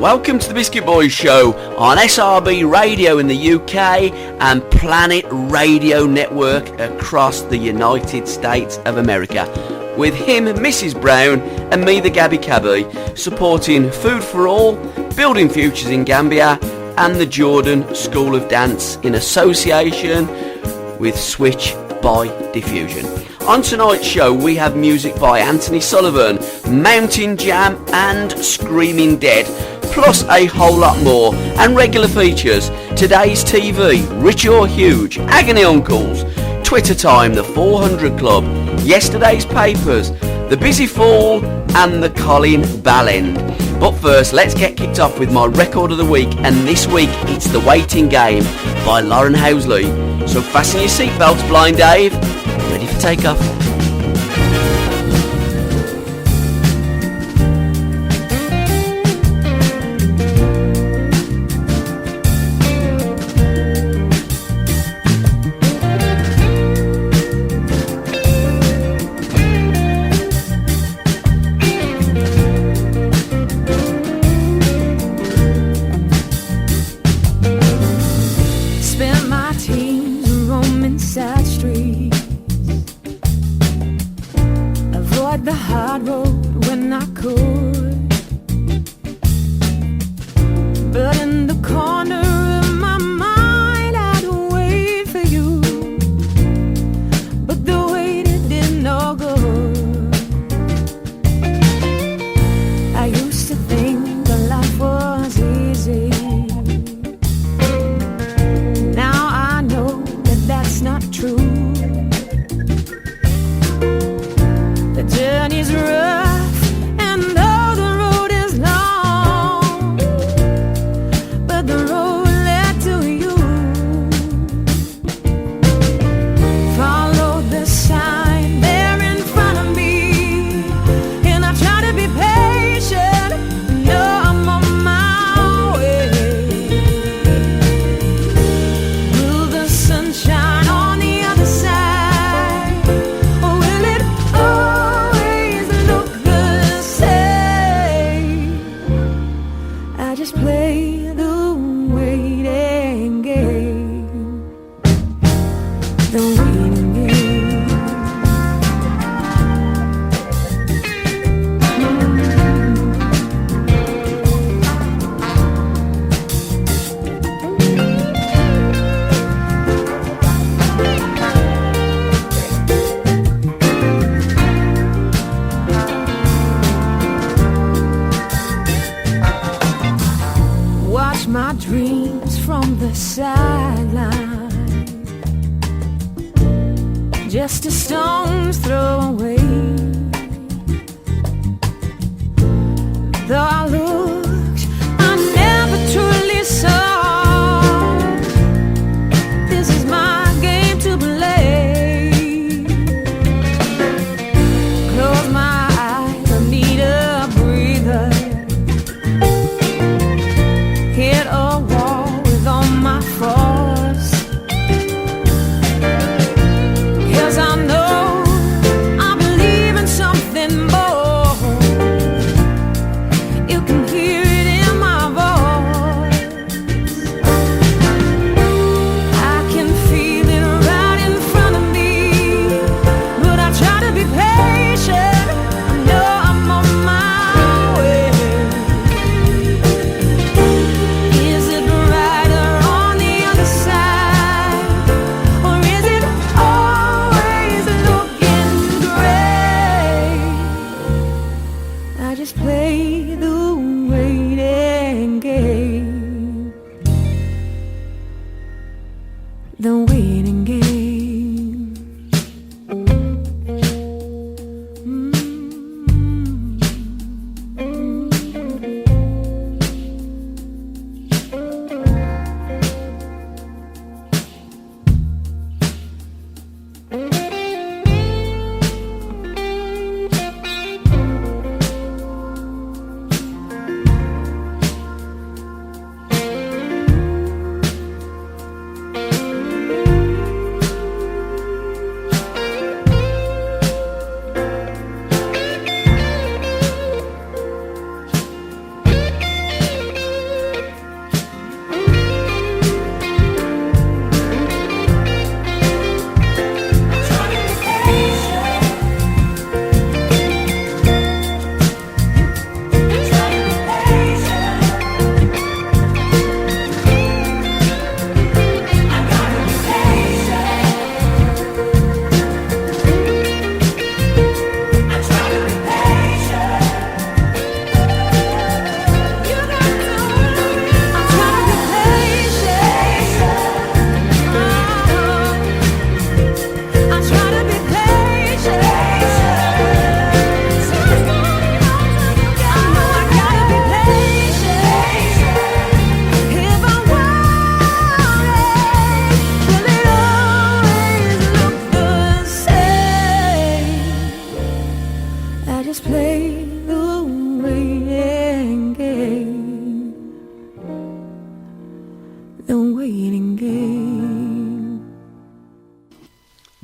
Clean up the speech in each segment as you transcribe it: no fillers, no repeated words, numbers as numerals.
Welcome to the Biscuit Boys show on SRB Radio in the UK and Planet Radio Network across the United States of America. With him, Mrs. Brown, and me, the Gabby Cabby, supporting Food for All, Building Futures in Gambia, and the Jordan School of Dance in association with Switch by Diffusion. On tonight's show, we have music by Anthony Sullivan, Mountain Jam, and Screaming Dead, plus a whole lot more, and regular features, today's TV, Rich or Huge, Agony Uncles, Twitter Time, the 400 Club, yesterday's papers, the Busy Fall, and the Colin Ballend. But first, let's get kicked off with my record of the week, and this week it's The Waiting Game by Lauren Housley. So fasten your seatbelts, Blind Dave, ready for takeoff.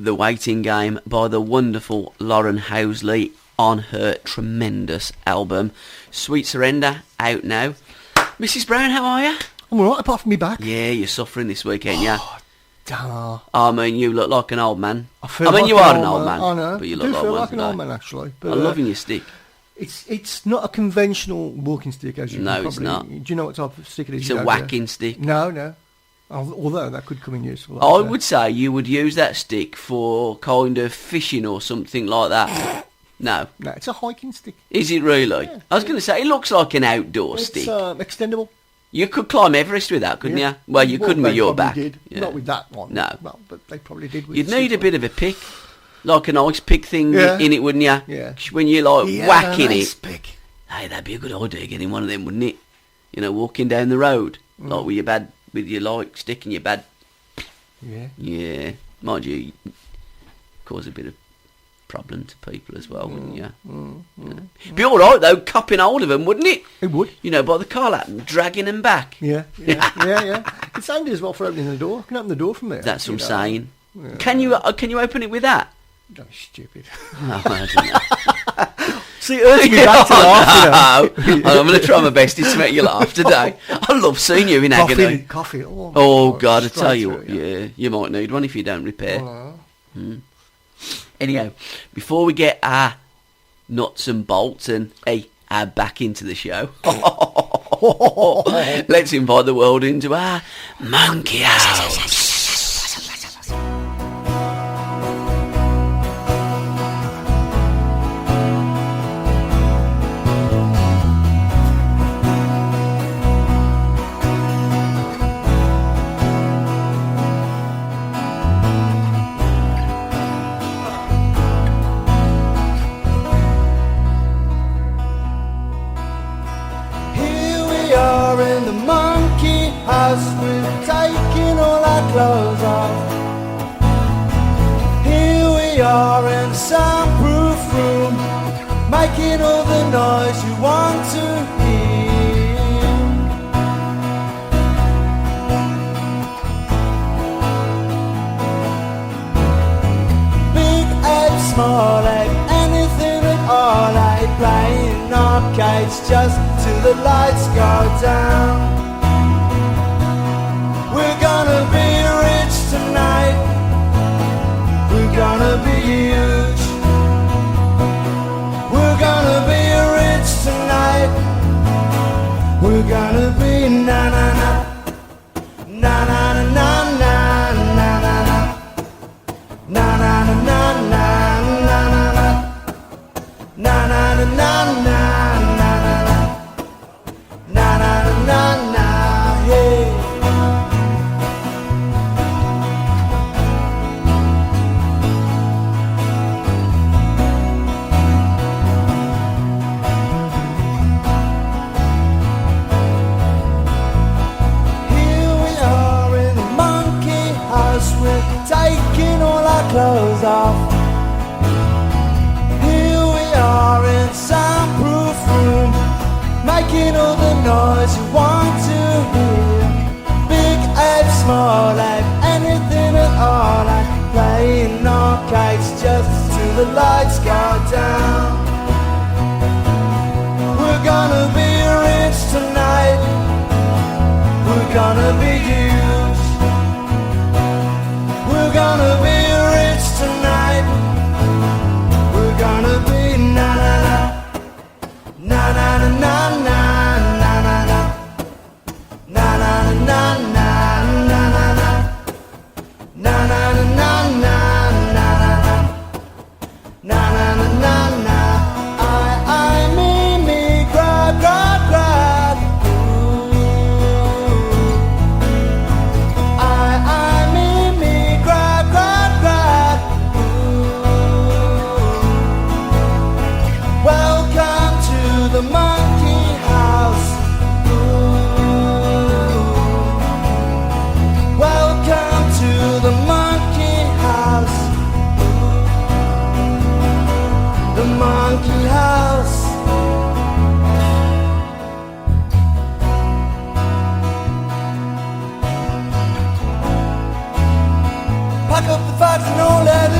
The Waiting Game by the wonderful Lauren Housley on her tremendous album Sweet Surrender, out now. Mrs. Brown, how are you? I'm alright, apart from me back. Yeah, you're suffering this weekend, yeah? Damn. I mean, you look like an old man. I mean, like you are an old man. I know. But you I look do like feel one like an today. old man, actually. But, I'm loving your stick. It's not a conventional walking stick, as you No, can it's probably... not. Do you know what type of stick it is? It's a whacking stick. No. Although that could come in useful. I would say you would use that stick for kind of fishing or something like that. No, it's a hiking stick. Is it really? Yeah. I was going to say, it looks like an outdoor It's stick. extendable. You could climb Everest with that, couldn't you? Well, you couldn't with they your probably back. Did. Yeah. Not with that one. No. Well, but they probably did with You'd the need a super. bit of a pick. Like an ice pick thing Yeah. in it, wouldn't you? Yeah. When you're like whacking an ice it. pick. Hey, that'd be a good idea, getting one of them, wouldn't it? You know, walking down the road, like with your like stick and your bad. Yeah. Yeah, mind you, cause a bit of problem to people as well, wouldn't you? Yeah. Be all right though, cupping hold of them, wouldn't it? It would. You know, by the collar and dragging them back. Yeah. It's handy as well for opening the door. You can open the door from there. That's what I'm you know. saying. Yeah. Can you open it with that? Don't be stupid. Oh, I don't know. See, it hurts me back to laugh. No. I'm going to try my best to make you laugh today. I love seeing you in agony. Coffee. Oh God, I tell you straight what, through, yeah, you might need one if you don't repair. Oh, Anyhow, before we get our nuts and bolts and our back into the show, let's invite the world into our monkey house. Here we are in the monkey house, we're taking all our clothes off. Here we are in the soundproof room, making all the noise you want to hear. Big egg, small egg, anything at all, I playing arcades just till the lights go down. We're gonna be rich tonight, we're gonna be huge. We're gonna be rich tonight, we're gonna be na-na-na, na-na-na-na-na, na-na-na, na-na-na-na-na, na-na-na, na-na-na-na-na, na-na-na, na-na-na-na, hey. Here we are in the monkey house, we're taking all our clothes off. Here we are in the soundproof room, making all the noise you want to hear. Big ape, small ape, anything at all, like playing arcades just till the lights go down. We're gonna be rich tonight, we're gonna be huge. We're gonna be rich tonight, we're gonna be na-na-na, na-na-na-na-na, na-na-na, na-na-na-na-na, na-na-na, na-na-na-na-na, na-na-na, na-na-na-na-na. I, me, grab, grab, grab. I, me, grab, grab, grab. Welcome to the monkey house. Welcome to the monkey house. The monkey house. Pack up the facts and don't let it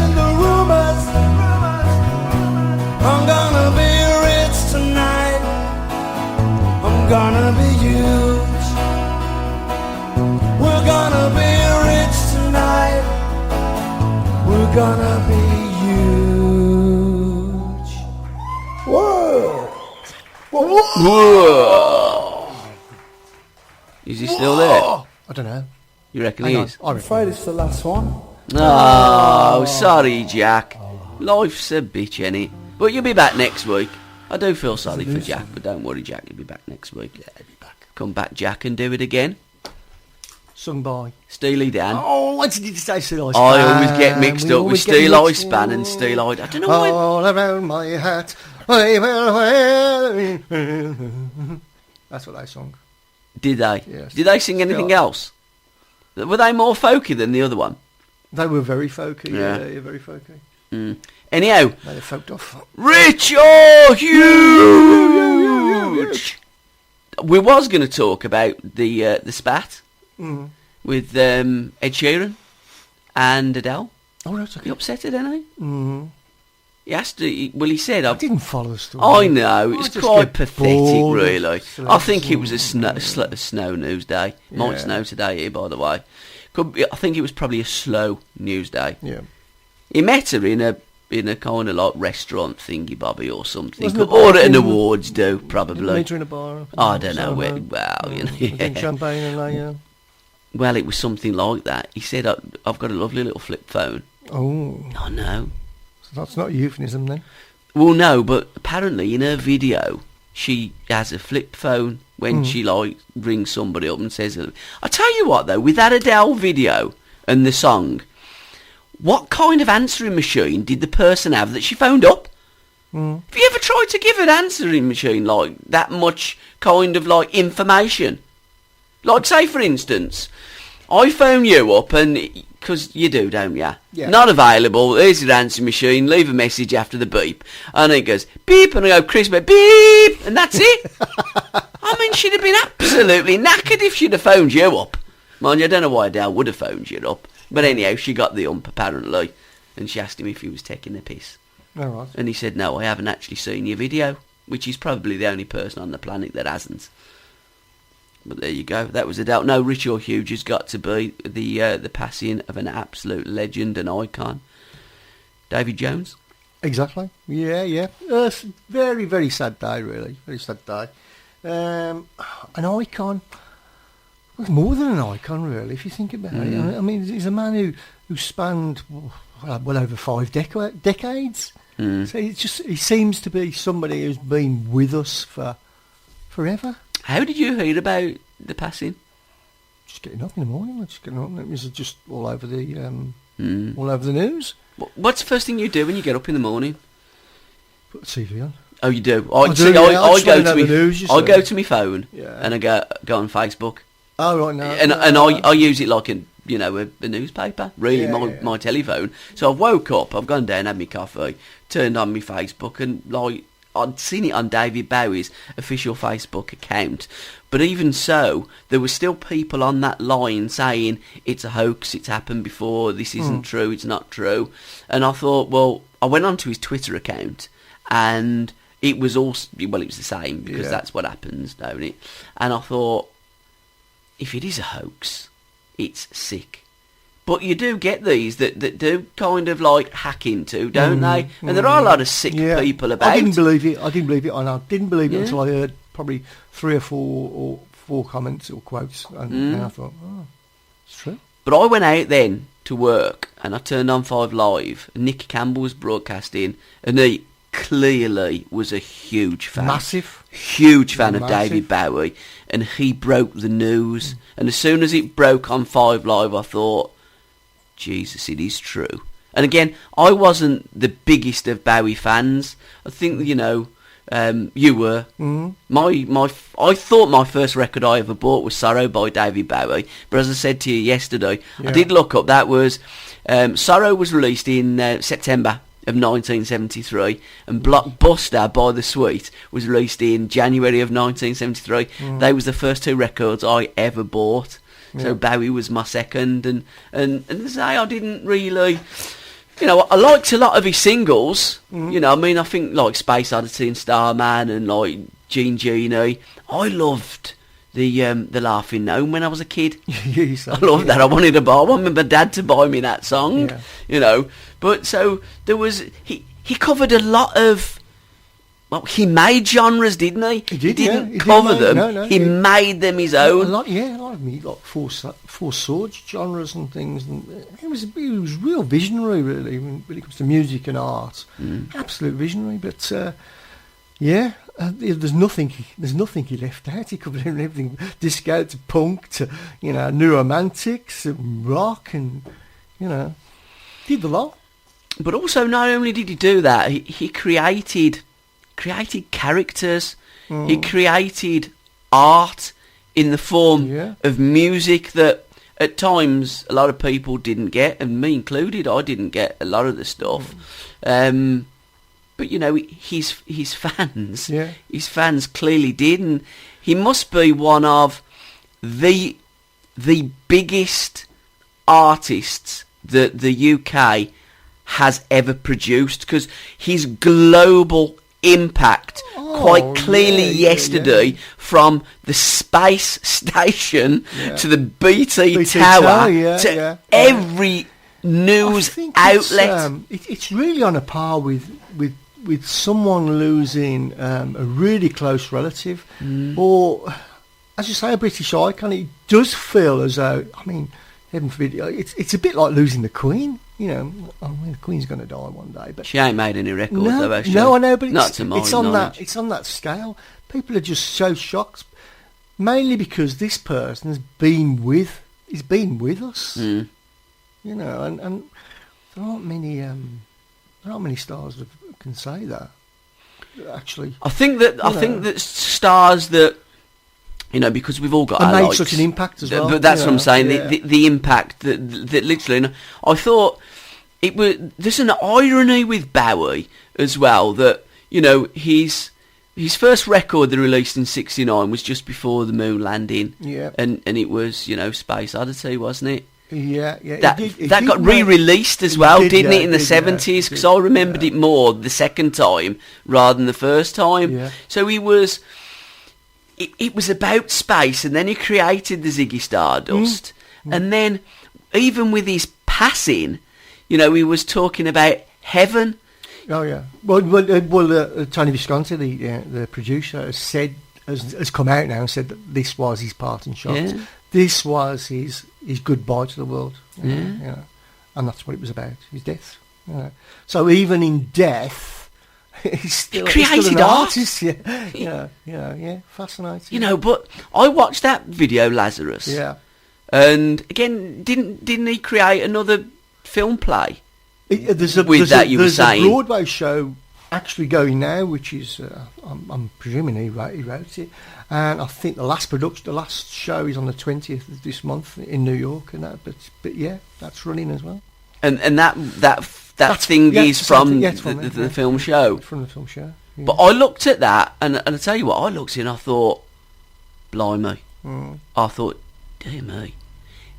you're gonna be huge. Whoa! Whoa! Is he still there? I don't know. You reckon Hang he on, is? I'm afraid it's the last one. Oh, sorry, Jack. Life's a bitch, innit? But you'll be back next week. I do feel sorry for Jack, but don't worry, Jack. You'll be back next week. Yeah, he'll be back. Come back, Jack, and do it again. Sung by Steely Dan. Oh, what did you say, Steely Span? I always get mixed up with Steely Span and Steely. I don't know why. All around my hat. That's what they sung. Did they? Yes. Did they sing anything else? Were they more folky than the other one? They were very folky. Yeah. Yeah, very folky. Anyhow, They folked off. Rich or huge? We was going to talk about the spat with Ed Sheeran and Adele. Oh, that's okay. He upset it, didn't he? He asked. He said, I didn't follow the story. I know, it's just quite get pathetic, bored of really. I think it was a snow news day. Might Yeah. snow today here, by the way. I think it was probably a slow news day. Yeah. He met her in a kind of like restaurant thingy bobby or something, Wasn't it or back at an in- awards do probably. Meet her in a bar. I don't know. So, Well, you know, drink yeah. champagne and they. Well, it was something like that. He said, "I've got a lovely little flip phone." Oh, Oh no. so that's not a euphemism then. Well, no, but apparently in her video, she has a flip phone when she like rings somebody up and says, I tell you what though, with that Adele video and the song, what kind of answering machine did the person have that she phoned up? Have you ever tried to give an answering machine like that much kind of like information? Like say for instance, I phone you up and, because you do, don't you? Yeah. Not available, here's your answering machine, leave a message after the beep. And it goes beep, and I go, Chris, beep, and that's it. I mean, she'd have been absolutely knackered if she'd have phoned you up. Mind you, I don't know why Adele would have phoned you up. But anyhow, she got the ump, apparently. And she asked him if he was taking the piss. All right. And he said, no, I haven't actually seen your video. Which he's probably the only person on the planet that hasn't. But there you go. That was Adele. No, Rich or Huge has got to be the passing of an absolute legend and icon. David Jones. Exactly. Yeah. Very, very sad day, really. Very sad day. An icon. Well, more than an icon, really, if you think about it. I mean, he's a man who spanned well over 5 decades. So he seems to be somebody who's been with us for forever. How did you hear about the passing? Just getting up in the morning. Just getting up. It was just all over the news. What's the first thing you do when you get up in the morning? Put the TV on. Oh, you do? I just find out the news, you I see. go to my phone Yeah. and I go on Facebook. Oh right, no. And I use it like a newspaper, really, my telephone. So I've woke up, I've gone down, had my coffee, turned on my Facebook, and like I'd seen it on David Bowie's official Facebook account. But even so, there were still people on that line saying it's a hoax, it's happened before, this isn't true, it's not true. And I thought, well, I went onto his Twitter account, and it was all, well, it was the same, because that's what happens, don't it? And I thought, if it is a hoax, it's sick. But you do get these that do kind of like hack into, don't they? And there are a lot of sick people about. I didn't believe it. And I didn't believe it until I heard probably 3 or 4 comments or quotes, and I thought, oh, it's true. But I went out then to work, and I turned on 5 Live, and Nick Campbell was broadcasting, and he clearly was a huge fan. Huge fan of David Bowie, and he broke the news. And as soon as it broke on 5 Live, I thought, Jesus, it is true. And again, I wasn't the biggest of Bowie fans. I think, you were. I thought my first record I ever bought was Sorrow by David Bowie. But as I said to you yesterday, I did look up, that was, Sorrow was released in September of 1973, and Blockbuster by The Sweet was released in January of 1973. They was the first 2 records I ever bought. So Bowie was my second, and to say I didn't really, I liked a lot of his singles. I think like Space Oddity and Starman and like Gene Genie. I loved the Laughing Gnome when I was a kid. I love that. I wanted to buy. I wanted my dad to buy me that song. But so there was. He covered a lot of. Well, he made genres, didn't he? He didn't cover them. No, he made them his own. A lot of me got four swords genres and things, and he was real visionary, really, when it comes to music and art. Absolute visionary, but there's nothing he left out. He covered everything, disco to punk to new romantics, and rock, and did the lot. But also, not only did he do that, he created characters. He created art in the form of music that at times a lot of people didn't get, and me included. I didn't get a lot of the stuff. But his fans clearly did, and he must be one of the biggest artists that the UK has ever produced, because his global impact quite clearly yesterday from the space station to the BT Tower to every news outlet. It's really on a par with someone losing a really close relative, or as you say, a British icon. It does feel as though, heaven forbid, it's a bit like losing the Queen. The Queen's going to die one day, but she ain't made any records, though, has she? No, I know, but it's on that scale. People are just so shocked, mainly because this person has been with us. And there aren't many stars that can say that. Actually, I think that stars that. Because we've all got and our made likes. such an impact as well. But that's what I'm saying. The impact that literally. I thought it was. There's an irony with Bowie as well that his first record they released in '69 was just before the moon landing. Yeah. And it was Space Oddity, wasn't it? Yeah. That got re-released as well, didn't it, in the '70s? Because I remembered it more the second time rather than the first time. Yeah. So he was. It was about space, and then he created the Ziggy Stardust. And then, even with his passing, he was talking about heaven. Oh yeah. Well, Tony Visconti, the producer, has come out now and said that this was his parting shot. Yeah. This was his goodbye to the world. And that's what it was about. His death. So even in death. He's still an artist. Yeah, fascinating. But I watched that video, Lazarus. Yeah. And again, didn't he create another film play? There's a Broadway show actually going now, which is I'm presuming he wrote it, and I think the last show is on the 20th of this month in New York, and that. But yeah, that's running as well. And that thing is from the film show. From the film show. Yeah. But I looked at that, and I tell you what, I looked in, I thought, blimey. I thought, dear me,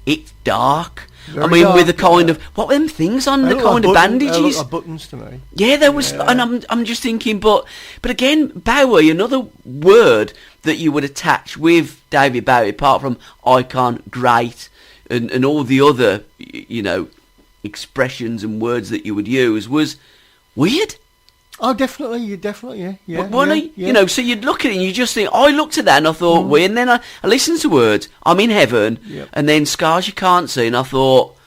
it's dark. Very dark, with the kind of, what were them things on, the kind of bandages? They look like buttons to me. Yeah, there was, and I'm just thinking, but again, Bowie, another word that you would attach with David Bowie, apart from icon, great, and all the other, expressions and words that you would use, was weird. Oh, definitely, yeah. So you'd look at it and you just think, I looked at that and I thought, weird, and then I listened to words, I'm in heaven, and then Scars You Can't See, and I thought,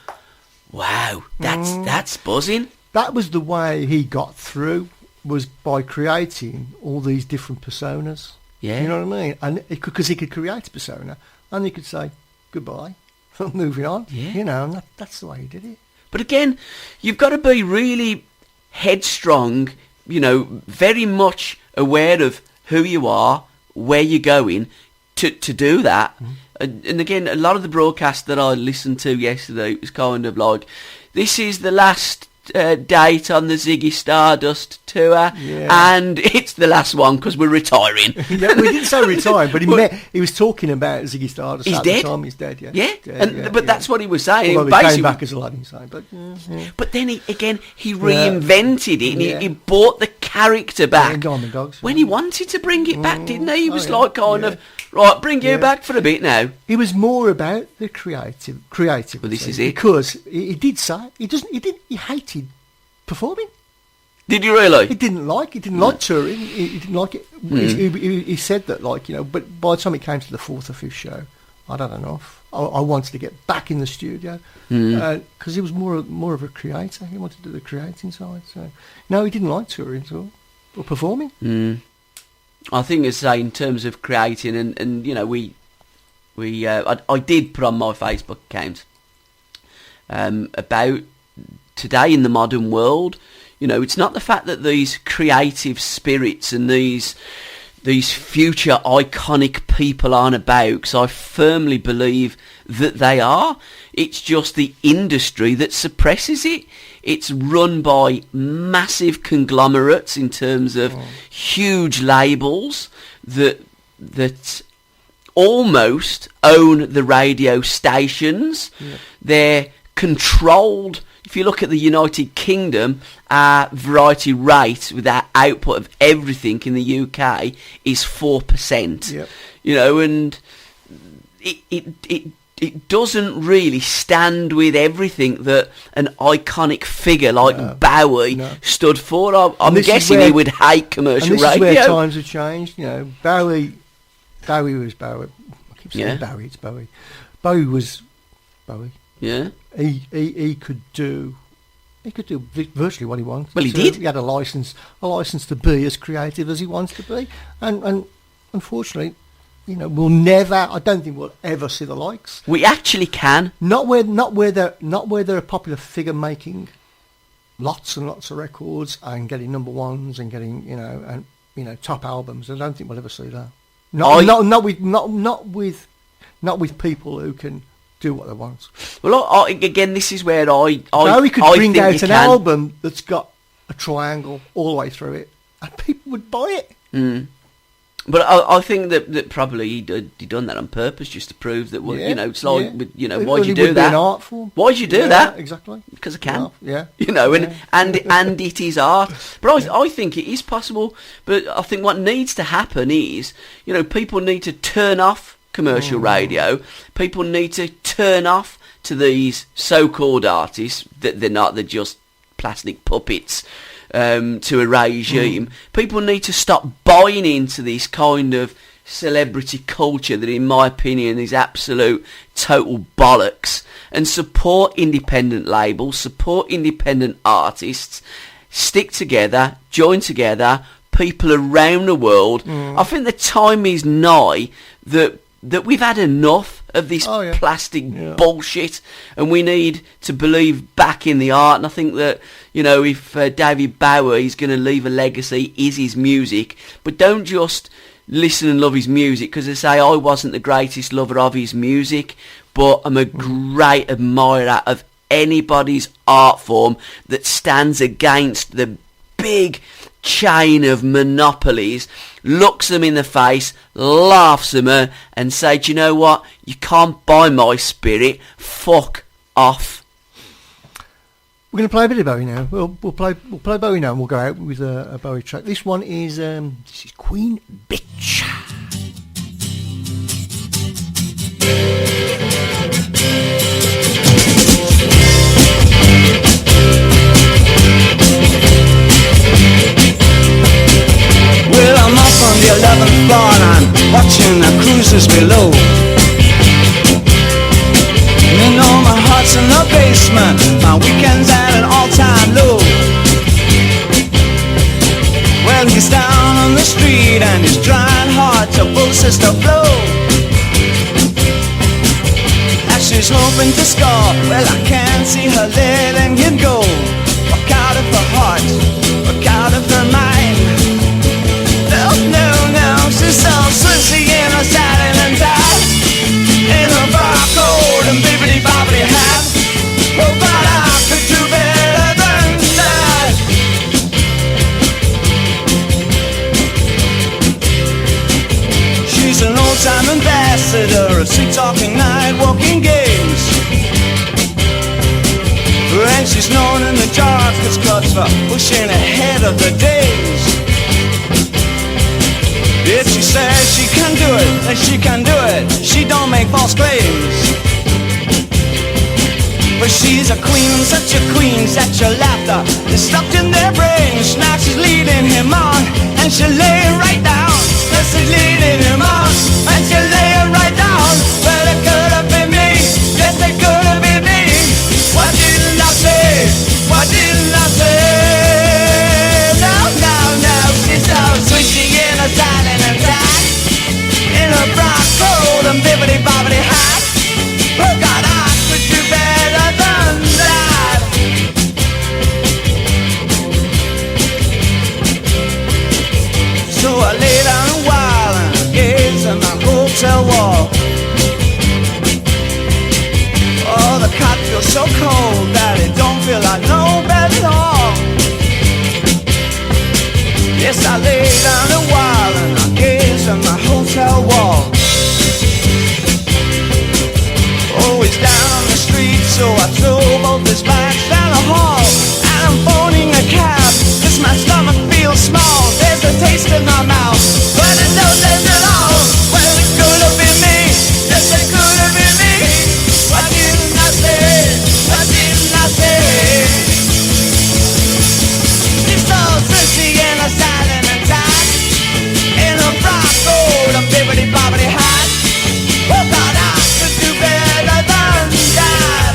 wow, that's buzzing. That was the way he got through, was by creating all these different personas. Yeah. You know what I mean? And because he could create a persona, and he could say, goodbye, moving on. Yeah. And that's the way he did it. But again, you've got to be really headstrong, very much aware of who you are, where you're going, to do that. And again, a lot of the broadcast that I listened to yesterday was kind of like, this is the last date on the Ziggy Stardust tour, and it's the last one because we're retiring. We didn't say retiring, but he was talking about Ziggy Stardust. He's at dead. The time. He's dead. But that's what he was saying. Although he came back as a lad inside, but then he reinvented it, and he brought the character back Diamond Dogs, when he wanted to bring it back, didn't he? He was of Right, bring you back for a bit now. It was more about the creativity. Well, this is it. Because he did say he hated performing. Did you really? He didn't like touring. He didn't like it. He said that, like, you know, but by the time it came to the fourth or fifth show, I'd had enough. I wanted to get back in the studio because he was more of a creator. He wanted to do the creating side. So no, he didn't like touring at all or performing. I think, as I say, in terms of creating, and you know, I did put on my Facebook account about today in the modern world. You know, it's not the fact that these creative spirits and these future iconic people aren't about, because I firmly believe that they are. It's just the industry that suppresses it. It's run by massive conglomerates in terms of huge labels that almost own the radio stations. Yeah. They're controlled. If you look at the United Kingdom, our variety rate with our output of everything in the UK is 4%. Yep. You know, and it doesn't really stand with everything that an iconic figure like Bowie stood for. I'm guessing he would hate commercial radio. And this is where times have changed. You know, Bowie was Bowie. I keep saying Bowie, it's Bowie. Bowie was Bowie. Yeah. He could do virtually what he wanted. Well, he did. He had a license to be as creative as he wants to be, and unfortunately, you know, I don't think we'll ever see the likes. We actually can. Not where they're a popular figure making lots and lots of records and getting number ones and getting, you know, top albums. I don't think we'll ever see that. Not with people who can do what they want. Well, again, this is where I we could bring out an album that's got a triangle all the way through it, and people would buy it. But I think that probably he done that on purpose, just to prove that, you know, it's like, you know, why'd you do that? An art form. Why'd you do that? Exactly. Because I can. Yeah. You know, and it is art. But I think it is possible. But I think what needs to happen is, you know, people need to turn off commercial radio. People need to turn off to these so-called artists that they're not. They're just plastic puppets. To a regime. People need to stop buying into this kind of celebrity culture that, in my opinion, is absolute total bollocks, and support independent labels, support independent artists, stick together, join together, people around the world. I think the time is nigh that we've had enough of this plastic bullshit, and we need to believe back in the art. And I think that, you know, if David Bowie is going to leave a legacy, is his music. But don't just listen and love his music, because I say I wasn't the greatest lover of his music, but I'm a great admirer of anybody's art form that stands against the big chain of monopolies, looks them in the face, laughs at them, and say, do you know what? You can't buy my spirit. Fuck off. We're going to play a bit of Bowie now. We'll play Bowie now, and we'll go out with a Bowie track. This one is this is Queen Bitch. Well, I'm up on the 11th floor and I'm watching the cruisers below. You know my heart's in the basement, my weekend's at an all-time low. Well, he's down on the street and he's trying hard to boast us to blow. As she's hoping to score, well, I can't see her letting him go. Walk out of her heart, walk out of her mind. No, she's so swissy in her satin and tie, in her barcode and bibbidi-bobbidi hat. Oh, but I could do better than that. She's an old-time ambassador of sweet-talking, night-walking games, and she's known in the Jarvis clubs for pushing ahead of the days. If she says she can do it, then she can do it. She don't make false claims. But she's a queen, such a queen, such a laughter is stuck in their brains. Now she's leading him on, and she'll lay it right down. Yes, she's leading him on, and she'll lay it right down. Well, it could have been me, yes, it could have been me. What didn't I say? What didn't I say? No, no, no, she's so sweet, she in a silent attack, in a frock coat and bibbidi-bobbidi hat. Oh God, I could do better than that. So I lay down a while and I gazed at my hotel wall. Oh, the cot feels so cold that it don't feel like no bed at all. Yes, I lay down a while and I gazed at my hotel wall. Always down on the street, so I throw both his bags down the hall. And I'm phoning a cab, cause my stomach feels small. There's a taste in my mouth, but it don't taste at all. Well, it could have been me, yes, it could have been me. What didn't I say? What didn't I say? She's so sissy in a silent attack, in a frock coat, a bibbidi-bobbidi hat. Oh God, I could do better than that.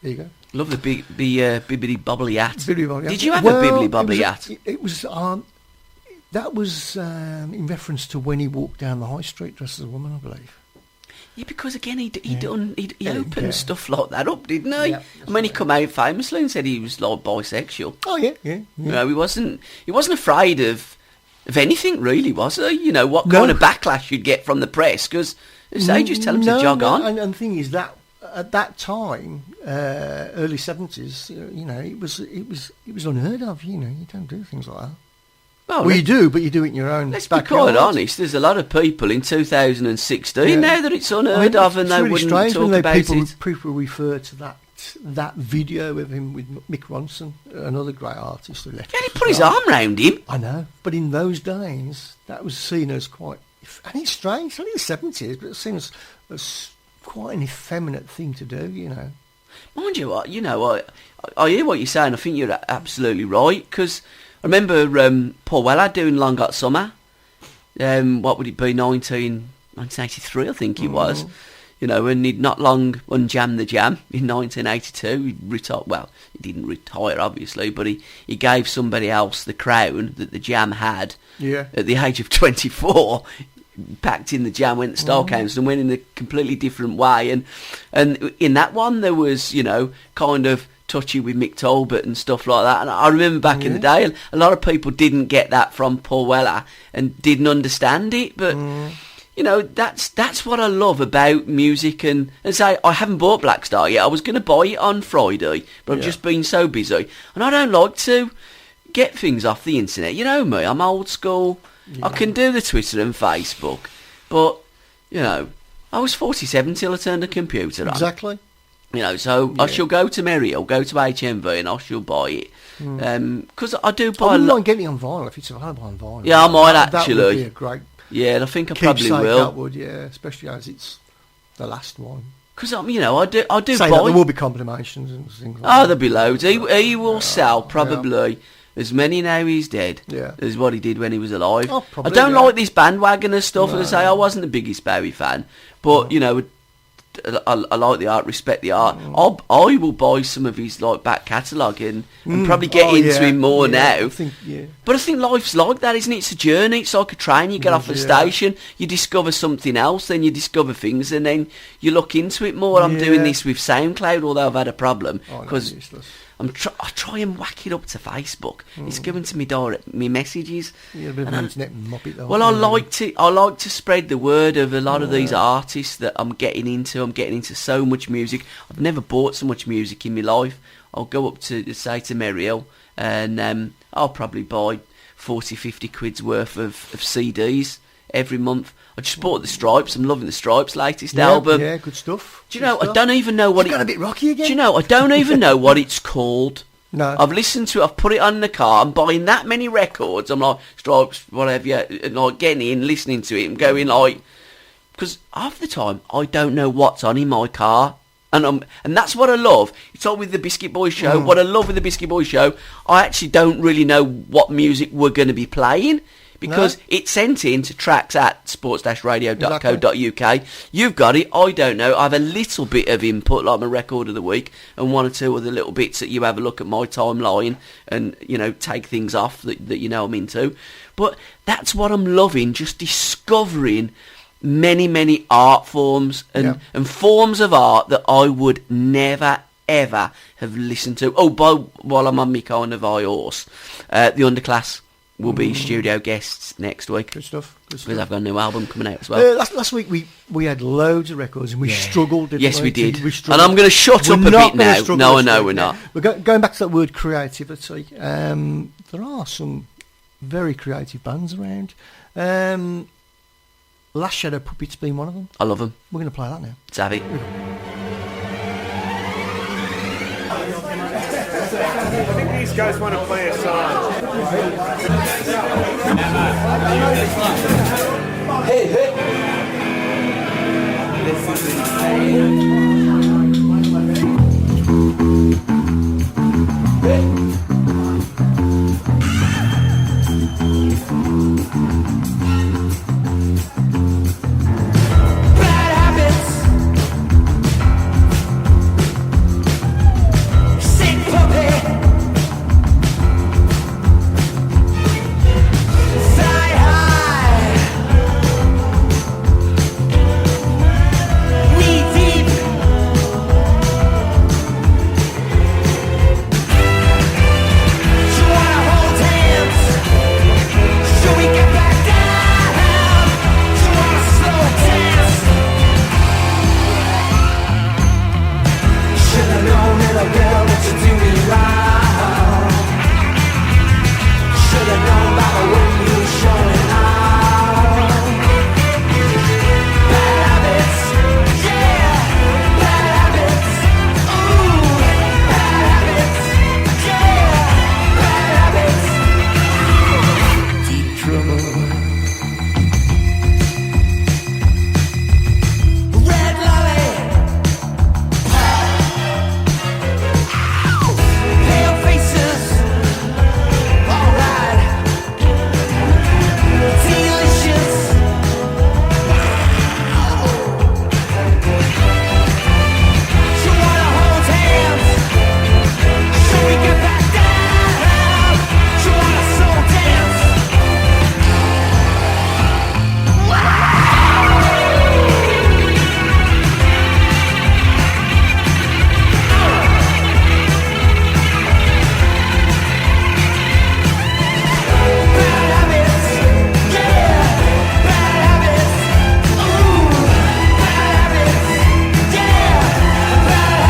There you go. Love the bibbidi bobbly hat. Bibbidi-bobbly hat. Did you have a bibbidi bobbly hat? It was that was in reference to when he walked down the high street dressed as a woman, I believe. Yeah, because again, he Yeah, opened yeah. stuff like that up, didn't he? Yeah, I mean, he come out famously and said he was like bisexual. Oh yeah. You know, he wasn't afraid of anything really, was he? You know, what No. kind of backlash you'd get from the press, because they just tell him to jog on. And the thing is that at that time, early 70s, you know, it was unheard of. You know, you don't do things like that. Well, you do, but you do it in your own Let's be backyard. quite honest, there's a lot of people in 2016 Yeah. now that it's unheard of and it's they really wouldn't strange talk when about it. people refer to that video of him with Mick Ronson, another great artist. Who left Yeah, he us put his as well. arm round him. I know, but in those days, that was seen as quite... And it's strange, it's only the 70s, but it seems as quite an effeminate thing to do, you know. Mind you, I hear what you're saying. I think you're absolutely right, because I remember Paul Weller doing Long Hot Summer. What would it be, 1983, I think he was. You know, and he'd not long unjammed the jam in 1982. He retired. Well, he didn't retire, obviously, but he gave somebody else the crown that the jam had. Yeah. At the age of 24, packed in the jam, went to Star Council and went in a completely different way. And in that one, there was, you know, kind of touchy with Mick Talbot and stuff like that. And I remember back in the day, a lot of people didn't get that from Paul Weller and didn't understand it. But, you know, that's what I love about music. And say, I haven't bought Black Star yet. I was going to buy it on Friday, but I've just been so busy. And I don't like to get things off the internet. You know me, I'm old school. Yeah. I can do the Twitter and Facebook. But, you know, I was 47 till I turned the computer on. Exactly. You know, so I shall go to Merry, I'll go to HMV and I shall buy it. Because I do buy I wouldn't mind getting it on vinyl if it's available on vinyl. Yeah, I might That actually. would be a great Yeah, and I think I probably keepsake, will. that would, yeah, especially as it's the last one. Because, you know, I do Say buy... that there will be complications and things like Oh, that. there'll be loads. He will sell probably as many now he's dead as what he did when he was alive. Oh, probably, I don't yeah. like this bandwagon and stuff. No. As I say, I wasn't the biggest Bowie fan, but you know, I like the art, respect the art. I will buy some of his like back catalogue and probably get into him more now. But I think life's like that, isn't it? It's a journey. It's like a train. You get off the station, you discover something else, then you discover things, and then you look into it more. I'm doing this with SoundCloud, although I've had a problem because I try and whack it up to Facebook. It's given to me messages. Yeah, a bit of an internet muppet though. Well, I like to spread the word of a lot of these artists that I'm getting into. I'm getting into so much music. I've never bought so much music in my life. I'll go up to, say, to Merrill, and I'll probably buy 40, 50 quid's worth of CDs every month. I just bought the Stripes. I'm loving the Stripes' latest album. Yeah, good stuff. Do you know? I don't even know what It's got a bit rocky again. Do you know? I don't even know what it's called. No. I've listened to it. I've put it on in the car. I'm buying that many records. I'm like Stripes, whatever. Yeah, and like getting in, listening to it, and going like, because half the time I don't know what's on in my car. And that's what I love. It's all with the Biscuit Boys show. What I love with the Biscuit Boys show, I actually don't really know what music we're going to be playing because it's sent in to tracks at sports-radio.co.uk. You've got it. I don't know. I have a little bit of input, like my record of the week, and one or two other little bits that you have a look at my timeline and, you know, take things off that you know I'm into. But that's what I'm loving, just discovering many art forms and forms of art that I would never ever have listened to. While I'm on my kind of high horse, the Underclass will be studio guests next week. Good stuff. Because I've got a new album coming out as well. Last week we had loads of records and we struggled. Didn't Yes, we did. We and I'm going to shut up a bit now. No, I know we're not. But going back to that word creativity, there are some very creative bands around. Last Shadow Puppets being one of them. I love them. We're going to play that now. Let's have it. I think these guys want to play a song. Hey, hey. Bad habits. Sick puppy. Fly high. Knee deep. You wanna hold hands? Should we get back down? You wanna slow dance? Should've known, little girl, that you do me wrong. Should've known by the way you were showing out. Bad habits, yeah. Bad habits, ooh. Bad habits, yeah. Bad habits. Deep trouble. Red lolly. Pale faces. Alright. Delicious. You wanna hold hands? Should we get back down? You wanna slow dance? Bad habits, yeah. Bad habits, ooh. Bad habits, yeah. Bad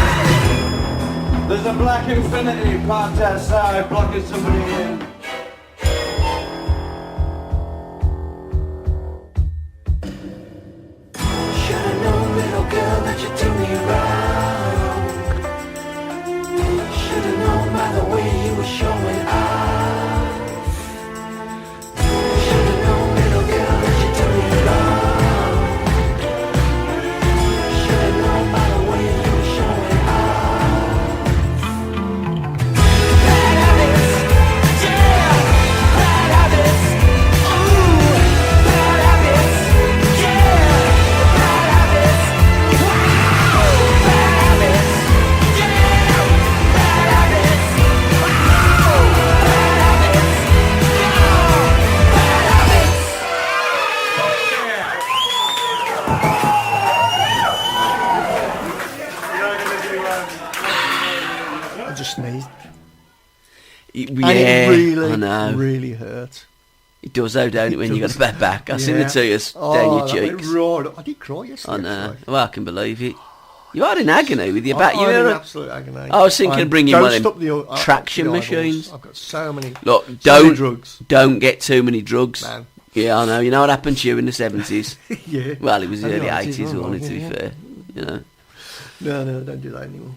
habits. There's a black infinity parked outside blocking somebody in. Should've known, little girl, that you do me wrong. Should've known by the way you were showing off. Should've known, little girl, that you do me wrong. Should've known by the way you were showing off. Bad habits, yeah. Bad habits, ooh. Bad habits, yeah. Bad habits, wow. Bad habits, yeah. Bad habits, wow. Bad habits, I just sneezed. Yeah, And it really, I know. really hurt. It does though, don't it, when you got a bad back? I've seen the tears down your that went cheeks. right up. I did cry yesterday. I know. actually. Well, I can believe it. You are in agony with your back. I'm in absolute agony. I was thinking of bringing one of them the, traction the idols. machines. I've got so many. Look, so many don't drugs. Don't get too many drugs. Man. Yeah, I know. You know what happened to you in the 70s? Yeah. Well, it was the I early know, it is, 80s, I know, wasn't it, to be yeah. fair? You know. No, don't do that anymore.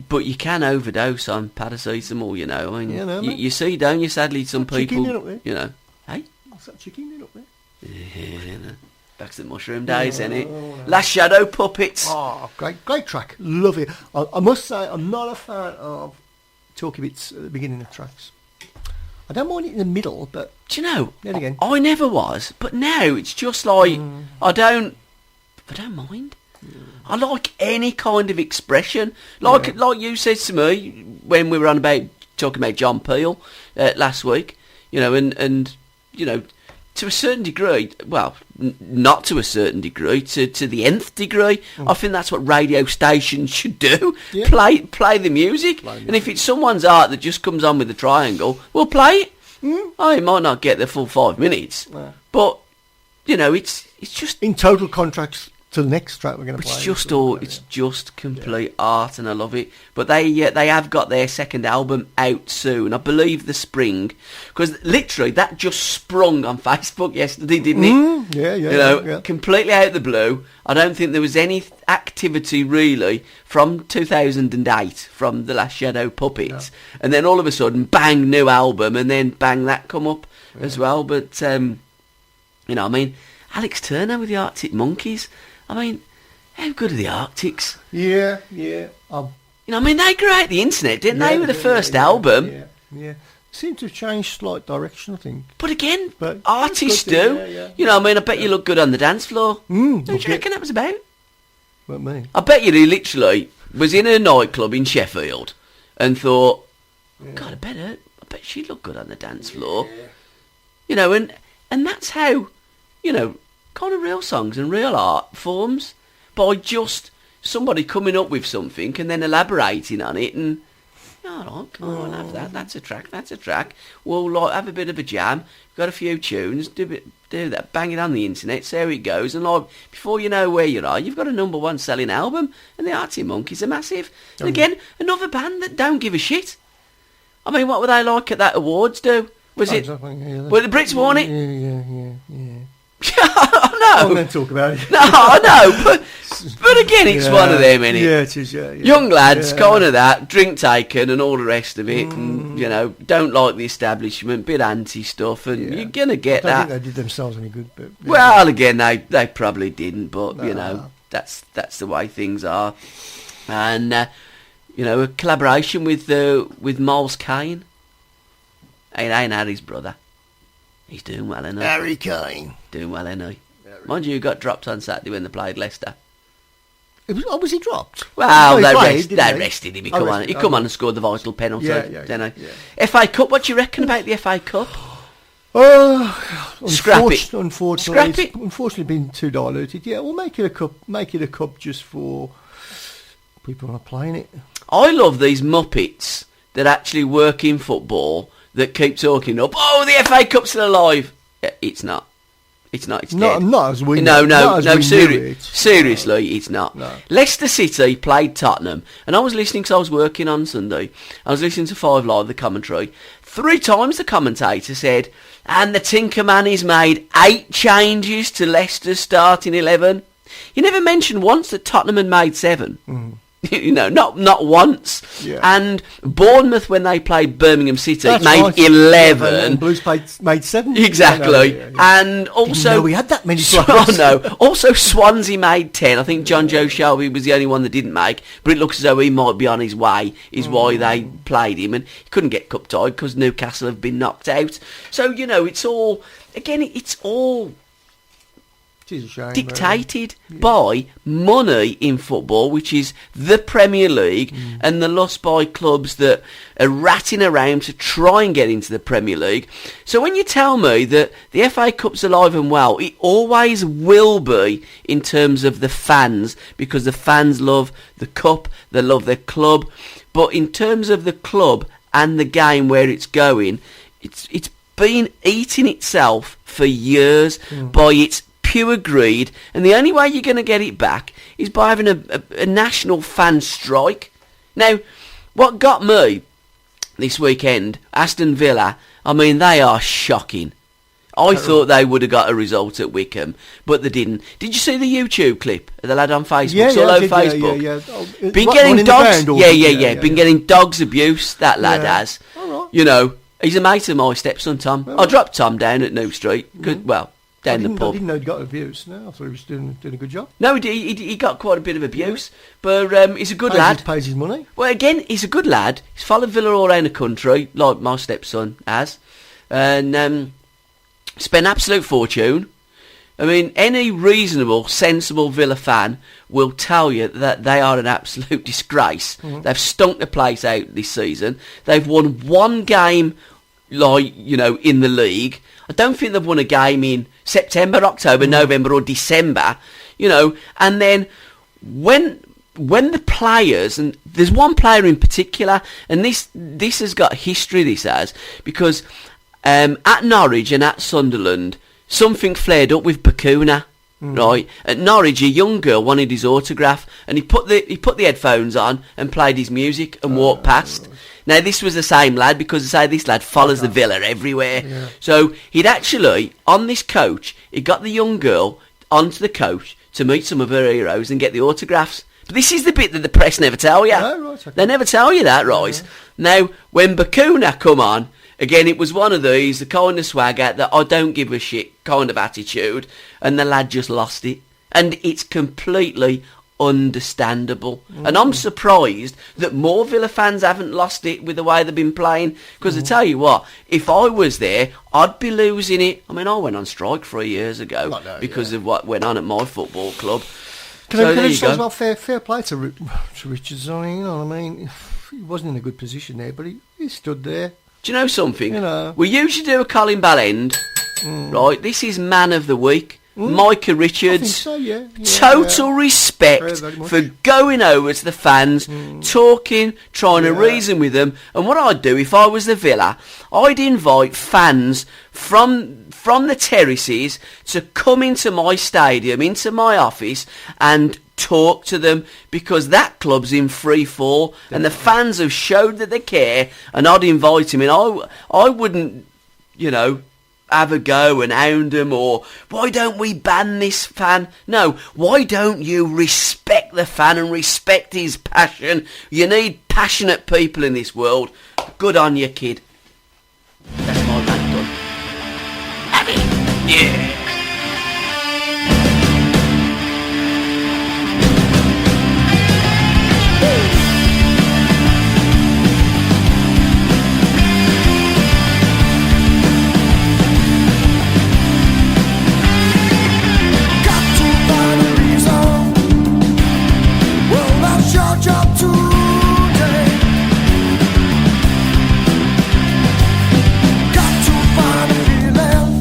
But you can overdose on paracetamol, you know. I mean, Yeah, no, mate. you see, don't you? Sadly, some Got chicken people, in up there. you know. Hey? What's that chicken in up there? Yeah, no. Back to the mushroom days, No, ain't it? no. Last Shadow Puppets. Oh, great track. Love it. I must say, I'm not a fan of talky bits at the beginning of tracks. I don't mind it in the middle, but Do you know? then again. I never was, but now it's just like I don't mind. I like any kind of expression, like you said to me when we were on about talking about John Peel last week. You know, and you know, to a certain degree, well, not to a certain degree, to the nth degree, I think that's what radio stations should do. Yeah. Play the music, and if it's someone's art that just comes on with the triangle, we'll play it. I might not get the full 5 minutes, but you know, it's just In total contracts to the next track we're going to play. it's just complete art, and I love it. But they have got their second album out soon, I believe the spring, because literally that just sprung on Facebook yesterday, didn't it? Yeah, You know, yeah. completely out of the blue. I don't think there was any activity really from 2008 from the Last Shadow Puppets, and then all of a sudden, bang, new album, and then bang, that come up as well. But you know, I mean, Alex Turner with the Arctic Monkeys. I mean, how good are the Arctics? Yeah. You know, I mean, they grew out the internet, didn't they, with the first album? Yeah. Seem to have changed slight direction, I think. But again, But artists it's good do. to- yeah. You know, I mean, I bet you look good on the dance floor. Who do you okay. reckon that was about? But me. I bet you he literally was in a nightclub in Sheffield and thought, God, I bet she'd look good on the dance floor. You know, and that's how, you know, kind of real songs and real art forms, by just somebody coming up with something and then elaborating on it and, all right, come on, have that. That's a track. We'll like have a bit of a jam. Got a few tunes. Do that. Bang it on the internet. See how it goes. And like before you know where you are, you've got a *1 selling album. And the Arctic Monkeys are massive. And again, another band that don't give a shit. I mean, what were they like at that awards do? Was it? Exactly, yeah, Were the Brits won it? Yeah. I I'm know. going to talk about it. No, I know. But again, it's one of them, innit? Yeah, it is, yeah. Young lads, kind of that, drink taken and all the rest of it, and, you know, don't like the establishment, bit anti-stuff, and you're going to get I don't that. think they did themselves any good, but... yeah. Well, again, they probably didn't, but, you know, that's the way things are. And, you know, a collaboration with Miles Kane. It ain't Harry's brother. He's doing well, isn't he? Harry Kane. Doing well, isn't he? Mind you, got dropped on Saturday when they played Leicester. Was he dropped? Well, he they played, didn't he? rested him. He Oh, come on. rested, He come oh. on and scored the vital penalty. Yeah, didn't he? yeah. FA Cup. What do you reckon about the FA Cup? Scrap it. Unfortunately, Scrap it. it's unfortunately been too diluted. Yeah, we'll make it a cup. Make it a cup just for people who are playing it. I love these muppets that actually work in football that keep talking up. Oh, the FA Cup's still alive. Yeah, it's not. It's not. It's dead. Not as we. No, not as we knew it. seriously, it's not. No. Leicester City played Tottenham, and I was listening because I was working on Sunday. I was listening to 5 Live, the commentary. 3 times the commentator said, and the Tinkerman has made 8 changes to Leicester's starting 11. You never mentioned once that Tottenham had made 7. You know, not once. Yeah. And Bournemouth, when they played Birmingham City, That's made right. 11. And Blues made 7. Exactly. Yeah. And also... No, we had that many Oh, players. no. Also, Swansea made 10. I think John Joe Shelby was the only one that didn't make, but it looks as though he might be on his way, is why they played him. And he couldn't get cup tied because Newcastle have been knocked out. So, you know, it's all... Again, it's all... It's a shame, dictated by money in football, which is the Premier League, and the loss by clubs that are ratting around to try and get into the Premier League. So when you tell me that the FA Cup's alive and well, it always will be in terms of the fans, because the fans love the cup, they love their club. But in terms of the club and the game where it's going, it's been eating itself for years by its pure greed, and the only way you're going to get it back is by having a national fan strike. Now, what got me this weekend, Aston Villa, I mean, they are shocking. I thought they would have got a result at Wickham, but they didn't. Did you see the YouTube clip of the lad on Facebook? Yeah, It's all I over did, Facebook. Yeah. Been What, getting one in the dogs. ground or Yeah. something? Been getting dogs abuse. That lad Yeah. has. All right. You know, he's a mate of my stepson Tom. I dropped Tom down at New Street. Well, down the I pub. didn't know he got abuse. No, I thought he was doing a good job. No, he got quite a bit of abuse, but he's a good Pays lad. pays his money. Well, again, he's a good lad. He's followed Villa all around the country, like my stepson has, and spent absolute fortune. I mean, any reasonable, sensible Villa fan will tell you that they are an absolute disgrace. They've stunk the place out this season. They've won one game, like, you know, in the league. I don't think they've won a game in September, October, November or December, you know. And then when the players, and there's one player in particular, and this has got history, this has, because at Norwich and at Sunderland, something flared up with Bacuna, right? At Norwich, a young girl wanted his autograph, and he put the headphones on and played his music and walked past. Now, this was the same lad, because I say this lad follows the Villa everywhere. Yeah. So he'd actually, on this coach, he got the young girl onto the coach to meet some of her heroes and get the autographs. But this is the bit that the press never tell you. Oh, right, okay. They never tell you that, right? Yeah. Now, when Bacuna come on, again, it was one of these, the kind of swagger, that I don't give a shit kind of attitude, and the lad just lost it. And it's completely understandable. And I'm surprised that more Villa fans haven't lost it with the way they've been playing, because I tell you what, if I was there, I'd be losing it. I mean, I went on strike 3 years ago because of what went on at my football club. Can I there you just say go. as well, fair play to Richards. I mean, you know what I mean? He wasn't in a good position there, but he stood there. Do you know something? You know. We usually do a Colin Bell end, right? This is Man of the Week. Micah Richards. I think so, yeah. Total respect Very, very much. for going over to the fans, talking, trying to reason with them. And what I'd do if I was the Villa, I'd invite fans from the terraces to come into my stadium, into my office, and talk to them, because that club's in free fall and the fans have showed that they care, and I'd invite them in. I wouldn't, you know, have a go and hound them, or why don't we ban this fan? No, why don't you respect the fan and respect his passion? You need passionate people in this world. Good on you, kid. That's my rant done. Have it? Yeah. Job today. Got to find a feeling.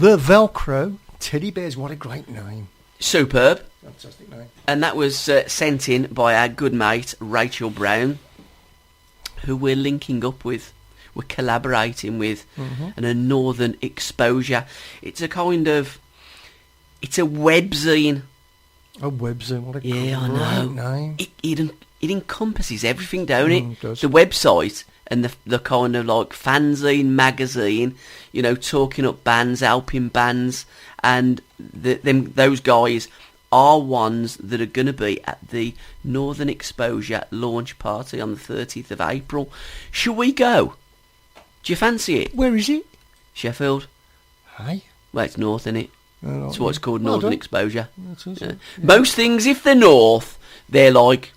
The Velcro Teddy Bears. What a great name. Superb. Fantastic name. And that was sent in by our good mate Rachel Brown, who we're linking up with. We're collaborating with, and a Northern Exposure. It's a kind of, it's a webzine. A webzine, what a great I know. name. It encompasses everything, don't it? It does. The website and the kind of like fanzine magazine, you know, talking up bands, helping bands, and those guys are ones that are going to be at the Northern Exposure launch party on the 30th of April. Shall we go? Do you fancy it? Where is it? Sheffield. Hey? Well, it's north, isn't it? That's what it's called, Well Northern done. Exposure. Yeah. Yeah. Most things, if they're north, they're like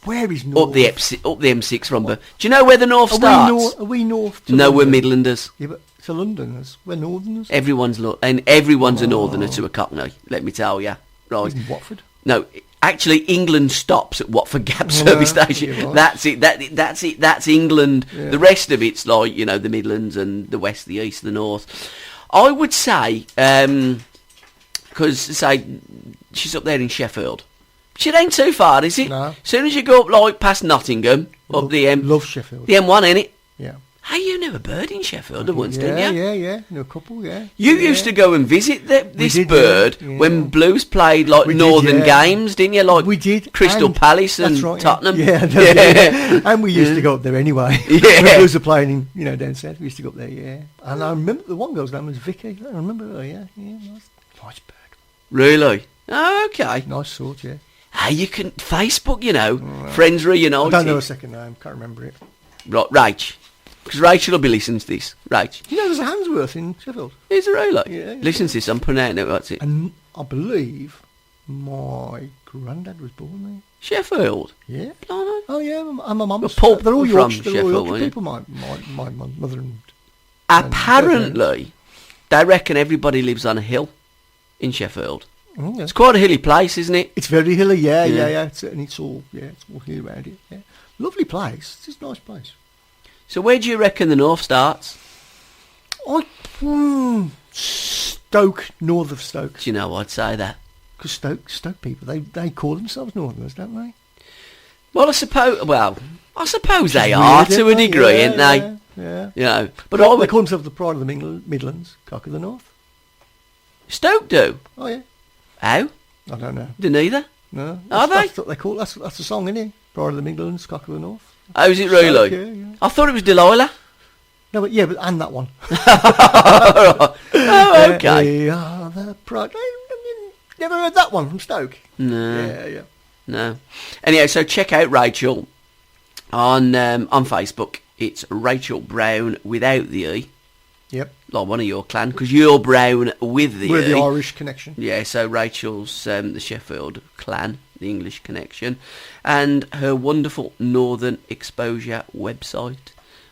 Where is north? up the M6 from. Do you know where the north starts? Are we north to No, we're London? Midlanders. Yeah, but to Londoners. We're Northerners. Everyone's a northerner to a Cockney. Let me tell you, right? Even Watford. No, actually, England stops at Watford Gap Service Station. you're right. That's it. That's it. That's England. Yeah. The rest of it's like, you know, the Midlands and the West, the East, the North. I would say, because say she's up there in Sheffield. She ain't too far, is it? No. As soon as you go up like past Nottingham, up the Love Sheffield. the M1, innit? Yeah. Hey, you knew a bird in Sheffield once, yeah, didn't you? Yeah. Knew a couple, yeah. You Yeah. used to go and visit this did, bird yeah. when Blues played like We did, Northern yeah. games, didn't you? Like We did. Crystal and- Palace and that's right, Tottenham. Yeah. And we used to go up there anyway. Yeah. When Blues were playing in, down south, we used to go up there, yeah. And I remember the one girl's name was Vicky. I remember her, yeah. Nice bird. Really? Oh, okay. Nice sort, yeah. Hey, you can Facebook, you know, friends reunited. I don't know her second name. Can't remember it. Right, Rach. Because Rachel will be listening to this. Rach. You know, there's a Handsworth in Sheffield. Is it really? Yeah. Listen to this, I'm putting out now, what's it? And I believe my granddad was born Sheffield. there. Yeah. Blimey. Oh yeah, and my mum. Well, Paul They're all from Yorkshire. They're all Sheffield, Yorkshire weren't people. My mother and Apparently, they reckon everybody lives on a hill in Sheffield. oh, yeah. It's quite a hilly place, isn't it? It's very hilly. Yeah. Yeah. It's all hilly around it. Yeah. Lovely place. It's just a nice place. So where do you reckon the north starts? Stoke, north of Stoke. Do you know I'd say that? Because Stoke people, they call themselves Northerners, don't they? Well, I suppose they It's are weird, to a isn't it? degree, ain't they? Yeah. You know, but They I call themselves the pride of the Midlands, cock of the North. Stoke do. Oh yeah. How? I don't know. Do neither? No. Are they? That's what they call. That's a song, isn't it? Pride of the Midlands, cock of the North. Oh, is it really? Stoke, yeah. I thought it was Delilah. No, but and that one. Oh, okay. We are the pride. Never heard that one from Stoke. No, Yeah. no. Anyway, so check out Rachel on Facebook. It's Rachel Brown without the E, Yep. like one of your clan, because you're Brown with the We're E. the Irish connection. Yeah, so Rachel's the Sheffield clan, the English connection, and her wonderful Northern Exposure website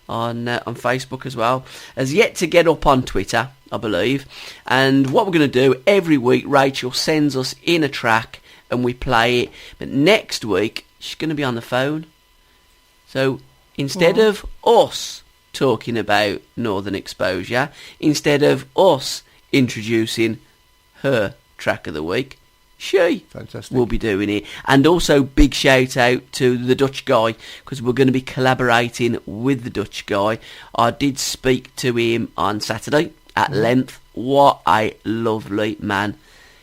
on Facebook as well. Has yet to get up on Twitter, I believe. And what we're going to do, every week Rachel sends us in a track and we play it. But next week, she's going to be on the phone. So instead of us talking about Northern Exposure, instead of us introducing her track of the week, she Fantastic. will be doing it. And also big shout out to the Dutch guy, because we're going to be collaborating with the Dutch guy. I did speak to him on Saturday at length. What a lovely man.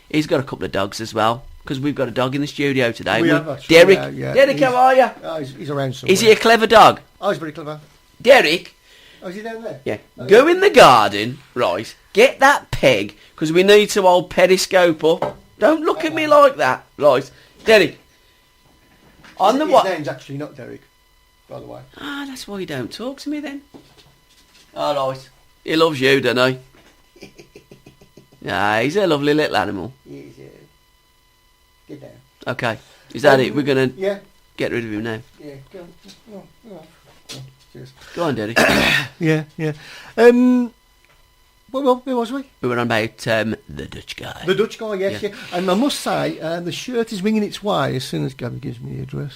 He's got a couple of dogs as well, because we've got a dog in the studio today. We have actually, Derek, yeah. Derek, how are you? Oh, he's around somewhere. Is he a clever dog? Oh, he's very clever. Derek, Oh, is he down there? yeah, go in the garden, right, get that peg, because we need to hold Periscope up. Don't look at me like that, right? Derek, on the His what? name's actually not Derek, by the way. Ah, that's why you don't talk to me then. All right, he loves you, doesn't he? Yeah, he's a lovely little animal. He's, get down. Okay, is that it? We're going to Yeah, get rid of him now. yeah, go. Oh, cheers. Go on, Derek. Yeah. Where was we? We were on about the Dutch guy. The Dutch guy, yes, Yeah. yeah. And I must say, the shirt is winging its way as soon as Gabby gives me the address.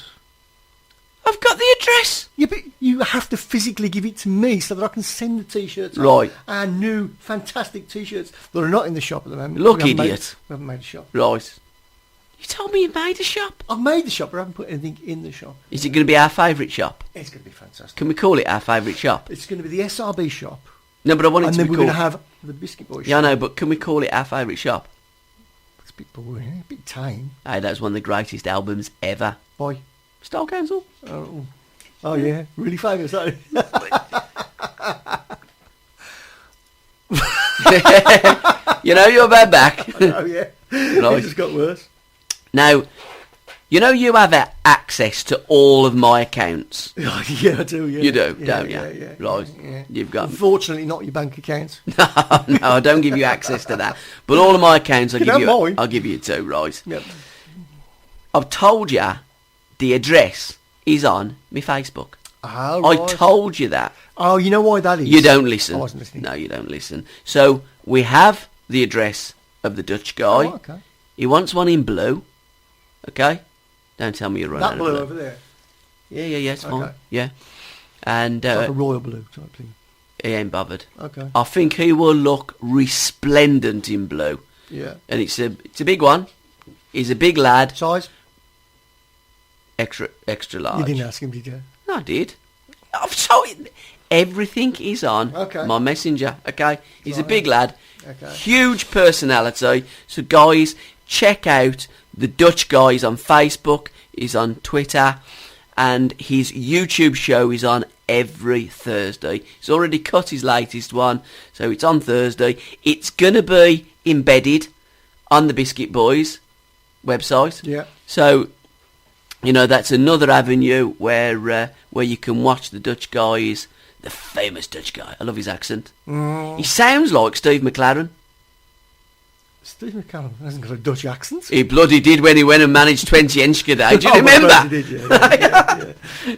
I've got the address. Yeah, but you have to physically give it to me so that I can send the T-shirts. Right. Our new fantastic T-shirts that are not in the shop at the moment. Look, We haven't idiot. we haven't made a shop. Right. You told me you made a shop. I've made the shop, but I haven't put anything in the shop. Is it going to be our favourite shop? It's going to be fantastic. Can we call it our favourite shop? It's going to be the SRB shop. No, but I want it And to then be we're called... going to have the Biscuit Boys Yeah, I shop. know, but can we call it our favourite shop? It's a bit boring, isn't it? A bit tame. Hey, that's one of the greatest albums ever. Boy. Style Council? Oh, yeah. Really famous, aren't it? You know you're bad back. Oh, yeah. Right. It just got worse. Now, you know you have access to all of my accounts. Yeah, I do, yeah. You do, Yeah, don't you? Yeah. Right. Yeah. You've got... Unfortunately, not your bank accounts. No, I don't give you access to that. But all of my accounts, You don't mind. I'll give you too, right? Yep. I've told you the address is on my Facebook. Oh, I right. told you that. Oh, you know why that is? You don't listen. I wasn't listening. No, you don't listen. So we have the address of the Dutch guy. Oh, okay. He wants one in blue. Okay? Don't tell me you're running out That of blue blue. over there. Yeah, it's fine. Okay. Yeah. And It's like a royal blue type thing. he ain't bothered. Okay. I think he will look resplendent in blue. Yeah. And it's a big one. He's a big lad. Size? Extra large. You didn't ask him, did you? No, I did. I've told you. Everything is on Okay. my messenger, okay? He's a Right. big lad. Okay. Huge personality. So, guys, check out the Dutch guy. He's on Facebook. He's on Twitter. And his YouTube show is on every Thursday. He's already cut his latest one. So, it's on Thursday. It's going to be embedded on the Biscuit Boys website. Yeah. So... You know, that's another avenue where you can watch the Dutch guys, the famous Dutch guy. I love his accent. He sounds like Steve McLaren. Steve McCallum hasn't got a Dutch accent. He bloody did when he went and managed 20 Enschede. Do you Oh, remember? of course he did, yeah.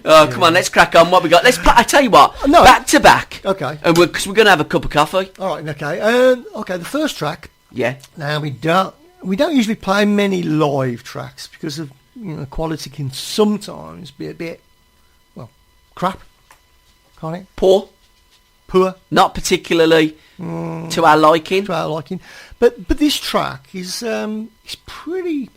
Oh, come on, let's crack on. What we got? Let's play. I tell you what, No. back to back. Okay. And because we're going to have a cup of coffee. All right, okay. Okay, the first track. Yeah. Now, we don't usually play many live tracks because of, the quality can sometimes be a bit, crap. Can't it? Poor. Not particularly to our liking. To our liking. But this track is pretty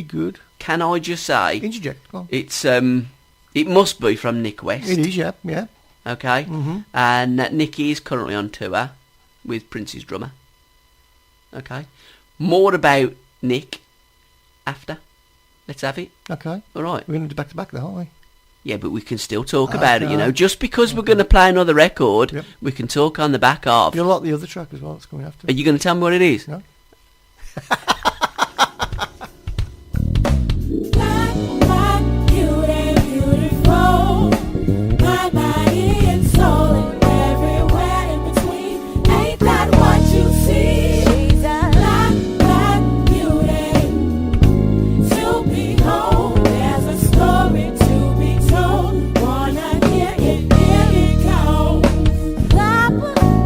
good. Can I just say, Interject. Go on. it's it must be from Nick West. It is, yeah. Okay. Mm-hmm. And Nicky is currently on tour with Prince's drummer. Okay. More about Nick after. Let's have it. Okay. All right. We're going to do back-to-back though, aren't we? Yeah, but we can still talk about it, Okay. Just because we're going to play another record, Yep. we can talk on the back of. You'll like the other track as well that's coming after. Are you going to tell me what it is? No?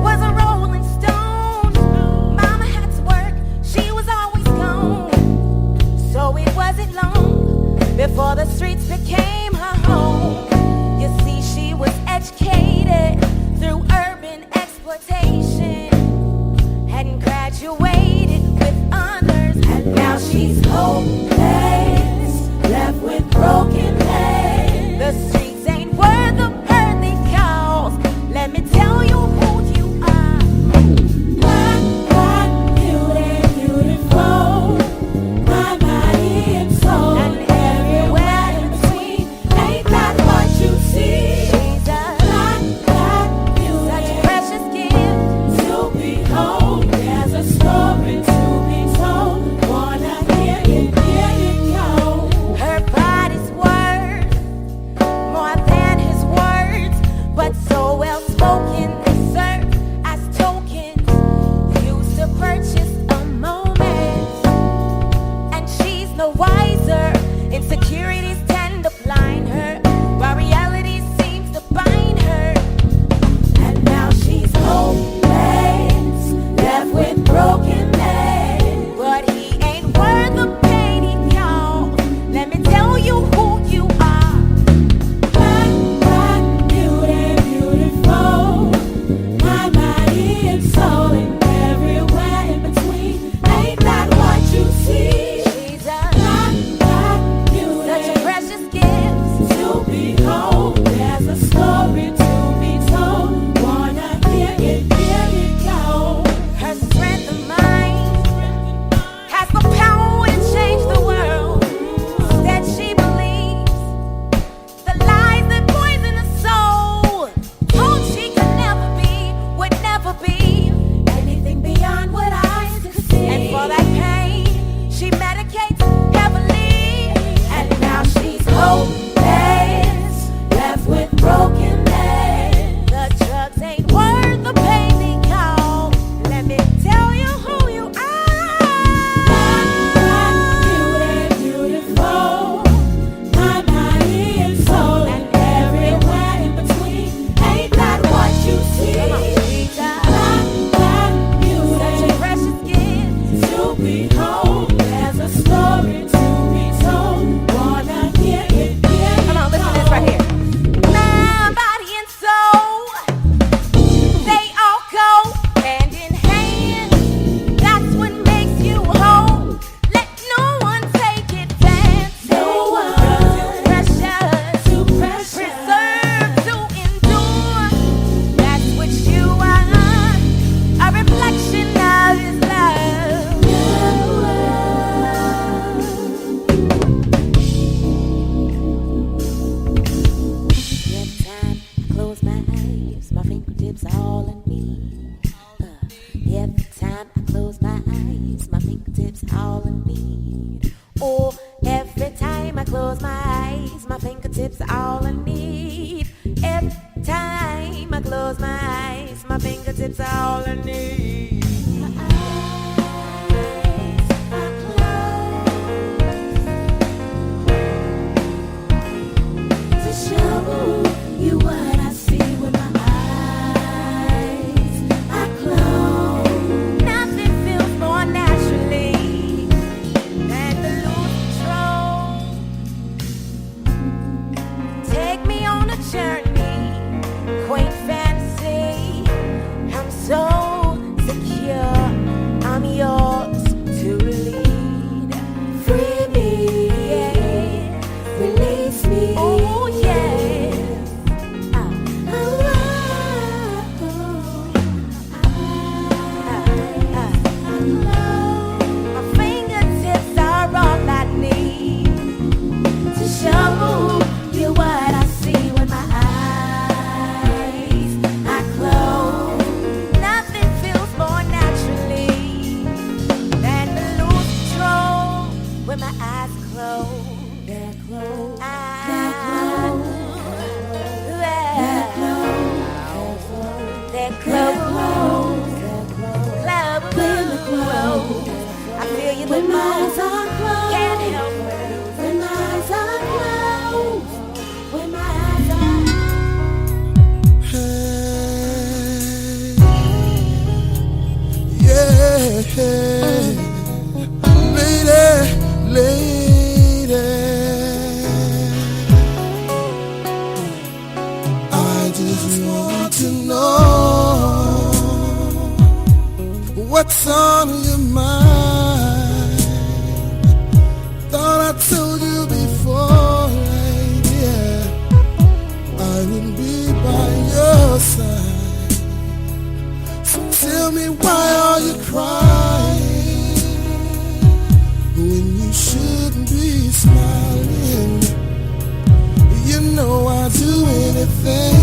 Was a rolling stone. Mama had to work that pain. She medicates heavily, and now she's hopeless, left with broken legs. The drugs ain't worth the pain they cause. Let me tell you who you are. Black, beautiful, my body and soul, and everywhere in between. Ain't that what you see? Black, beauty, such a precious gift to behold. There's a story to be told. Wanna hear it? Come on, listen to this right here. Mind, body, and soul, they all go hand in hand. That's what makes you whole. Let no one take advantage. No one. Too precious, preserved to endure. That's what you are, a reflection of His love. Every time I close my eyes, my fingertips are all I need. Every time I close my eyes, my fingertips are all I need. Oh, every time I close my eyes, my fingertips are all I need. Every time I close my eyes, my fingertips are all I need. My eyes are closed to show you what I see with my eyes are closed. Nothing feels more naturally than to lose control. Take me on a journey, quaint fantasy. I'm so secure, I'm yours to lead. Free me, yeah. Release me, oh yeah. My fingertips are all I need to show you what I see with my eyes are closed. Nothing feels more naturally than to lose control when my eyes are closed. They're closed. They're closed. They're closed. They're closed. I feel you when my eyes are closed. Can't help it. When my eyes are closed. When my eyes are Lady, I just want to know what's on your mind. Thought I told you before, lady, I would be by your side. So tell me, why are you crying when you shouldn't be smiling? You know I'd do anything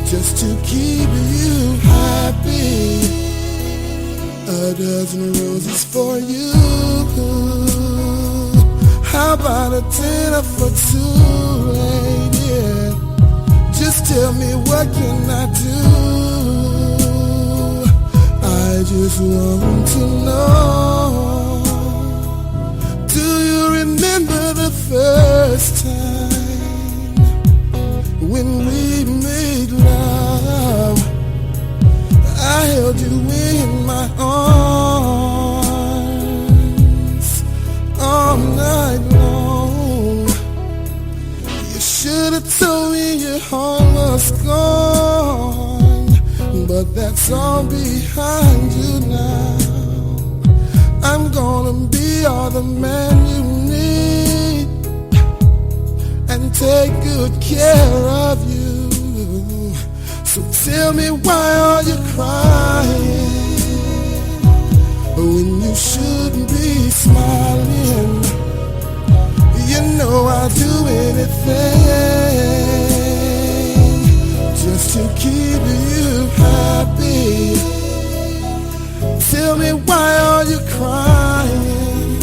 just to keep you happy. A dozen roses for you. How about a dinner for two, lady? Just tell me, what can I do? I just want to know, do you remember the first time when we made love? I held you in my arms all night long. You should have told me your heart was gone, but that's all behind you now. I'm gonna be all the man you need and take good care of you. So tell me, why are you crying when you shouldn't be smiling? You know I'll do anything just to keep you happy. Tell me why are you crying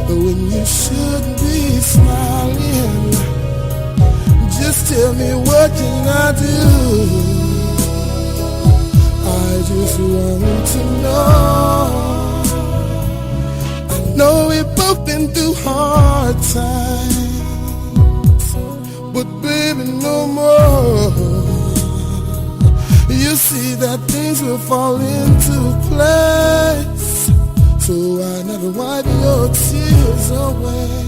when you should be smiling? Just tell me what can I do? I just want to know. I know we've both been through hard times, but baby no more. You see that things will fall into place, so I never wipe your tears away.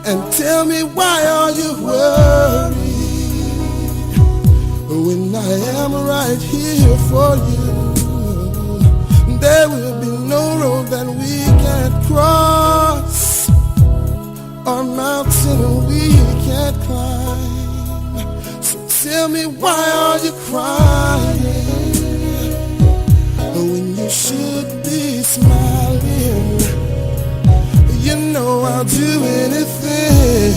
And tell me why are you worried when I am right here for you? There will be no road that we can't cross, or mountain we can't climb. So tell me why are you crying when you should be smiling? You know I'll do anything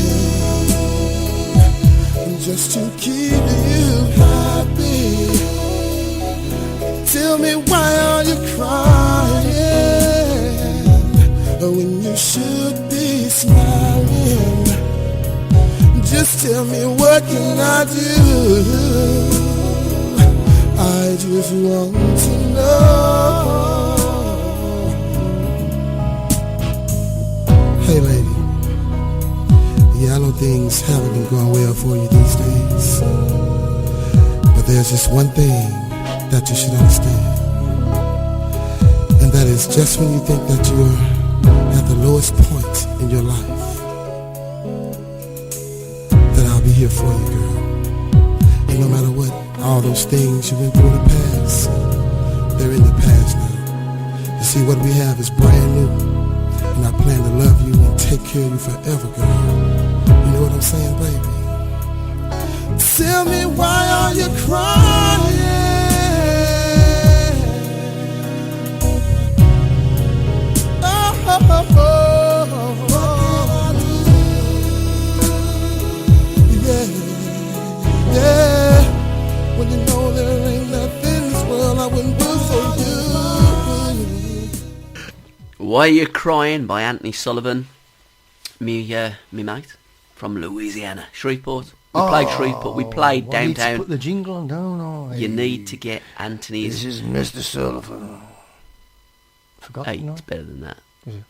just to keep you happy. Tell me why are you crying when you should be smiling? Just tell me what can I do? I just want to know. Hey lady, yeah, I know things haven't been going well for you these days, but there's just one thing that you should understand, and that is just when you think that you're at the lowest point in your life, that I'll be here for you, girl. And no matter what, all those things you went through in the past, they're in the past now. You see, what we have is brand new, and I plan to love you and take care of you forever, girl. You know what I'm saying, baby? Tell me why are you crying? Yeah, when you know there ain't nothing in this world I wouldn't do for you. Why Are You Crying by Anthony Sullivan, me mate from Louisiana, Shreveport. We played Shreveport. We played downtown. Need to put the jingle on, don't I? You need to get Anthony's. This is Mr. Sullivan. Forgot. Hey, it's better than that. Is it?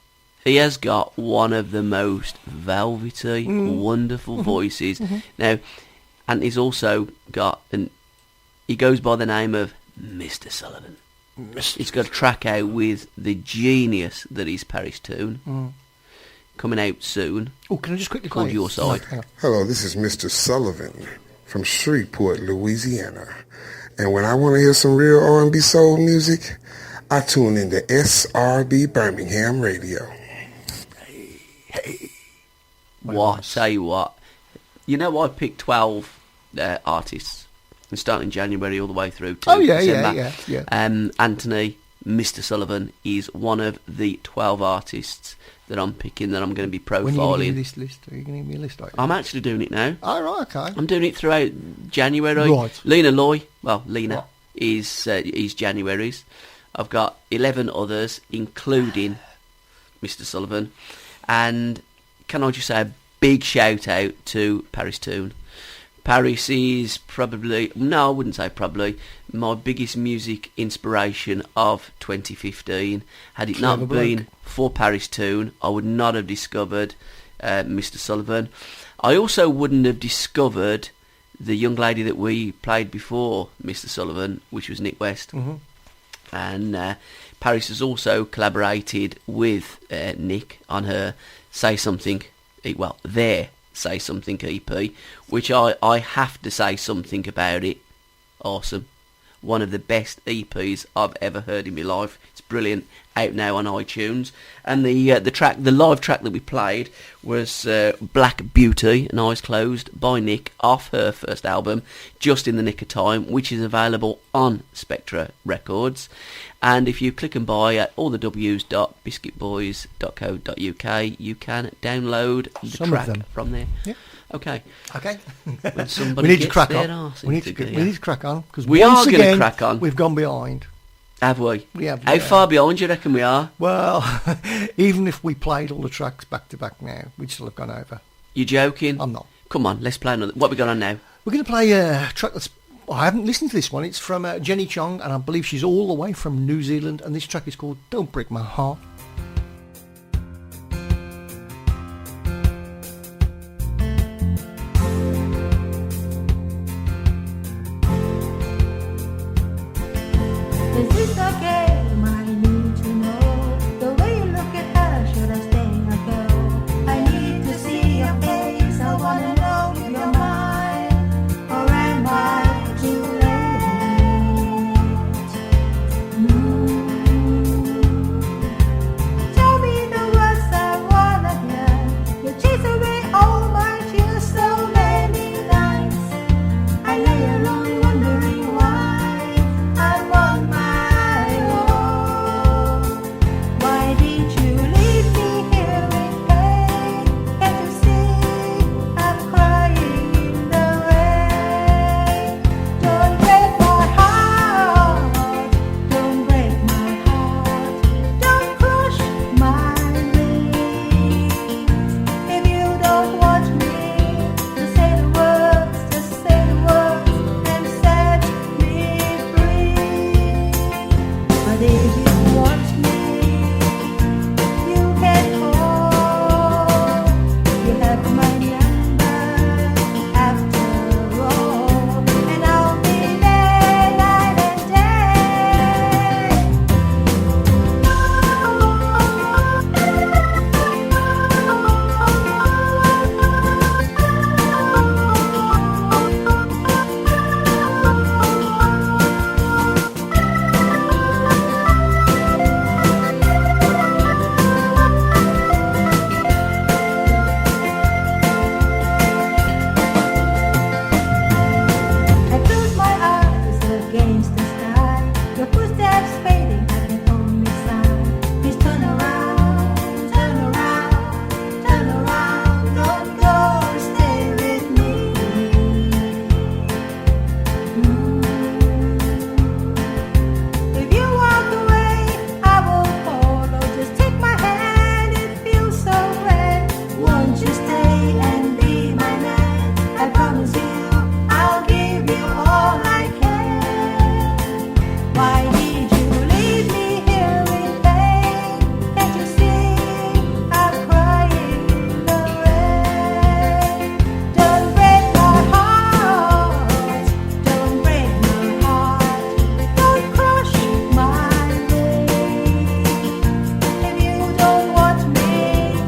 He has got one of the most velvety, wonderful voices. Now, Anthony's also got, and he goes by the name of Mr. Sullivan. He's got a track out with the genius that is Paris Tune, coming out soon. Oh, can I just quickly called play Your Side. Hello, this is Mr. Sullivan from Shreveport, Louisiana. And when I want to hear some real R&B soul music, I tune into SRB Birmingham Radio. Hey. What? Tell you what. You know, I picked 12 artists, and starting January all the way through to December. Yeah. Anthony, Mr. Sullivan, is one of the 12 artists that I'm picking, that I'm going to be profiling. When are you going to give me this list? Are you going to give me a list? I'm actually doing it now. Oh, right, okay. I'm doing it throughout January. Right. Lena What? is January's. I've got 11 others, including Mr. Sullivan. And can I just say a big shout out to Paris Tune. Paris is probably, no, I wouldn't say probably, my biggest music inspiration of 2015. Had it not been for Paris Tune, I would not have discovered Mr. Sullivan. I also wouldn't have discovered the young lady that we played before Mr. Sullivan, which was Nick West. And Paris has also collaborated with Nick on her Say Something, their Say Something EP, which I have to say something about it. Awesome. One of the best EPs I've ever heard in my life. It's brilliant. Out now on iTunes. And the live track that we played was Black Beauty and Eyes Closed by Nick off her first album, Just in the Nick of Time, which is available on Spectra Records. And if you click and buy at allthews.biscuitboys.co.uk, you can download the track from there. Yeah. Okay. When somebody we need to gets crack their on. arse We need into to gear. crack on, because We are going to crack on. We've gone behind. Have we? We have. How yeah. far behind do you reckon we are? Well, even if we played all the tracks back to back now, we'd still have gone over. You joking? I'm not. Come on, let's play another. What we got on now? We're going to play a track that's... I haven't listened to this one. It's from Jenny Chong, and I believe she's all the way from New Zealand, and this track is called Don't Break My Heart. Is this a game? I need to know. The way you look at her, should I stay or go? I need to see your face. I wanna know if you're mine, or am I too late? Tell me the words I wanna hear. You chase away all my tears so many nights. I lay alone wondering why I'm on my own. Why did you leave me here in pain? Can't you see I'm crying in the rain? Don't break my heart. Don't break my heart. Don't crush my wings. If you don't want me to say the words, just say the words and set me free. But if you want me, you can call. You have my number after all, and I'll be there night and day. I close my eyes against the sky. Your footsteps fading, I can only sigh. Please turn around, turn around, turn around. Don't go, stay with me. If you walk away, I will follow. Just take my hand, it feels so right. Won't you stay and be my man? I promise you, I'll give you all I can. Why did you leave me here in pain? Can't you see I'm crying in the rain? Don't break my heart. Don't break my heart. Don't crush my wings. If you don't want me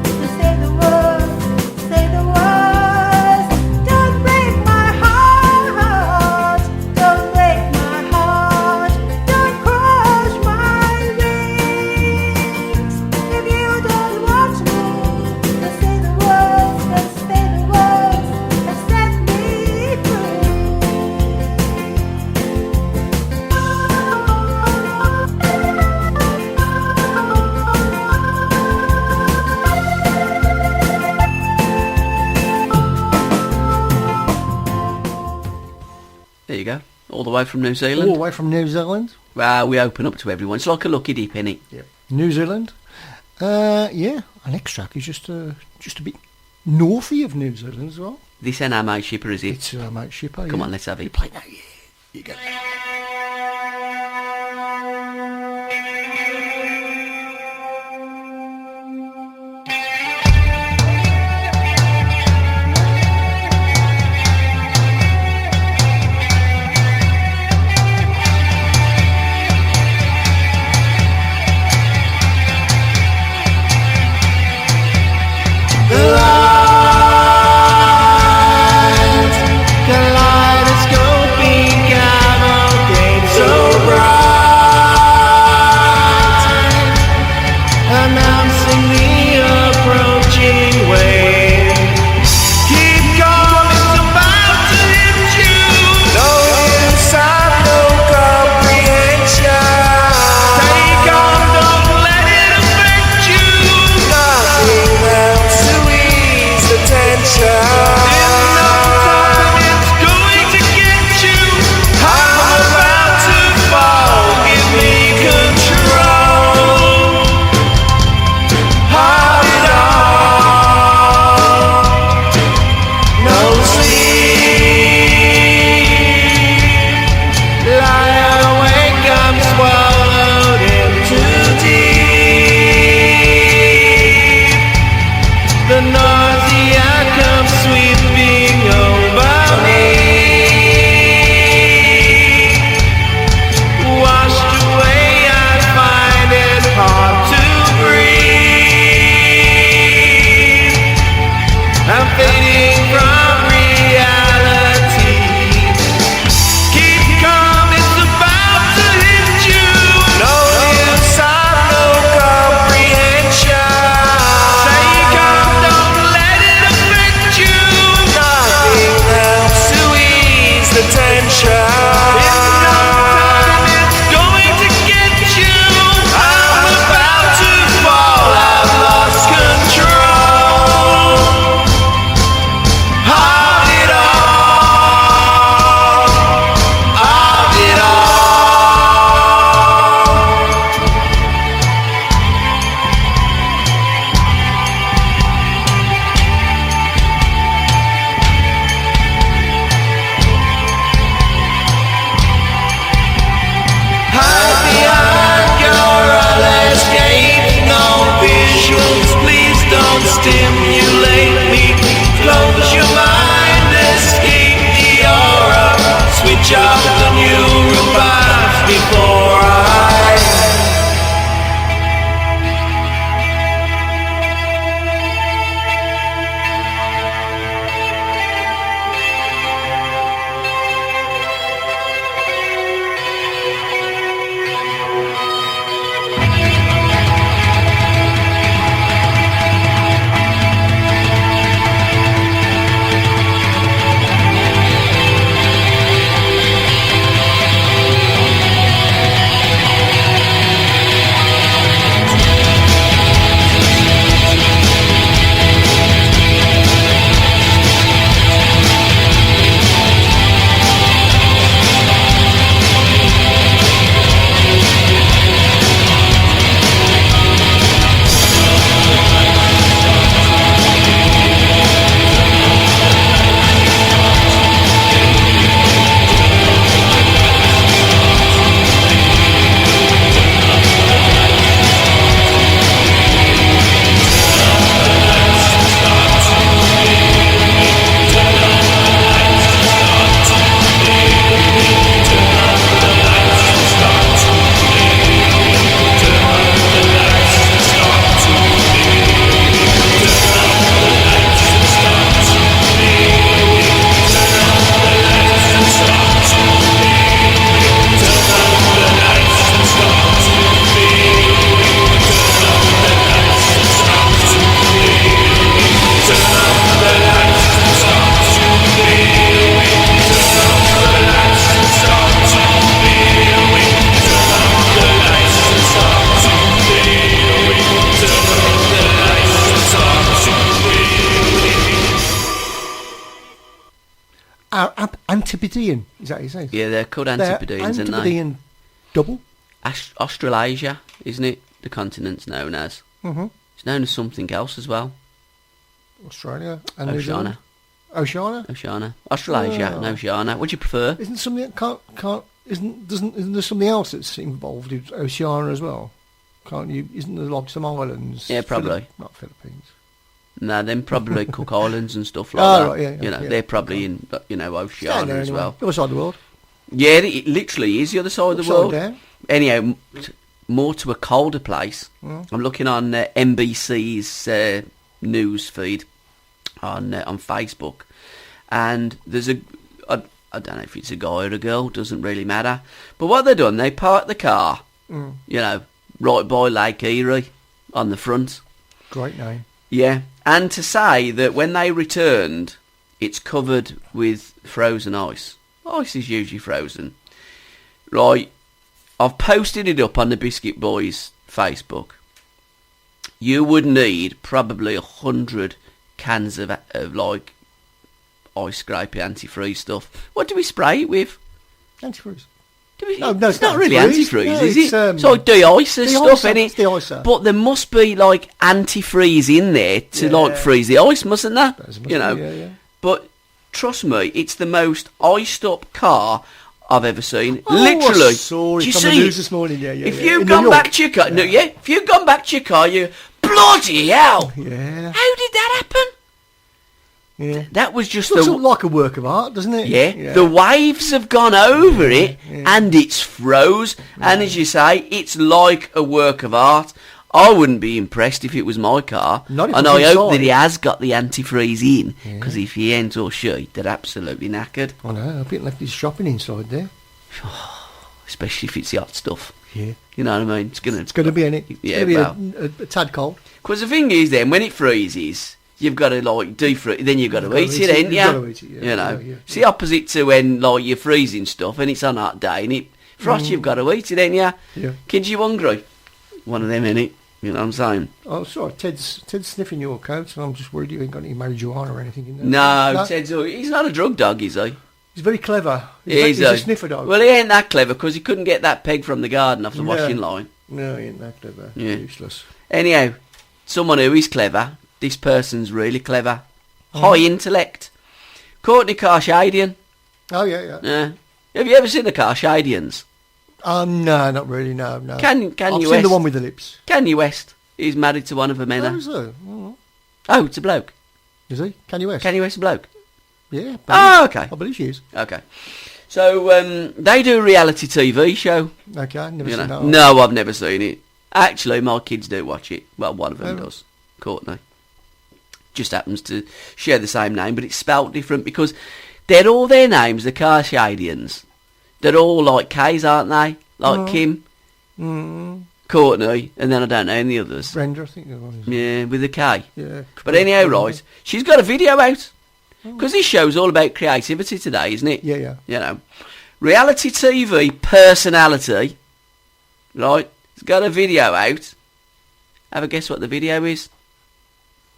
to say the words, say the words. Don't break my heart. Don't break my heart. Don't crush my wings. If you don't want me to say the words, then say the words and set me free. There you go. All the way from New All Zealand. the way from New Zealand. We open up to everyone. It's like a lucky dip, innit? Yep. New Zealand. Yeah. Our next track is just a bit northy of New Zealand as well. This ain't our mate shipper, is it? It's Mate Shipper. Come yeah. on, let's have You it. play now, yeah. You go. Kaleidoscoping cavalcade. Antipodean. Is that what you say? Yeah, they're called They're Antipodeans, aren't they? Antipodean double. Australasia, isn't it? The continent's known as. Mm-hmm. It's known as something else as well. Australia and New Zealand. Oceania. Oceania. Australasia and Oceania. What do you prefer? Isn't something isn't there something else that's involved in Oceania as well? Can't you? Isn't there like some islands? Yeah, probably. Not Philippines. No, then probably Cook Islands and stuff like that. Right, yeah, you know, they're probably in Oceania as well. The other side of the world. Yeah, it literally is the other side of the Upside world. down. Anyhow, more to a colder place. Mm. I'm looking on NBC's news feed on Facebook, and there's I don't know if it's a guy or a girl, doesn't really matter. But what they've done, they parked the car, right by Lake Erie on the front. Great name. Yeah, and to say that when they returned, it's covered with frozen ice. Ice is usually frozen. Right, I've posted it up on the Biscuit Boys Facebook. You would need probably 100 cans of like ice scrapey antifreeze stuff. What do we spray it with? Antifreeze. No, No, it's not really antifreeze. antifreeze, No, is it's, it? It's like de-icer stuff, De-icer, innit? it's de-icer. But there must be like antifreeze in there to like freeze the ice, mustn't there? You know. Yeah. But trust me, it's the most iced up car I've ever seen. Oh, Literally. I saw it Do you on see the news it? this morning. Yeah. If In you've New gone York. back to your car, if you've gone back to your car, you bloody hell. Yeah. How did that happen? Yeah. That was just Looks like a work of art, doesn't it? Yeah, the waves have gone over it and it's froze. And as you say, it's like a work of art. I wouldn't be impressed if it was my car. Not if And it's I hope inside. that he has got the antifreeze in, because if he ain't or she, they're absolutely knackered. I know. I think left his shopping inside there. Especially if it's the hot stuff. Yeah. You know what I mean? It's going to be in it. It's Yeah, going to be a tad cold. Because the thing is then, when it freezes, you've got to like defreeze, then you've got to eat it, ain't You've got to eat it, You know, yeah. it's the opposite to when like you're freezing stuff and it's on a hot day and it frost, you've got to eat it, ain't you? Yeah. Kids, you hungry? One of them, innit? You know what I'm saying? Oh, sorry. Ted's sniffing your coat, and I'm just worried you ain't got any marijuana or anything in there. No, Ted's he's not a drug dog, is he? He's very clever. He's a sniffer dog. Well, he ain't that clever because he couldn't get that peg from the garden off the washing line. No, he ain't that clever. Yeah. Useless. Anyhow, someone who is clever, this person's really clever. High intellect. Courtney Kardashian. Oh, yeah. Yeah. Have you ever seen the Kardashians? No, not really, no. Kanye I've seen West. the one with the lips. Kanye West. He's married to one of the men. Oh, is he? Oh. Oh, it's a bloke. Is he? Kanye West? Kanye West a bloke. Yeah. Oh, okay. I believe she is. Okay. So, they do a reality TV show. Okay, never You seen know. that. No, I've never seen it. Actually, my kids do watch it. Well, one of them does. Courtney. Just happens to share the same name, but it's spelt different because they're all their names, the Kardashians. They're all like K's, aren't they? Like Kim, Courtney, and then I don't know any others. Brenda, I think the one is. Yeah, with a K. Yeah. But anyhow, right, she's got a video out. Because this show's all about creativity today, isn't it? Yeah. You know, reality TV personality, right, has got a video out. Have a guess what the video is?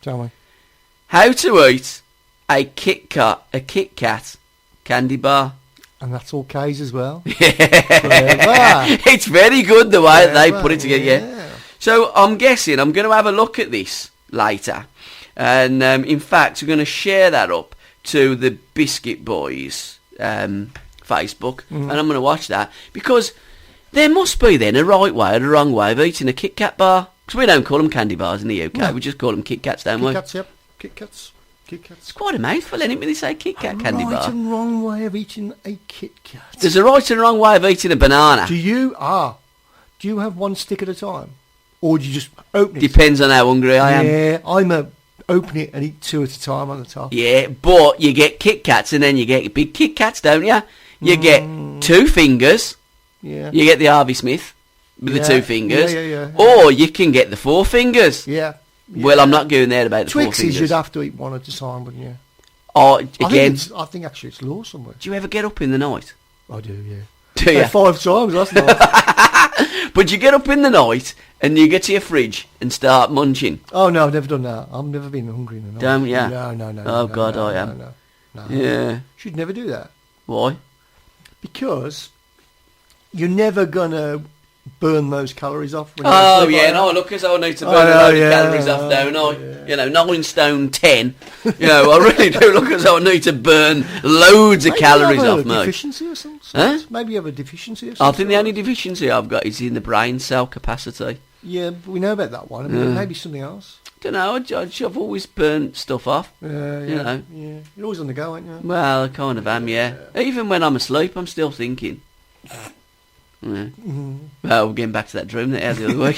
Tell me. How to eat a Kit Kat candy bar. And that's all K's as well. Yeah. It's very good the way they put it together. Yeah. So I'm guessing I'm going to have a look at this later. And in fact, we're going to share that up to the Biscuit Boys Facebook. And I'm going to watch that. Because there must be then a right way or a wrong way of eating a Kit Kat bar. Because we don't call them candy bars in the UK. No. We just call them Kit Kats, don't we? Kit Kats, yep. Kit Kats. It's quite a mouthful, isn't it, when they say Kit Kat candy right bar? and wrong way of eating a Kit Kat. There's a right and wrong way of eating a banana. Do you have one stick at a time? Or do you just open it? Depends on how hungry I am. Yeah, I'm a open it and eat two at a time on the top. Yeah, but you get Kit Kats and then you get big Kit Kats, don't you? You get 2 fingers. Yeah. You get the Harvey Smith with the Yeah. 2 fingers. Yeah. Or you can get the 4 fingers. Yeah. Well, I'm not going there about the 4 Twixies, fingers. you'd have to eat one at a time, wouldn't you? Or, again, I think actually it's law somewhere. do you ever get up in the night? I do, yeah. Do you? 5 times last night. But you get up in the night and you get to your fridge and start munching. Oh, no, I've never done that. I've never been hungry in the night. Don't you? No. Oh, God, I am. No. Yeah. Should never do that. Why? Because you're never going to burn those calories off. When Oh, you yeah, no, look, as I need to burn a load of calories off, don't I? Yeah. You know, 9 stone 10. You know, I really do look as though I need to burn loads of calories off, Maybe you have a mate. deficiency or something. Huh? Maybe you have a deficiency or I something. think the only deficiency I've got is in the brain cell capacity. Yeah, but we know about that one. I mean, maybe something else. Don't know, I've always burnt stuff off. Yeah, You know. Yeah. You're always on the go, aren't you? Well, I kind of am, yeah. Even when I'm asleep, I'm still thinking. Yeah. Well, we're getting back to that dream that I had the other week.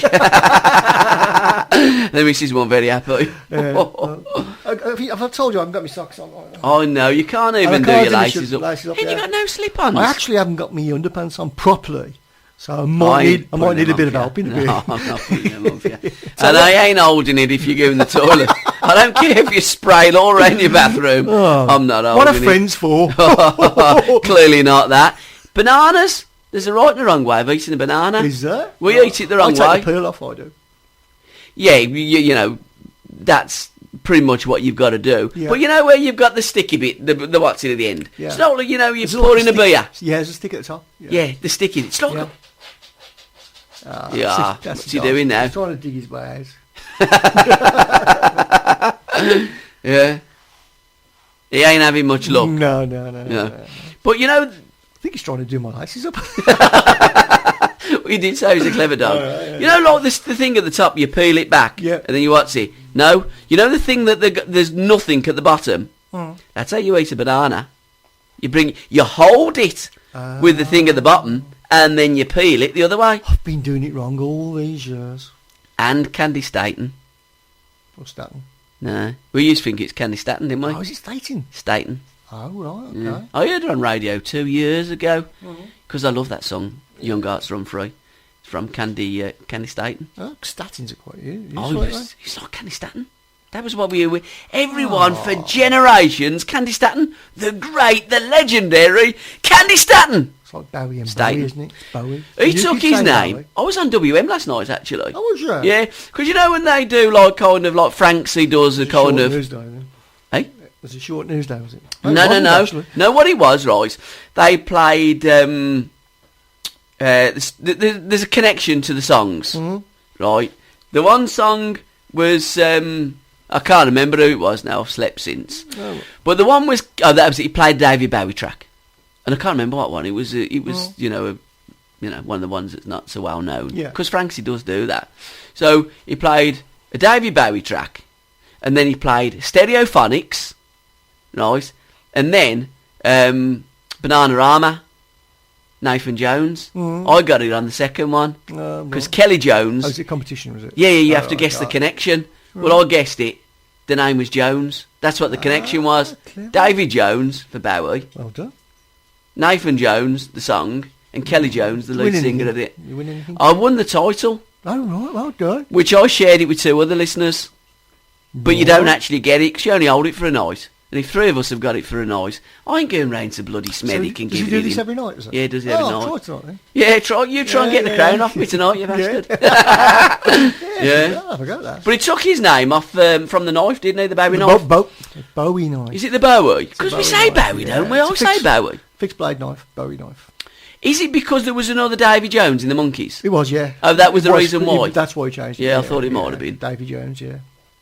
The missus weren't very happy. Have I told you I haven't got my socks on? Oh no, you can't even do your laces up. And you yeah. got no slip-ons. I actually haven't got my underpants on properly, so I might need a bit of help in a bit. No, I'm not putting them off you. And I ain't holding it if you go in the toilet. I don't care if you spray it all around your bathroom. I'm not holding it. What are friends for? Clearly not that. Bananas. There's a right and a wrong way of eating a banana. Is there? We eat it the wrong way. I take the peel off, I do. Yeah, you know, that's pretty much what you've got to do. Yeah. But you know where you've got the sticky bit, the what's it at the end? Yeah. It's not like, you know, you It's pour like in a beer. Yeah, there's a stick at the top. Yeah, the sticky. It's like Yeah. what's he doing now? He's trying to dig his way out. Yeah. He ain't having much luck. No. But you know, I think he's trying to do my laces up. he did say he's a clever dog. You know, like this, the thing at the top, you peel it back, Yeah. and then you what's it? No, you know the thing that there's nothing at the bottom. That's how you eat a banana. You hold it with the thing at the bottom, and then you peel it the other way. I've been doing it wrong all these years. And Candy Staten. What's that? No, we used to think it's Candy Staten, didn't we? Oh, is it Staten? Staten. Oh, right, okay. Yeah. I heard it on radio 2 years ago because I love that song, Young Hearts Run Free. It's from Candy Staten. Oh, Statins are quite It's not Candy Staten. That was what we were. Everyone for generations, Candy Staten, the great, the legendary Candy Staten. It's like Bowie and Staten. Bowie, isn't it? It's Bowie. He You took could his say name. Bowie. I was on WM last night, actually. Oh, was you? Yeah, because you know when they do like kind of like Franksy does a kind of. News day, then. Hey? Was it short news day, was it? No. Actually. No, what it was, right, they played, there's a connection to the songs, right? The one song was, I can't remember who it was now, I've slept since. Oh. But the one was, he played David Bowie track. And I can't remember what one, it was you know, one of the ones that's not so well known. Yeah. Because Franksy does do that. So he played a David Bowie track, and then he played Stereophonics, right, and then Bananarama, Nathan Jones. I got it on the second one because Kelly Jones. Oh, was it competition, was it? Yeah, you have to guess the connection. Well, I guessed it. The name was Jones. That's what the connection was. clever. David Jones for Bowie, Well done. Nathan Jones the song, and Kelly Jones the lead Win singer of anything? it. You win anything? I won the title, Oh, right, well done. which I shared it with 2 other listeners. But you don't actually get it because you only hold it for a night. And if 3 of us have got it for a night, I ain't going round to bloody Smeddy can does give he do it this him. every night? Is it? Yeah, he does it every Oh, night. try tonight then. Yeah, try and get the crown off me tonight, you bastard. Yeah. Oh, I forgot that. But he took his name off from the knife, didn't he? The Bowie knife. Bowie knife. Is it the Bowie? Because we Bowie say knife, Bowie, yeah. don't we? I It's a say fixed- Bowie. Fixed blade knife, Bowie knife. Is it because there was another Davy Jones in the Monkeys? It was, yeah. Oh, that was the reason but why? That's why he changed it. Yeah, I thought it might have been. Davy Jones, yeah.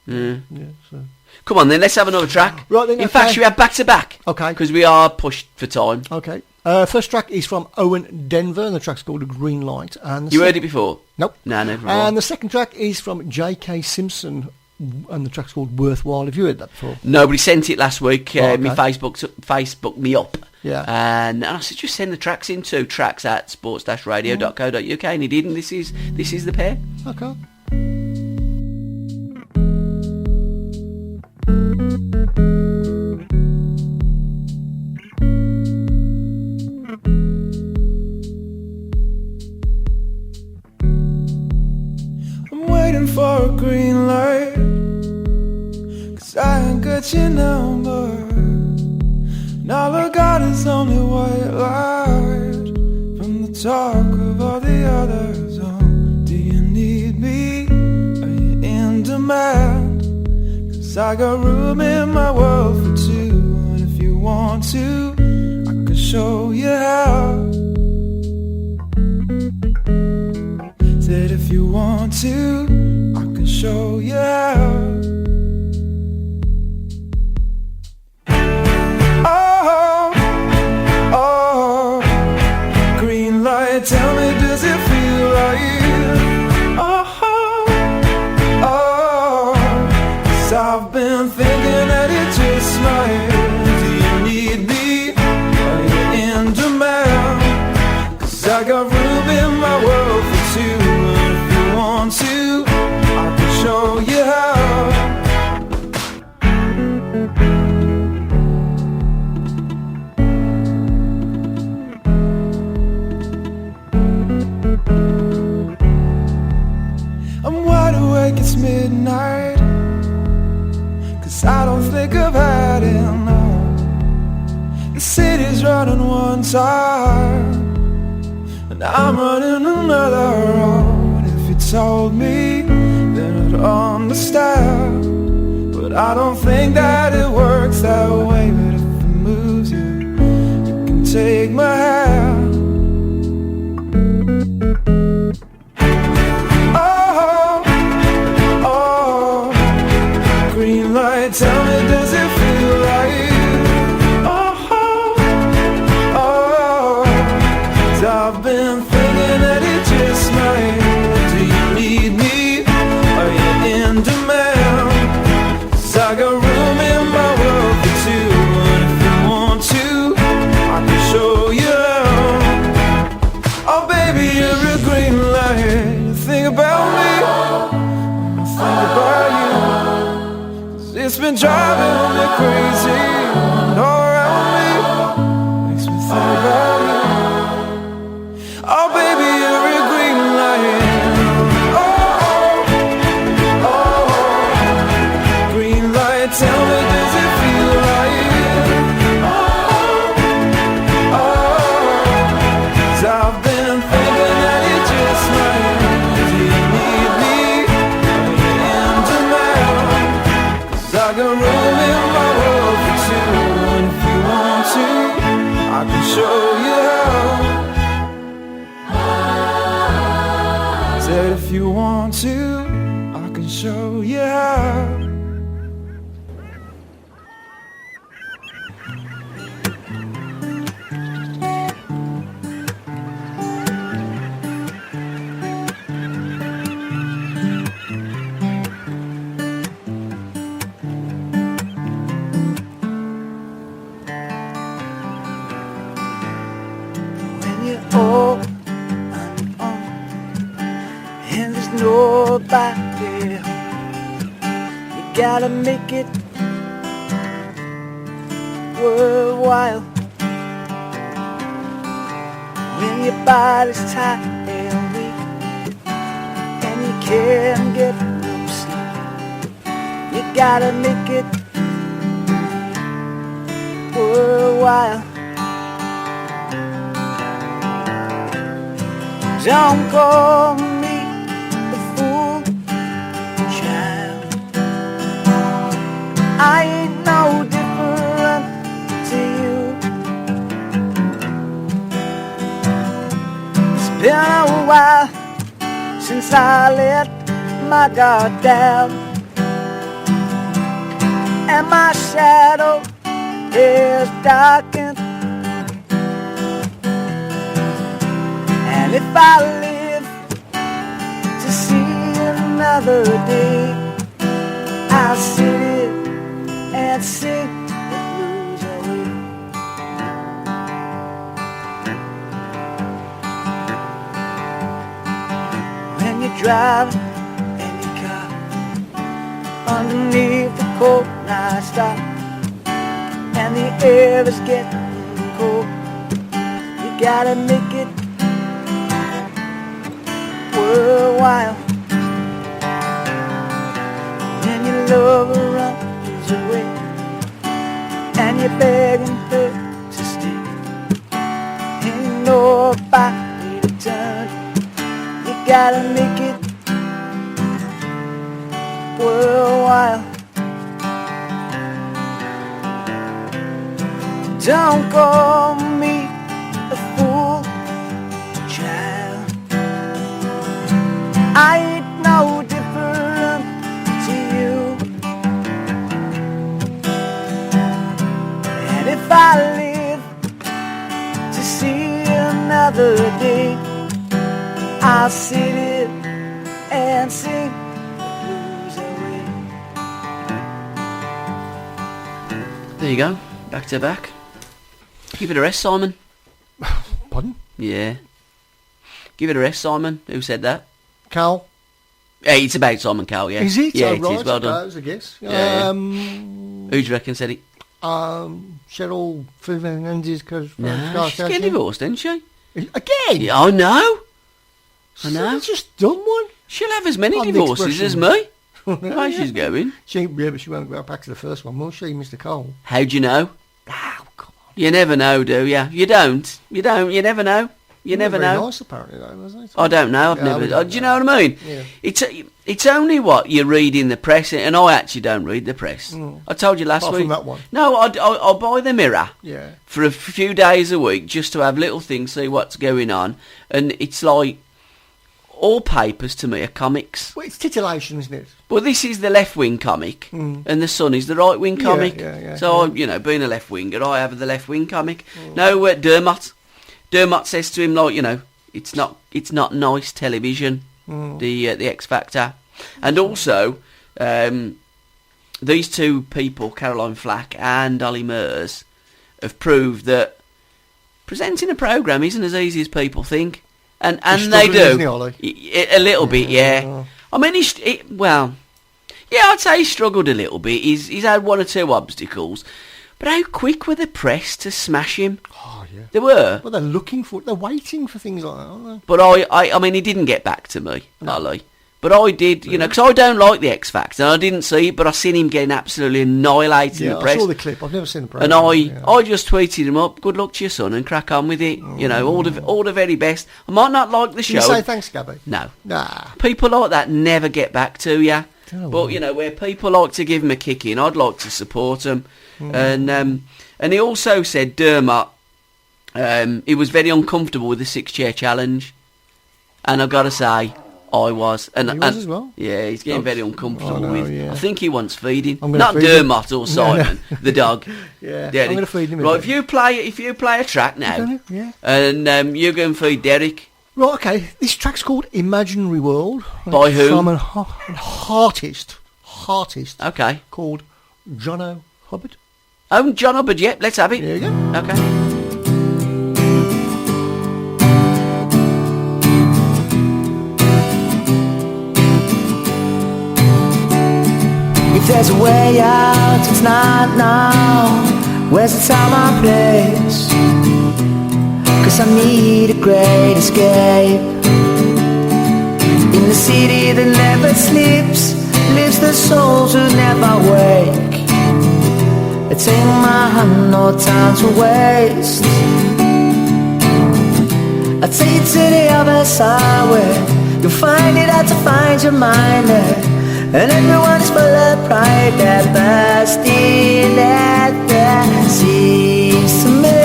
Yeah. Yeah, so. Come on then, let's have another track. Right then, In okay. fact, should we have back to back? Okay. Because we are pushed for time. Okay. First track is from Owen Denver, and the track's called A Green Light. And the You heard it before? Nope. No, never. And the second track is from J.K. Simpson, and the track's called Worthwhile. Have you heard that before? Nobody sent it last week. Oh, okay. Me Facebook me up. Yeah. And I said, just send the tracks into tracks@sports-radio.co.uk, and he did, and this is the pair. Okay. I'm waiting for a green light, 'cause I ain't got your number. And all I got is only white light from the talk of all the others. Oh, do you need me? Are you in demand? 'Cause I got room in my world for 2, and if you want to, I can show you how. Said if you want to, I can show you how. Oh, oh, green light, tell me, does it feel right? Oh, oh, 'cause I've been thinking that it just might. Do you need me? Are you in demand? 'Cause I got room in my world for two. And if you want to, I can show you how. I'm wide awake, it's midnight, 'cause I don't think I've had enough. The city's running one side, and I'm running another road. If you told me, then I'd understand. But I don't think that it works that way. But if it moves you, you can take my hand. Tell me, does it feel right? Oh, oh, 'cause I've been thinking that it just might. Do you need me? Are you in demand? 'Cause I got room in my world for two. And if you want to, I can show you how. Oh baby, you're a green light. Think about me, think about you. It's been driving me crazy, and all around me makes me think about you. Oh baby, you're a green light. Oh, oh, oh, green light, tell me, does it feel right? Oh, oh, 'cause I've been thinking that it just might. Do you need me? Are you in demand? 'Cause I got room in my world for two. And if you want to, I can show you how. Said if you want to, I can show you how. Old and on, and there's nobody home. You gotta make it worthwhile. When your body's tired and weak, and you can't get no sleep, you gotta make it worthwhile. Don't call me the fool, child. I ain't no different to you. It's been a while since I let my guard down, and my shadow is darkened. And if I live to see another day, I'll sit here and sing the blues away. When you're driving in your car underneath the cold night star, and the air is getting cold, you gotta make it worthwhile. When your lover runs away and you're begging her to stay, ain't nobody to turn. You gotta make it worthwhile. Don't call me city and sing the blues away. There you go. Back to back. Give it a rest, Simon. Pardon? Yeah. Give it a rest, Simon. Who said that? Cal. Hey, it's about Simon Cowell, yeah. Is it? Yeah, Oh, it right, is. Well done. I guess. Yeah. Who do you reckon said it? Cheryl Fernandez. No, she's getting divorced, isn't she? Again? Yeah, I know. I know. She's just done one. She'll have as many On the divorces as me. expression. Where she's going. But she won't go back to the first one, will she, Mr. Cole? How do you know? Oh, come on. You never know, do you? You don't. You never know. You never Very know. nice, apparently, though, wasn't it? I don't know. I've Yeah, never. we don't Do you know what I mean? Yeah. It's only what you read in the press, and I actually don't read the press. I told you last Apart week. from that one. No, I'll buy the Mirror Yeah. for a few days a week just to have little things, see what's going on, and it's like all papers to me are comics. Well, it's titillation, isn't it? Well, this is the left-wing comic, and the Sun is the right-wing comic. yeah, so, yeah. being a left-winger, I have the left-wing comic. No, Dermot says to him, like, it's not nice television, the X Factor. And also, these two people, Caroline Flack and Ollie Murs, have proved that presenting a programme isn't as easy as people think. And they do. Isn't he, Ollie? A little bit, yeah. I mean, I'd say he struggled a little bit. He's had one or two obstacles. But how quick were the press to smash him? Oh, yeah. They were. Well, they're waiting for things like that, aren't they? But I mean, he didn't get back to me, Ollie. But I did, because I don't like the X Factor. And I didn't see it, but I seen him getting absolutely annihilated in the press. I saw the clip. I've never seen the And program. I just tweeted him up, good luck to your son and crack on with it. All the very best. I might not like the show. Did you say thanks, Gabby? No. Nah. People like that never get back to you. Oh, But, where people like to give him a kick in, I'd like to support him. And he also said, Dermot, he was very uncomfortable with the 6-chair challenge. And I've got to say, I was. And, He was as well? Yeah, he's getting very uncomfortable Oh, no, with. yeah. I think he wants feeding. I'm gonna Not feed Dermot him. or Simon, the dog. Yeah, Derek. I'm going to feed him. a Right, bit. if you play a track now, gonna? Yeah. and you go and feed Derek. Right, okay. This track's called Imaginary World. By who? From an artist Okay. called Jono Hubbard. Oh, John Hubbard, yep, let's have it. There you go. Okay. If there's a way out, it's not now. Where's the time and place? 'Cause I need a great escape. In the city that never sleeps, lives the souls who never wake. Take my hand, no time to waste. I'll take you to the other side where you'll find it hard to find your mind there. And everyone is full of pride, they're bursting at the seams to me.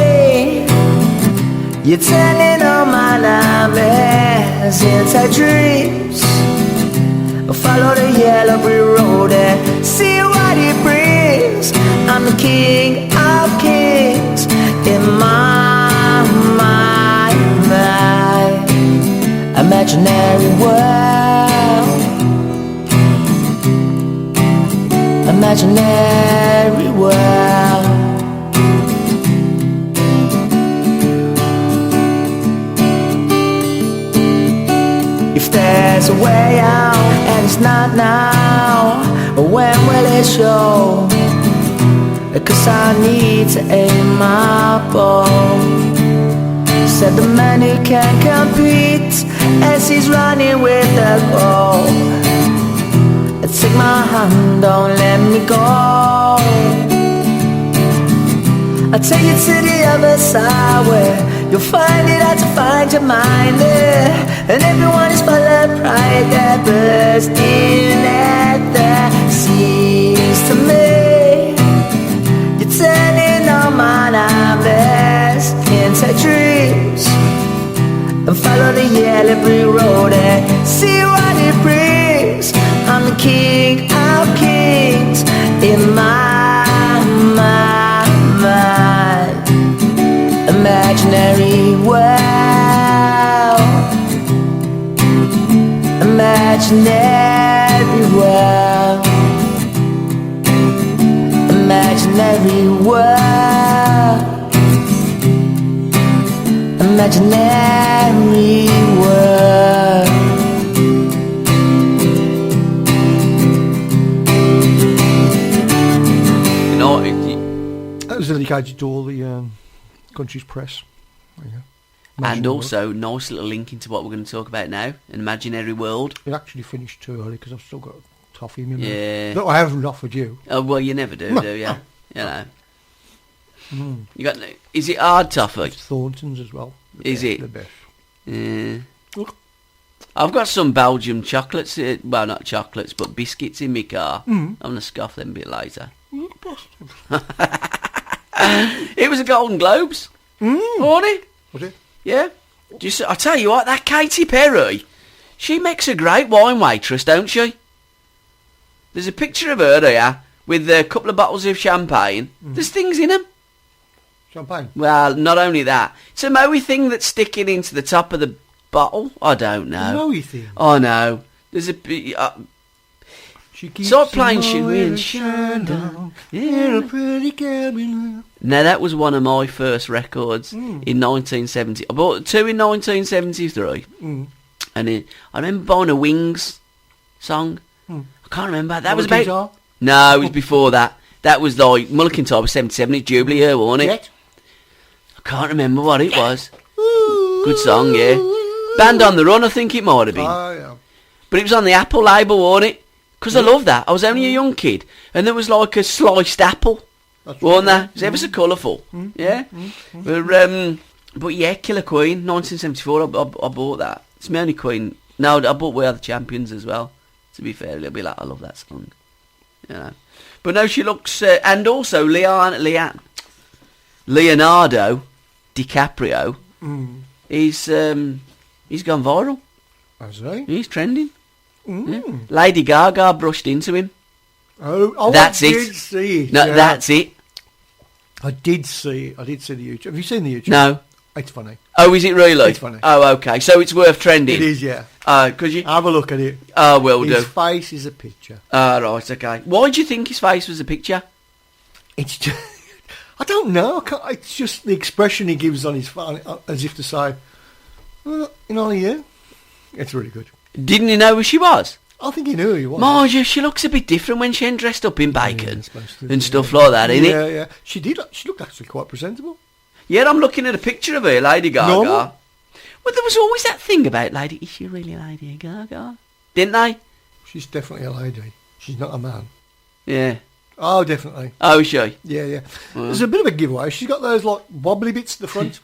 You're turning all my nightmares into dreams. Follow the yellow brick road and see what it brings. I'm the king of kings in my imaginary world. Imaginary world. If there's a way out and it's not now, when will it show? 'Cause I need to aim my bow. Said the man who can't compete as he's running with the ball. Take my hand, don't let me go. I'll take you to the other side where you'll find it hard to find your mind there. And everyone is full of pride, they're bursting at the seams to me. You're turning all my nightmares into dreams. And follow the yellow brick road and see what it brings. I'm the king of kings in my imaginary world. imaginary world, imaginary world, imaginary world. You know, That was dedicated to all the country's press. There you go. and Imaginary also, nice little link into what we're going to talk about now, an imaginary world. world. It actually finished too early because I've still got toffee in my mouth. Yeah. That I haven't offered you. Oh, well, you never do you? You know. You got? Is it hard toffee? It's Thornton's as well. Is it? The best. Yeah. Look. I've got some Belgium chocolates, well, not chocolates, but biscuits in my car. I'm going to scoff them a bit later. It was a Golden Globes, wasn't it? Was it? Yeah. I tell you what, that Katy Perry, she makes a great wine waitress, don't she? There's a picture of her there with a couple of bottles of champagne. There's things in them. Champagne? Well, not only that. It's a Bowie thing that's sticking into the top of the bottle. I don't know. Bowie thing? Oh, no. There's a... She keeps Stop playing shit Shirin' in a pretty cabin. Now, that was one of my first records in 1970. I bought two in 1973. And I remember buying a Wings song. I can't remember. That was about... Guitar? No, it was before that. That was like... Mulligan Time was 77. It's Jubilee year, wasn't it? Jet? I can't remember what it was. Good song, yeah. Band on the Run, I think it might have been. Oh, yeah. But it was on the Apple label, wasn't it? Because I love that. I was only a young kid. And there was like a sliced apple. Wasn't there? It was ever so colourful. Yeah? But yeah, Killer Queen, 1974, I bought that. It's my only Queen. No, I bought We Are the Champions as well. To be fair, it'll be like, I love that song. You know. But no, she looks... and also, Leonardo DiCaprio, he's gone viral. Has he? He's trending. Yeah. Lady Gaga brushed into him. Oh, That's I it. did see it. No, yeah. that's it. I did see the YouTube. Have you seen the YouTube? No. It's funny. Oh, is it really? It's funny. Oh, okay. So it's worth trending. It is, yeah. Could you? Have a look at it. Oh, will do. His face is a picture. Right, okay. Why do you think his face was a picture? It's just... I don't know. It's just the expression he gives on his face, as if to say, well, yeah. It's really good. Didn't you know who she was? I think he knew who he was. Marja, she looks a bit different when she ain't dressed up in bacon to, and stuff like that, innit? Yeah, yeah. She did. She looked actually quite presentable. Yeah, I'm looking at a picture of her, Lady Gaga. Normal? Well, there was always that thing about Lady... Is she really Lady Gaga? Didn't they? She's definitely a lady. She's not a man. Yeah. Oh, definitely. Oh, is she? Yeah, yeah. There's a bit of a giveaway. She's got those, like, wobbly bits at the front.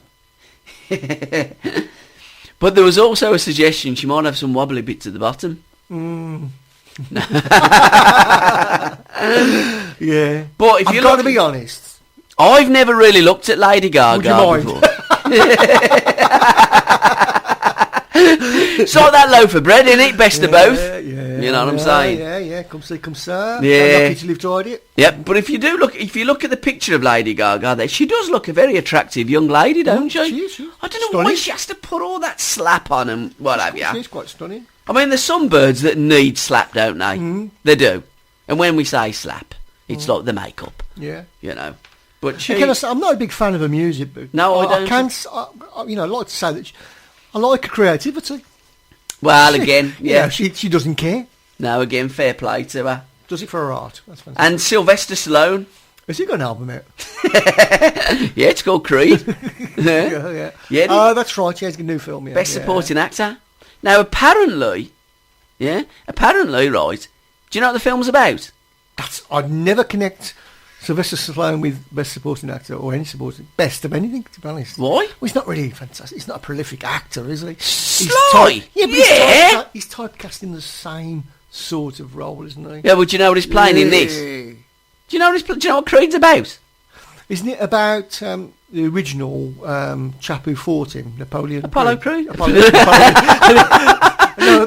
But there was also a suggestion she might have some wobbly bits at the bottom. Yeah. But if I've you got look... to be honest. I've never really looked at Lady Gaga Would you mind? before. It's like that loaf of bread, innit? Best of both. Yeah, You know what I'm saying? Yeah, yeah. Come see, come sir. Yeah. I'm lucky till you've tried it. Yep, but if you look at the picture of Lady Gaga there, she does look a very attractive young lady, don't she? She is, I don't know why stunning. she has to put all that slap on and what have you. She's quite stunning. I mean, there's some birds that need slap, don't they? They do. And when we say slap, it's like the makeup, Yeah. you know. But she... Can I say, I'm not a big fan of her music, but No, I don't. I can, I like to say that I like her creativity. Well, again, yeah. She doesn't care. No, again, fair play to her. Does it for her art. That's fantastic. And Sylvester Stallone. Has he got an album out? Yeah, it's called Creed. Yeah. Yeah, Oh, that's right. He has a new film. Yeah. Best yeah. supporting actor. Now, apparently, right, do you know what the film's about? I'd never connect Sylvester Stallone with best supporting actor or any supporting best of anything, to be honest. Why? Well, he's not really fantastic. He's not a prolific actor, is he? Sly! But he's typecast in the same sort of role, isn't he? Yeah, well, do you know what he's playing in this? Yeah. Do you know what Creed's about? Isn't it about the original chap who fought him, Napoleon? Apollo Creed?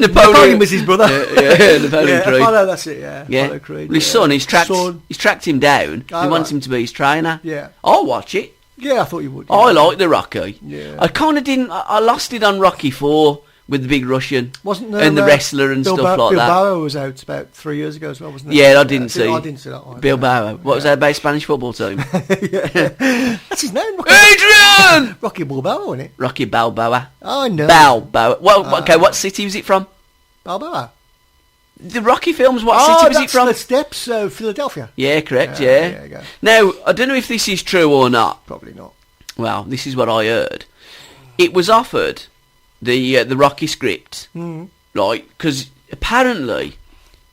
Napoleon was his brother. Yeah, Napoleon Creed. Apollo, that's it, yeah. Yeah. Apollo Creed. Well, his son, he's tracked him down. Oh, He wants right. him to be his trainer. Yeah. I'll watch it. Yeah, I thought you would. I like the Rocky. Yeah. I kind of didn't... I lost it on Rocky 4 with the big Russian Wasn't there, and the wrestler and stuff like that. Bilbao was out about 3 years ago as well, wasn't it? Yeah, I didn't see. I didn't see that one. Bilbao. What was that about Spanish football team? That's his name. Adrian! Rocky Balboa, wasn't it? Rocky Balboa. Oh, no. Balboa. Well, okay, what city was it from? Balboa. The Rocky films, what city was it from? The Steps, Philadelphia. Yeah, correct, There yeah. you go. Now, I don't know if this is true or not. Probably not. Well, this is what I heard. It was offered, the Rocky script, right, because apparently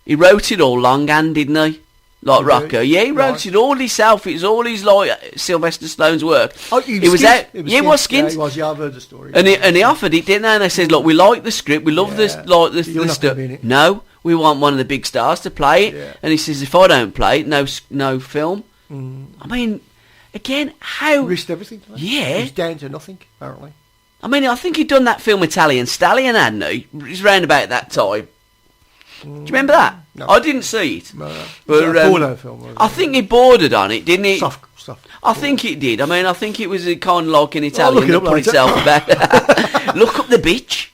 he wrote it all longhand, didn't he? Like Rocky. Yeah, he wrote it all himself. It was all his, like, Sylvester Stallone's work. Oh, it was out. It was skint. Yeah, it was. Yeah, I've heard the story. And he offered it, didn't they? And they said, look, we like the script, we love this, like the You're not stuff. gonna be in it. No, we want one of the big stars to play it. Yeah. And he says, if I don't play it, no film. I mean, again, how? Risked everything. Yeah. He's down to nothing, apparently. I mean, I think he'd done that film Italian Stallion, hadn't he? It was round about that time. Do you remember that? No. I didn't see it. No. But, It's a porno film, wasn't I it? think he bordered on it, didn't he? Soft. I think it did. I mean, I think it was a kind of like an Italian look it that up put later. itself about. Look up the bitch.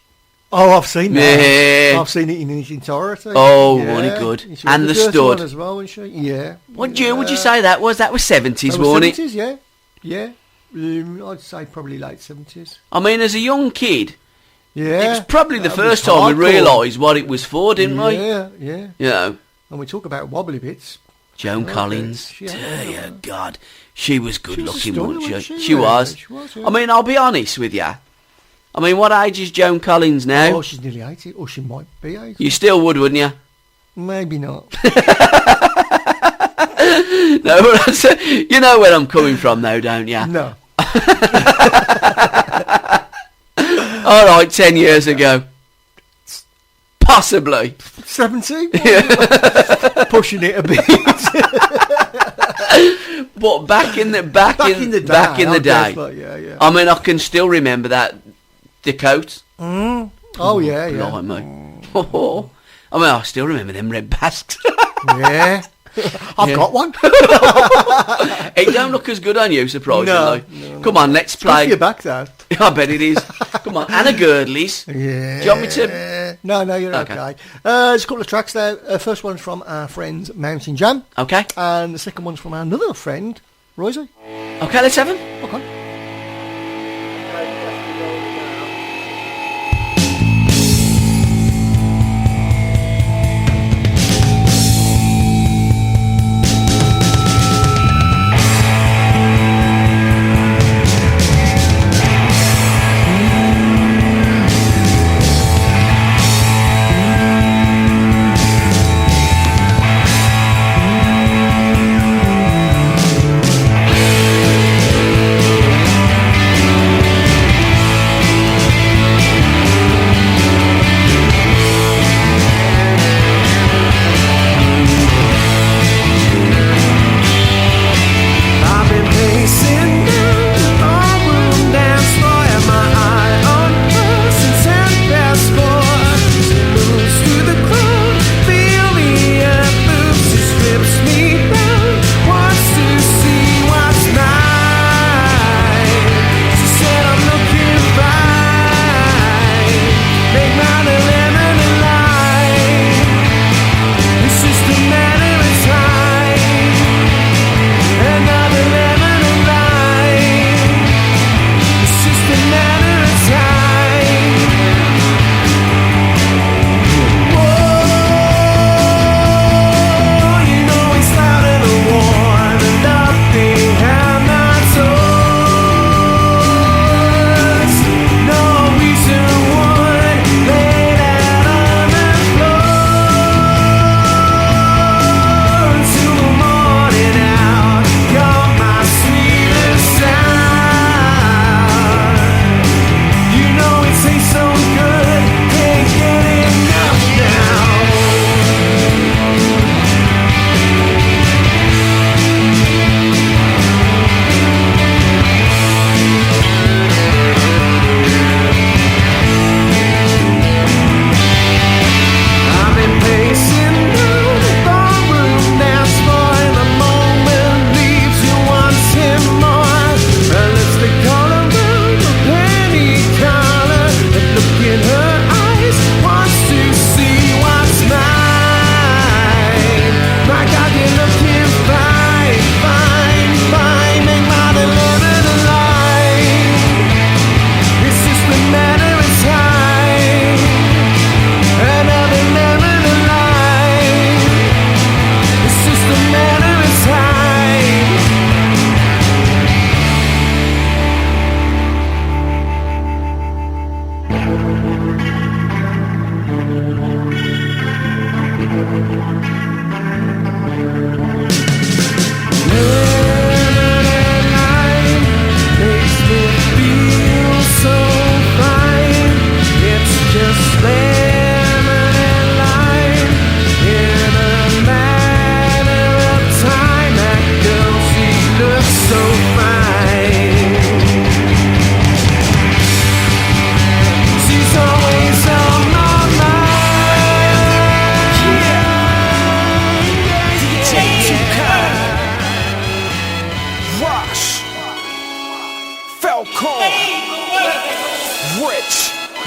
Oh, I've seen that. Yeah. I've seen it in its entirety. Oh, wasn't it good? She was And the dirty stud. one as well, wasn't she? Yeah. What year would you say that was? That was 70s, That was wasn't it? 70s, yeah. Yeah. I'd say probably late 70s. I mean, as a young kid, Yeah. it was probably the That first was time we hardcore. realised what it was for, didn't we? Yeah, yeah. You know, And we talk about wobbly bits. Joan Oh, Collins. yeah, she had Dear God. She was good She was a looking, stunner, wasn't wasn't she? she? She Yeah, was. she was, yeah. I mean, I'll be honest with you. I mean, what age is Joan Collins now? Oh, she's nearly 80. Or she might be 80. You still would, wouldn't you? Maybe not. No, but you know where I'm coming from, though, don't you? No. All right, 10 years ago. Possibly. 70? Pushing it a bit. But back in the day. Yeah. I mean, I can still remember that the coat. Oh, yeah. Blimey. I mean, I still remember them red basques. Yeah. I've got one. It don't look as good on you, surprisingly. No. Come on, let's Off play. your back, though. I bet it is. Come on, Anna Girdley's. Yeah. Do you want me to? No, you're Okay. okay. There's a couple of tracks there. First one's from our friends Mountain Jam. Okay. And the second one's from another friend, Rosie. Okay, let's have them. Okay. Thank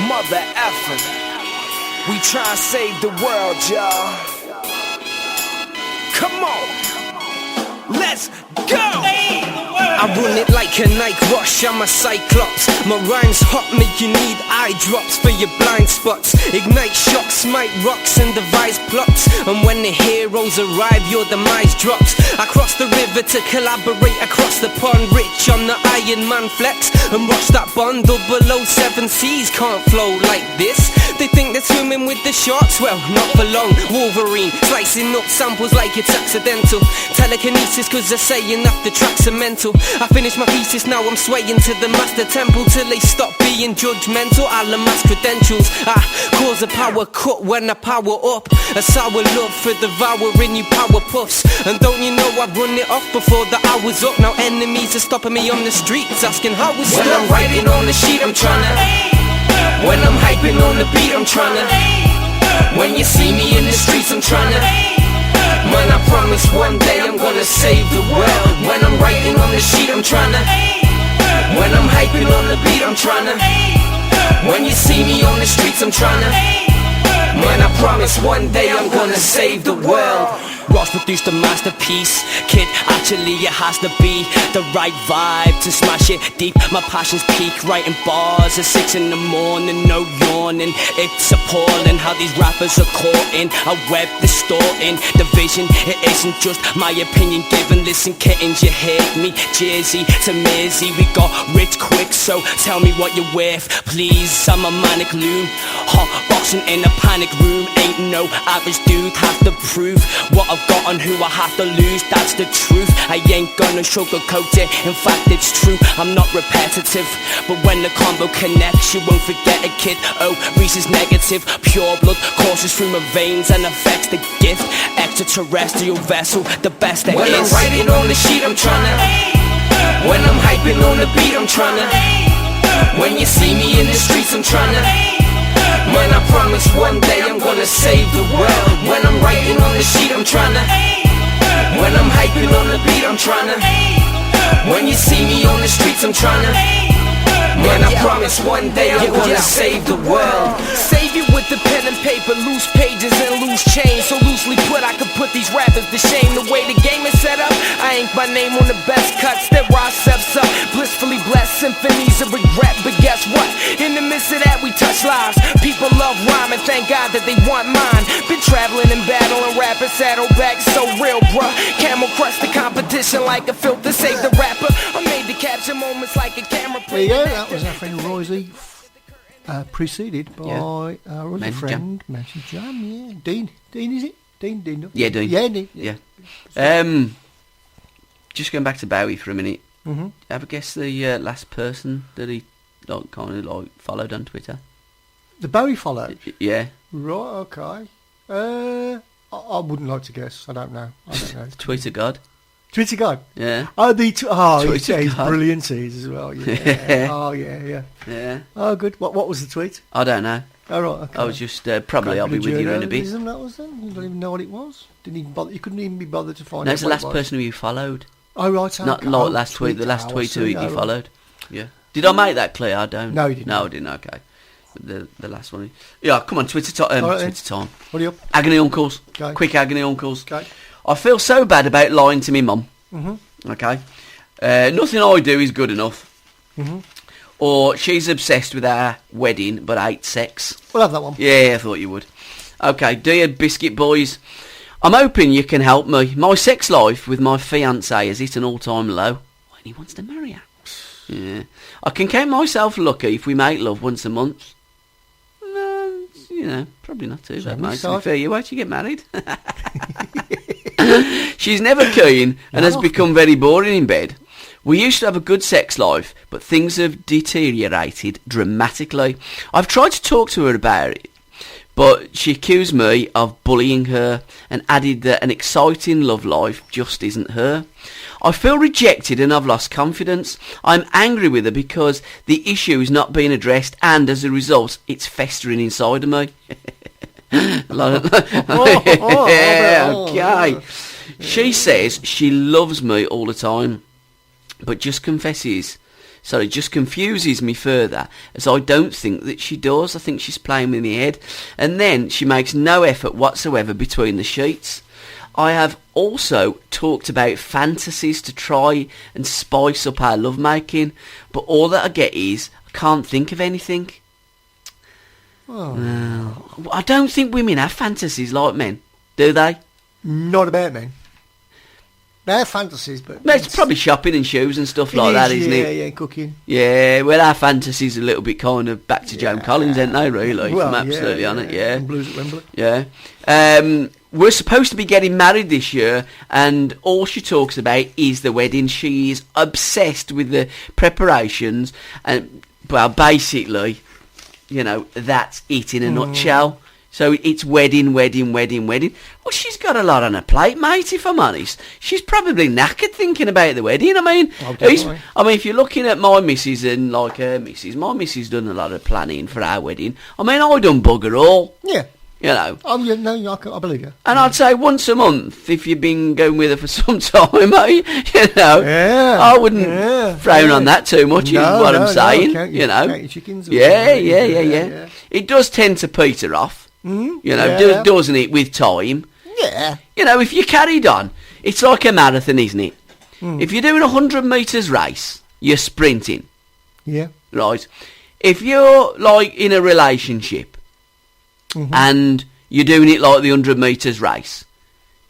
Mother effing. We try and save the world, y'all. Come on. Let's go. I run it like a night rush, I'm a cyclops. My rhymes hot, make you need eye drops for your blind spots. Ignite shocks, smite rocks and devise plots. And when the heroes arrive, your demise drops. I cross the river to collaborate across the pond. Rich on the Iron Man flex and rush that bundle below 7 seas. Can't flow like this. They think they're swimming with the sharks, well, not for long. Wolverine, slicing up samples like it's accidental. Telekinesis cause they're saying that the tracks are mental. I finished my thesis, now I'm swaying to the master temple till they stop being judgmental. I'll amass credentials. I cause a power cut when I power up. A sour love for devouring you power puffs. And don't you know I run it off before the hour's up. Now enemies are stopping me on the streets asking how it's when I'm writing on the sheet I'm tryna. When I'm hyping on the beat I'm tryna. When you see me in the streets I'm tryna. Man, I promise one day I'm gonna save the world. When I'm writing on the sheet, I'm tryna. When I'm hyping on the beat, I'm tryna. When you see me on the streets, I'm tryna. Man, I promise one day I'm gonna save the world. Ross produced a masterpiece. Kid, actually it has to be the right vibe to smash it deep. My passion's peak, writing bars at 6 in the morning, no yawning. It's appalling how these rappers are caught in a web distorting the vision. It isn't just my opinion given. Listen kittens, you heard me. Jersey to Mersey, we got rich quick, so tell me what you're worth, please. I'm a manic loon, hot boxing in a panic room. Ain't no average dude, have to prove what I've got and who I have to lose, that's the truth. I ain't gonna sugarcoat it, in fact it's true. I'm not repetitive, but when the combo connects you won't forget it, kid. Oh, Reese is negative, pure blood courses through my veins and affects the gift. Extraterrestrial vessel, the best there when is. When I'm writing on the sheet I'm tryna. When I'm hyping on the beat I'm tryna. When you see me in the streets I'm tryna. Man, I promise one day I'm gonna save the world. When I'm writing on the sheet, I'm tryna. When I'm hyping on the beat, I'm tryna. When you see me on the streets, I'm tryna. Man, I promise one day I'm gonna save the world. Save you with the pen and paper, loose pages and loose chains. So loosely put, I could put these rappers to shame. The way the game is set up, I ain't my name on the best cuts. That steps up, blissfully blessed symphonies of regret. But guess what? In the midst of that, we touch lives. People love rhyme and thank God that they want mine. Been traveling and battling rappers, saddleback so real, bruh. Camel crush the competition like a filter, save the rapper. I made the capture moments like a camera. There you go, that was our friend Roysley, preceded by our other friend, Magic Jam, yeah. Dean, is it? Dean. Yeah, Dean. Yeah, Dean. Yeah. Just going back to Bowie for a minute. Mm-hmm. Ever guess the last person that he followed on Twitter? The Bowie followed? Yeah. Right, okay. I wouldn't like to guess. I don't know. Twitter God. Twitter God? Yeah. Oh, he's God. brilliant as well. Yeah. Oh, yeah. Yeah. Oh, good. What was the tweet? I don't know. Oh, right, okay. I was just, probably I'll be with you in a bit. That was then? You don't even know what it was? Didn't even bother. You couldn't even be bothered to find out. No, it's the last person who you followed. Oh, right. Not last tweet, the last tweet who you followed. Yeah. Did I make that clear? I don't. No, you didn't. No, I didn't, okay. But the last one. Yeah, come on, Twitter time. Twitter time. What are you up? Agony Uncles. Okay. Quick Agony Uncles. Okay. I feel so bad about lying to me mum. Mm-hmm. Okay. Nothing I do is good enough. Mm-hmm. Or she's obsessed with our wedding but hates sex. We'll have that one. Yeah, I thought you would. Okay, dear Biscuit Boys, I'm hoping you can help me. My sex life with my fiancé has hit an all-time low. And he wants to marry her. Yeah. I can count myself lucky if we make love once a month. you know, probably not too bad, mate. To be 75. fair, you wait till you get married. She's never keen and has become very boring in bed. We used to have a good sex life, but things have deteriorated dramatically. I've tried to talk to her about it, but she accused me of bullying her and added that an exciting love life just isn't her. I feel rejected and I've lost confidence. I'm angry with her because the issue is not being addressed, and as a result, it's festering inside of me. Okay. She says she loves me all the time, but just confuses me further, as I don't think that she does. I think she's playing with my head. And then she makes no effort whatsoever between the sheets. I have also talked about fantasies to try and spice up our lovemaking, but all that I get is I can't think of anything. I don't think women have fantasies like men, do they? Not about men. They have fantasies, but... It's probably shopping and shoes and stuff like that, isn't it? Yeah, cooking. Yeah, well, our fantasies are a little bit kind of back to Joan Collins, aren't they, really? Well, if I'm absolutely on it, yeah. And Blues at Wembley. Yeah. We're supposed to be getting married this year, and all she talks about is the wedding. She is obsessed with the preparations, and, well, basically, you know, that's it in a nutshell. So it's wedding. Well, she's got a lot on her plate, mate, if I'm honest. She's probably knackered thinking about the wedding. I mean, if you're looking at my missus and, like, her missus, my missus done a lot of planning for our wedding. I mean, I done bugger all. Yeah. You know. Oh, yeah, no, I believe you. And I'd say once a month, if you've been going with her for some time, mate, you know. Yeah. I wouldn't frown on that too much, is what I'm saying. Count you know. Count your chickens. Yeah. It does tend to peter off. You know, doesn't it, with time? Yeah. You know, if you carried on, it's like a marathon, isn't it? If you're doing a 100 metres race, you're sprinting. Yeah. Right? If you're, like, in a relationship and you're doing it like the 100 metres race,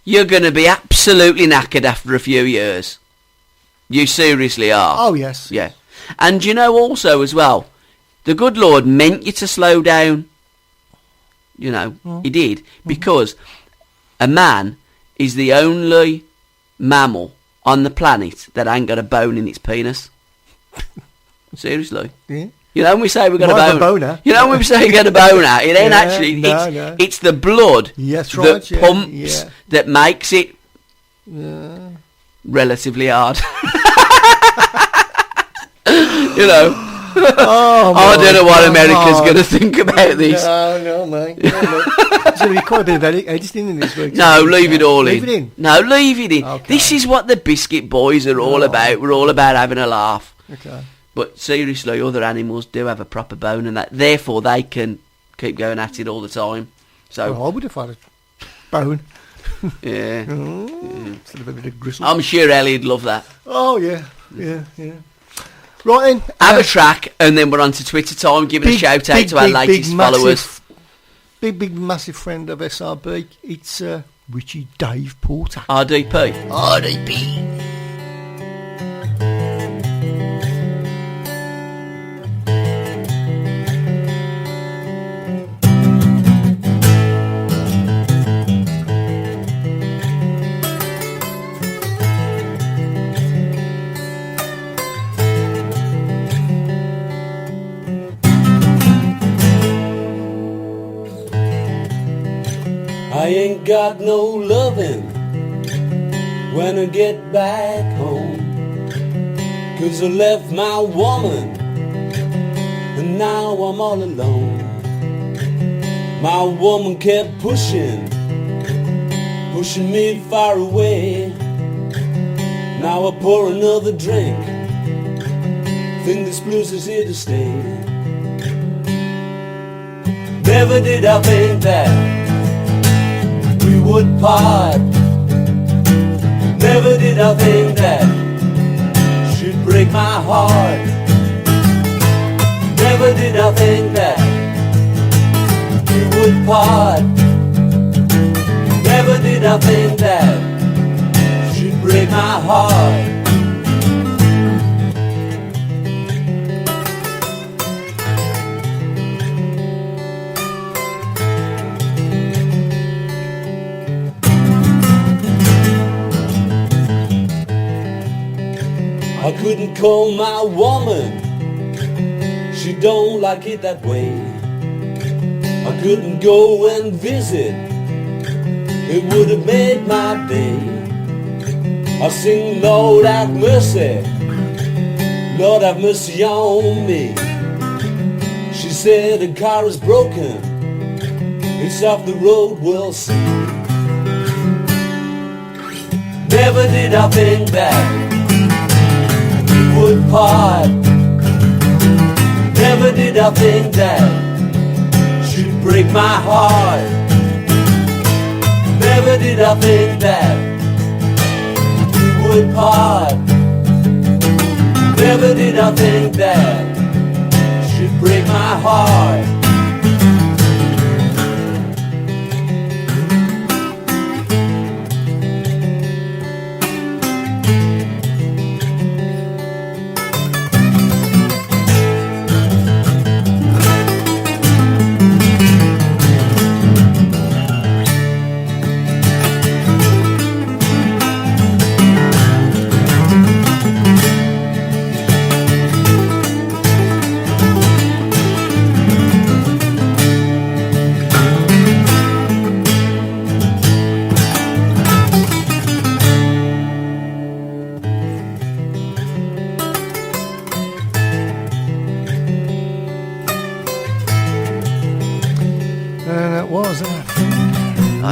you're going to be absolutely knackered after a few years. You seriously are. Oh, yes. Yeah. And you know also as well, the good Lord meant you to slow down. You know, he did. Because a man is the only mammal on the planet that ain't got a bone in its penis. Seriously. Yeah. You know when we say we got Might a have boner? a boner. You know when we say we got a boner? It ain't actually. No. It's the blood that pumps that makes it relatively hard. You know. I don't know what America's going to think about this. No, mate. There's going to be quite a bit of editing in this week. No, leave it all in. Leave it in? No, leave it in. Okay. This is what the Biscuit Boys are all about. We're all about having a laugh. Okay. But seriously, other animals do have a proper bone, and that therefore they can keep going at it all the time. So Well, I would have had a bone. yeah. Instead of a bit of gristle. I'm sure Ellie'd love that. Oh, yeah. Right then. Have a track, and then we're on to Twitter time, giving a shout out to our latest followers. Big, massive friend of SRB. It's Richie Dave Porter. RDP. I ain't got no loving when I get back home, 'cause I left my woman and now I'm all alone. My woman kept pushing me far away. Now I pour another drink, think this blues is here to stay. Never did I think that we would part. Never did I think that she'd break my heart. Never did I think that we would part. Never did I think that she'd break my heart. I couldn't call my woman, she don't like it that way. I couldn't go and visit, it would have made my day. I sing, Lord have mercy, Lord have mercy on me. She said the car is broken, it's off the road, we'll see. Never did I think that we would part. Never did I think that she'd break my heart. Never did I think that we would part. Never did I think that she'd break my heart.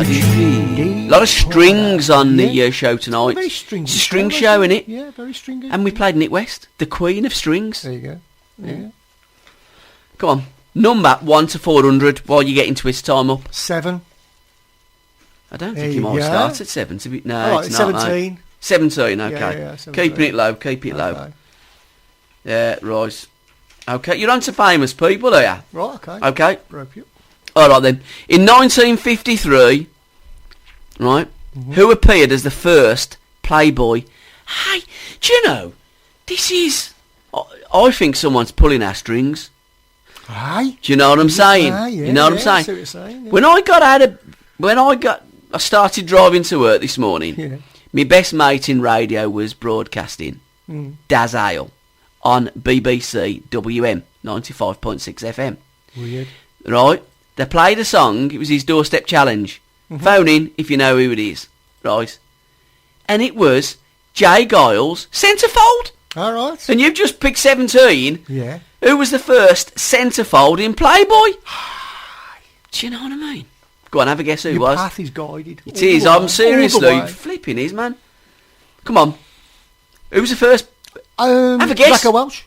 A lot of strings on the show tonight. Very stringy. It's a string show, isn't it? Yeah, very stringy. And we played Nick West, the Queen of Strings. There you go. Yeah. Come on, number 1 to 400 while you're getting twist time up. 7. I don't think you might start at 7. To be, no, All right, it's not. 17. No. 17, okay. Yeah, 17. Keeping it low, keep it low. Okay. Yeah, right. Okay, you're on to famous people, are you? Right, okay. Okay. Rope you. All right then. In 1953, right, who appeared as the first Playboy? Hey, do you know, this is... I think someone's pulling our strings. Aye. Do you know what I'm saying? Yeah, you know what I'm saying? I see what you're saying, yeah. When I started driving to work this morning, my best mate in radio was broadcasting Daz Ale on BBC WM 95.6 FM. Weird. Right? They played a song, it was his doorstep challenge. Phone in if you know who it is. Right? And it was Jay Giles, centrefold. All right. And you've just picked 17. Yeah. Who was the first centrefold in Playboy? Do you know what I mean? Go on, have a guess who it was. Your path is guided. It is. I'm seriously flipping is, man. Come on. Who was the first? Have a guess. Rebecca Welch.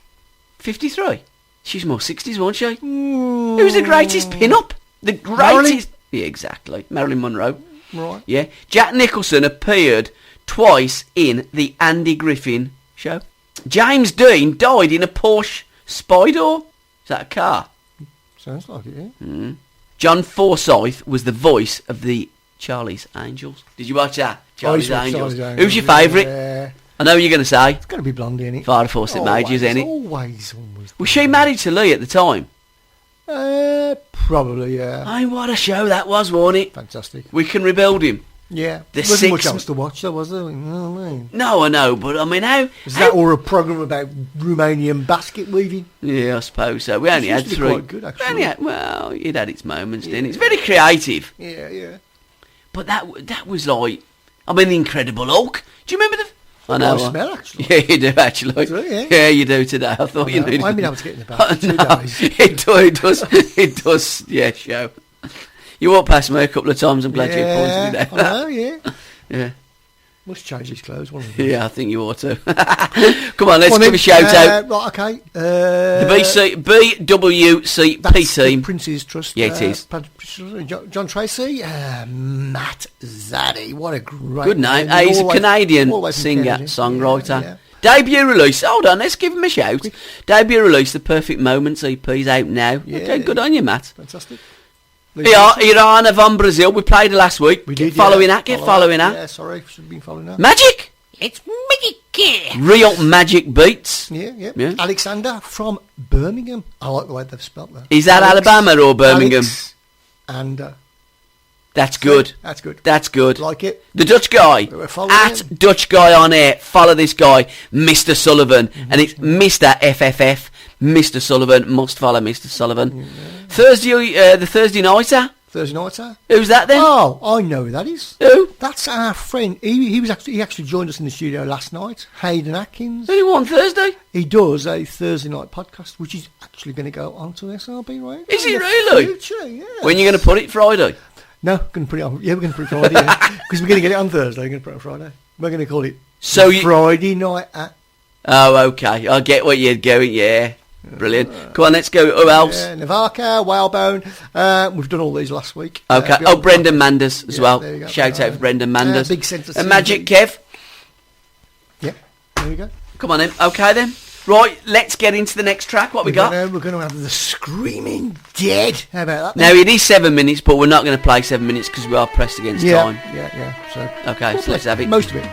53. She's more 60s, wasn't she? Who was the greatest pin-up? The greatest... Marilyn? Yeah, exactly. Marilyn Monroe. Right. Yeah. Jack Nicholson appeared twice in the Andy Griffin Show. James Dean died in a Porsche Spider. Is that a car? Sounds like it, yeah. John Forsyth was the voice of the Charlie's Angels. Did you watch that? Charlie's Angels. Who's your favourite? Yeah. I know what you're going to say. It's got to be Blondie, isn't it? Farrah Fawcett Majors, isn't it? Always. Was she married to Lee at the time? Probably, yeah. Ay, what a show that was, wasn't it? Fantastic. We can rebuild him. Yeah. The wasn't much six- else to watch, though, was there? You know what I mean? No, I know, but I mean, how... Was that or a programme about Romanian basket weaving? Yeah, I suppose so. We only had used to be 3. quite good, actually. We only had, well, it had its moments, didn't it? It's very creative. Yeah, yeah. But that was like... I mean, The Incredible Hulk. Do you remember the... I know. Nice smell, actually. Yeah, you do, actually. Do you, yeah? Yeah, you do today. I thought you knew. I haven't been able to get in the bath for 2 No, days. it does, yeah, show. You walked past me a couple of times, I'm glad you pointed it out. I know, yeah. Yeah. Must change his clothes, one of them. Yeah, I think you ought to. Come on, let's give a shout out. Right, okay. The BWCP That's the team. Prince's Trust. Yeah, it is. John Tracy, Matt Zaddy. What a great Good name. name. He's a Canadian always from singer, Canada. songwriter. Yeah. Debut release. Hold on, let's give him a shout. Debut release, The Perfect Moments EP's out now. Yeah. Okay, good on you, Matt. Fantastic. Yeah, Iran von Brazil. We played it last week. We Get did, following yeah. that. Get following that. Yeah, sorry, should have been following that. Magic. It's magic. Real magic beats. Yeah. Yeah. Alexander from Birmingham. I like the way they've spelt that. Is that Alabama or Birmingham? Alexander. That's good. That's good. That's good. Like it. The Dutch guy. We're following At him. Dutch guy on air. Follow this guy, Mr. Sullivan. And it's Mr. FFF. Mr. Sullivan. Must follow Mr. Sullivan. Thursday, the Thursday nighter. Thursday night, sir. Who's that then? Oh, I know who that is. Who? That's our friend. He actually joined us in the studio last night. Hayden Atkins. Who on Thursday? He does a Thursday night podcast, which is actually going to go onto SRB Radio. Is it in the really? future, yeah. When are you going to put it? Friday? No, going to put it on. Yeah, we're going to put it Friday. Because we're going to get it on Thursday. We're going to put it on Friday. We're going to call it Friday night at. Oh, okay. I get what you're going. Yeah. Brilliant. Come on, let's go. Who else? Navaka, Whalebone. We've done all these last week. Okay. Brendan Manders as well. There you go. Shout out for Brendan Manders. Big sense of and Magic Kev. Yeah, there you go. Come on then. Okay then. Right, let's get into the next track. What we got? We're going to have the Screaming Dead. How about that? Now, it is 7 minutes, but we're not going to play 7 minutes because we are pressed against time. Yeah. So okay, so let's have it. Most of it.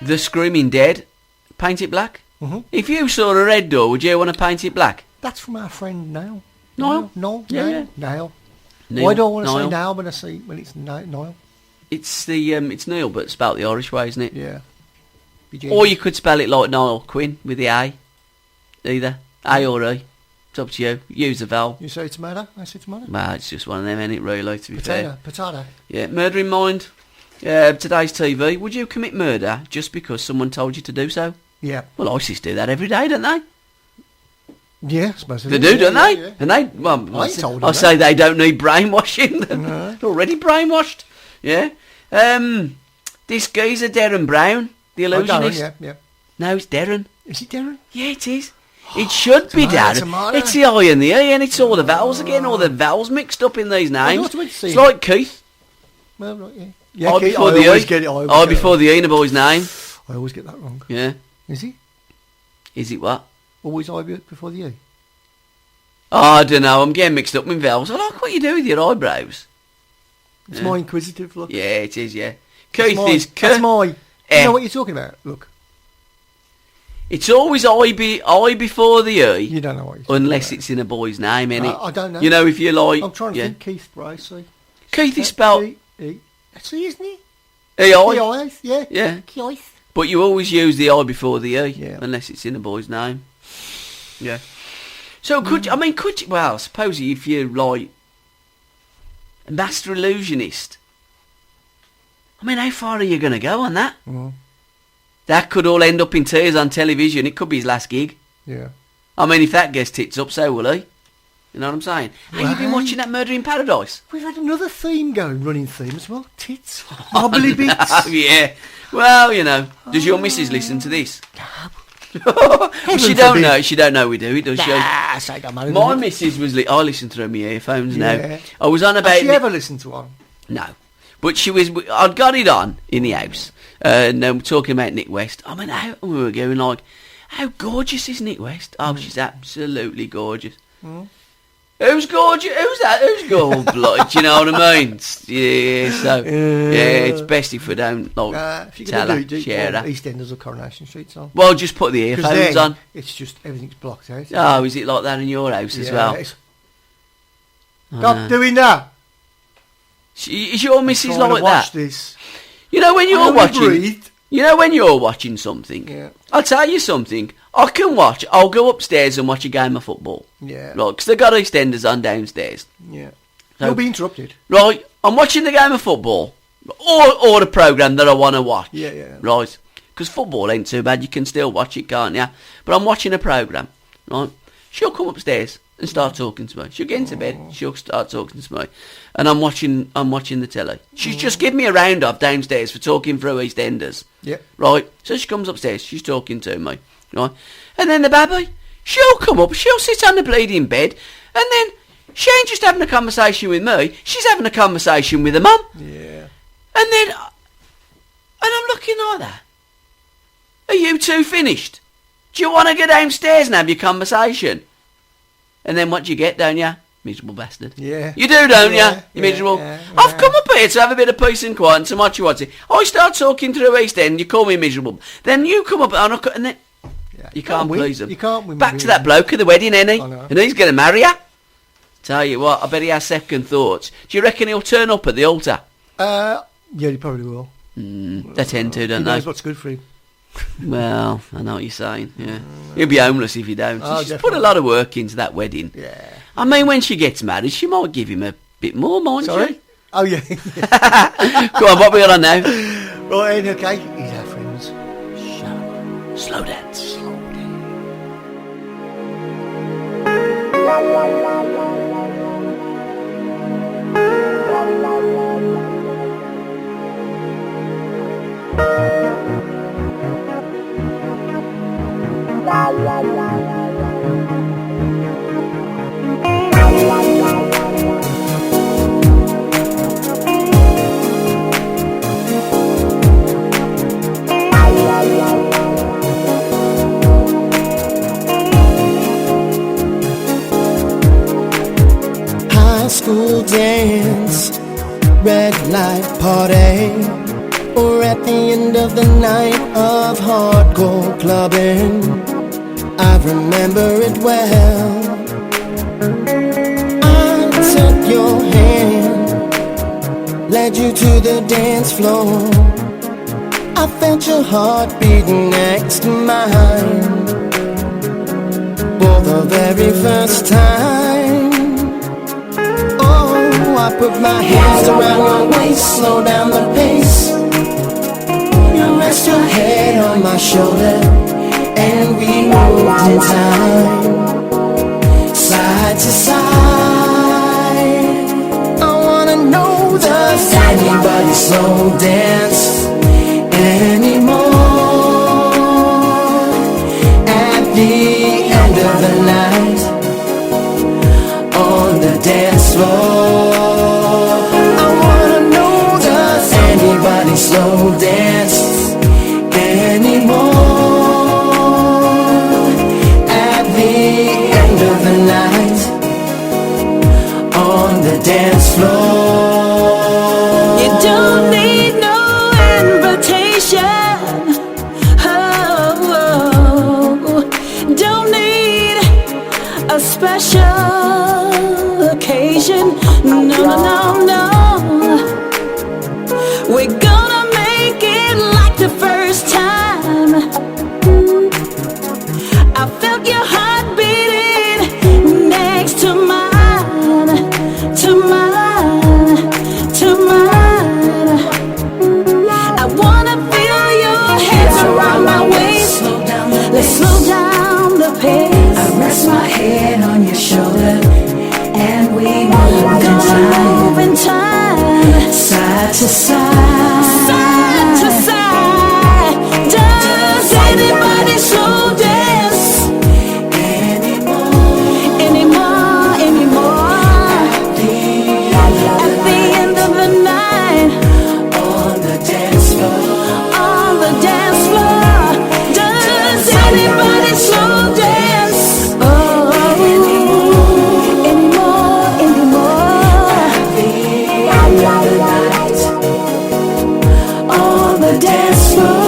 The Screaming Dead, paint it black. Mm-hmm. If you saw a red door, would you want to paint it black? That's from our friend Niall. Niall? Niall? Yeah. Niall. Neil, Why do I want to say Niall. Niall when it's Niall? It's the it's Neil, but spelt the Irish way, isn't it? Yeah. Or you could spell it like Niall Quinn with the A. Either A or E. It's up to you. Use the vowel. You say tomato, I say tomato. Well, it's just one of them, ain't it, really, to be fair. Potato. Yeah, murder in mind. Today's TV. Would you commit murder just because someone told you to do so? Yeah. Well, ISIS do that every day, don't they? Yeah, I suppose They do, don't they? Yeah. And they, well, I ain't told I them say they don't need brainwashing. No. They're already brainwashed. Yeah. This geezer, Darren Brown, the illusionist. Yeah. No, it's Darren. Is it Darren? Yeah, it is. It should be Darren. tomato. It's the I and the E, and it's all the vowels again, all the vowels mixed up in these names. what do we see? It's like Keith. Well, right, yeah. Yeah, I Keith, before I the always E. get it. I always I get it before the E in a boy's name. I always get that wrong. Yeah. Is he? Is it what? Always I before the E? Oh, I don't know. I'm getting mixed up with vowels. I like what you do with your eyebrows. It's my inquisitive look. Yeah, it is, yeah. That's Keith my, is K. That's my... Eh. You know what you're talking about? Look. It's always I before the E. You don't know what you're talking Unless about. it's in a boy's name, innit? I don't know. You know, if you like... I'm trying to yeah. think Keith Bracey. Keith is spelled E. That's he, isn't he? E-I. Keith, yeah. Yeah. Keith. But you always use the I before the E. Yeah. Unless it's in a boy's name. Yeah. So could you... Well, I suppose if you're like... a master illusionist... I mean, how far are you going to go on that? Mm. That could all end up in tears on television. It could be his last gig. Yeah. I mean, if that gets tits up, so will he. You know what I'm saying? Have you been Well, watching that Murder in Paradise? We've had another theme going, running theme as well. Tits. Wobbly bits. Oh, yeah. Well, you know, does your missus listen to this? She don't know. She don't know we do it, does she? Nah, say don't matter, My doesn't it? missus was... I listen through my earphones now. Yeah. I was on about... Has she ever listened to one? No. But she was... I'd got it on in the house. And we're talking about Nick West. I mean, we were going like, how gorgeous is Nick West? Oh, she's absolutely gorgeous. Mm. Who's gorgeous? Who's that? Who's gold-blooded? You know what I mean? Yeah, so... yeah, it's best if we don't, like, If you're tell going her, to do share her. EastEnders or Coronation Street's on. Well, just put the 'Cause earphones then on. It's just, everything's blocked out. Oh, is it like that in your house as well? Stop doing that. Is your missus Trying to like watch that? this. You know when I you're only watching... breathe. You know when you're watching something? Yeah. I'll tell you something. I can watch... I'll go upstairs and watch a game of football. Yeah. Right, because they've got EastEnders on downstairs. Yeah. So- You'll be interrupted. Right, I'm watching the game of football. Or the programme that I want to watch. Yeah. Right. Because football ain't too bad. You can still watch it, can't you? But I'm watching a programme. Right. She'll come upstairs and start talking to me. She'll get into bed. She'll start talking to me. And I'm watching the telly. She's just given me a round off downstairs for talking through EastEnders. Yep. Right. So she comes upstairs. She's talking to me. Right. And then the baby, she'll come up. She'll sit on the bleeding bed. And then she ain't just having a conversation with me. She's having a conversation with her mum. Yeah. And then... And I'm looking like that. Are you two finished? Do you want to go downstairs and have your conversation? And then what do you get, don't you? Miserable bastard. Yeah. You do, don't Yeah, you? You miserable. yeah, I've yeah. come up here to have a bit of peace and quiet and to watch you watch it. I start talking through East End, you call me miserable. Then you come up and then... Yeah. You can't win. please them. You can't win. Back with to him. that bloke at the wedding, ain't he? I know. And he's going to marry her. Tell you what, I bet he has second thoughts. Do you reckon he'll turn up at the altar? Yeah, he probably will. They tend to, don't He they? knows what's good for him. Well, I know what you're saying, yeah. You'll be homeless if you don't. Oh, She's put a definitely. lot of work into that wedding. Yeah. I mean, when she gets married, she might give him a bit more, mightn't Sorry? she? Oh, yeah. Go on, what we got on now? Right, okay. He's our friends. Shut up. Slow dance. High school dance, red light party, or at the end of the night of hardcore clubbing. I remember it well. I took your hand, led you to the dance floor. I felt your heart beating next to mine, for the very first time. Oh, I put my hands around your waist, slow down the pace. You rest your head on my shoulder, and we moved in time, side to side. I wanna know, does anybody slow dance anymore at the end of the night on the dance floor? I wanna know, does anybody slow dance anymore at the end of the night on the dance floor? You don't need no invitation. Oh, don't need a special occasion. No, no, no, no. We're gonna make it like the first time. I felt your heart beating next to mine, to mine, to mine. I wanna feel your hands around my waist. Let's slow down the pace. I rest my head on your shoulder and we move in time, side to side, side to side. Does anybody slow dance anymore, anymore? At the end of the night on the dance floor, on the dance floor. Does anybody slow dance? Oh, anymore, anymore. at the end of the night on the dance floor?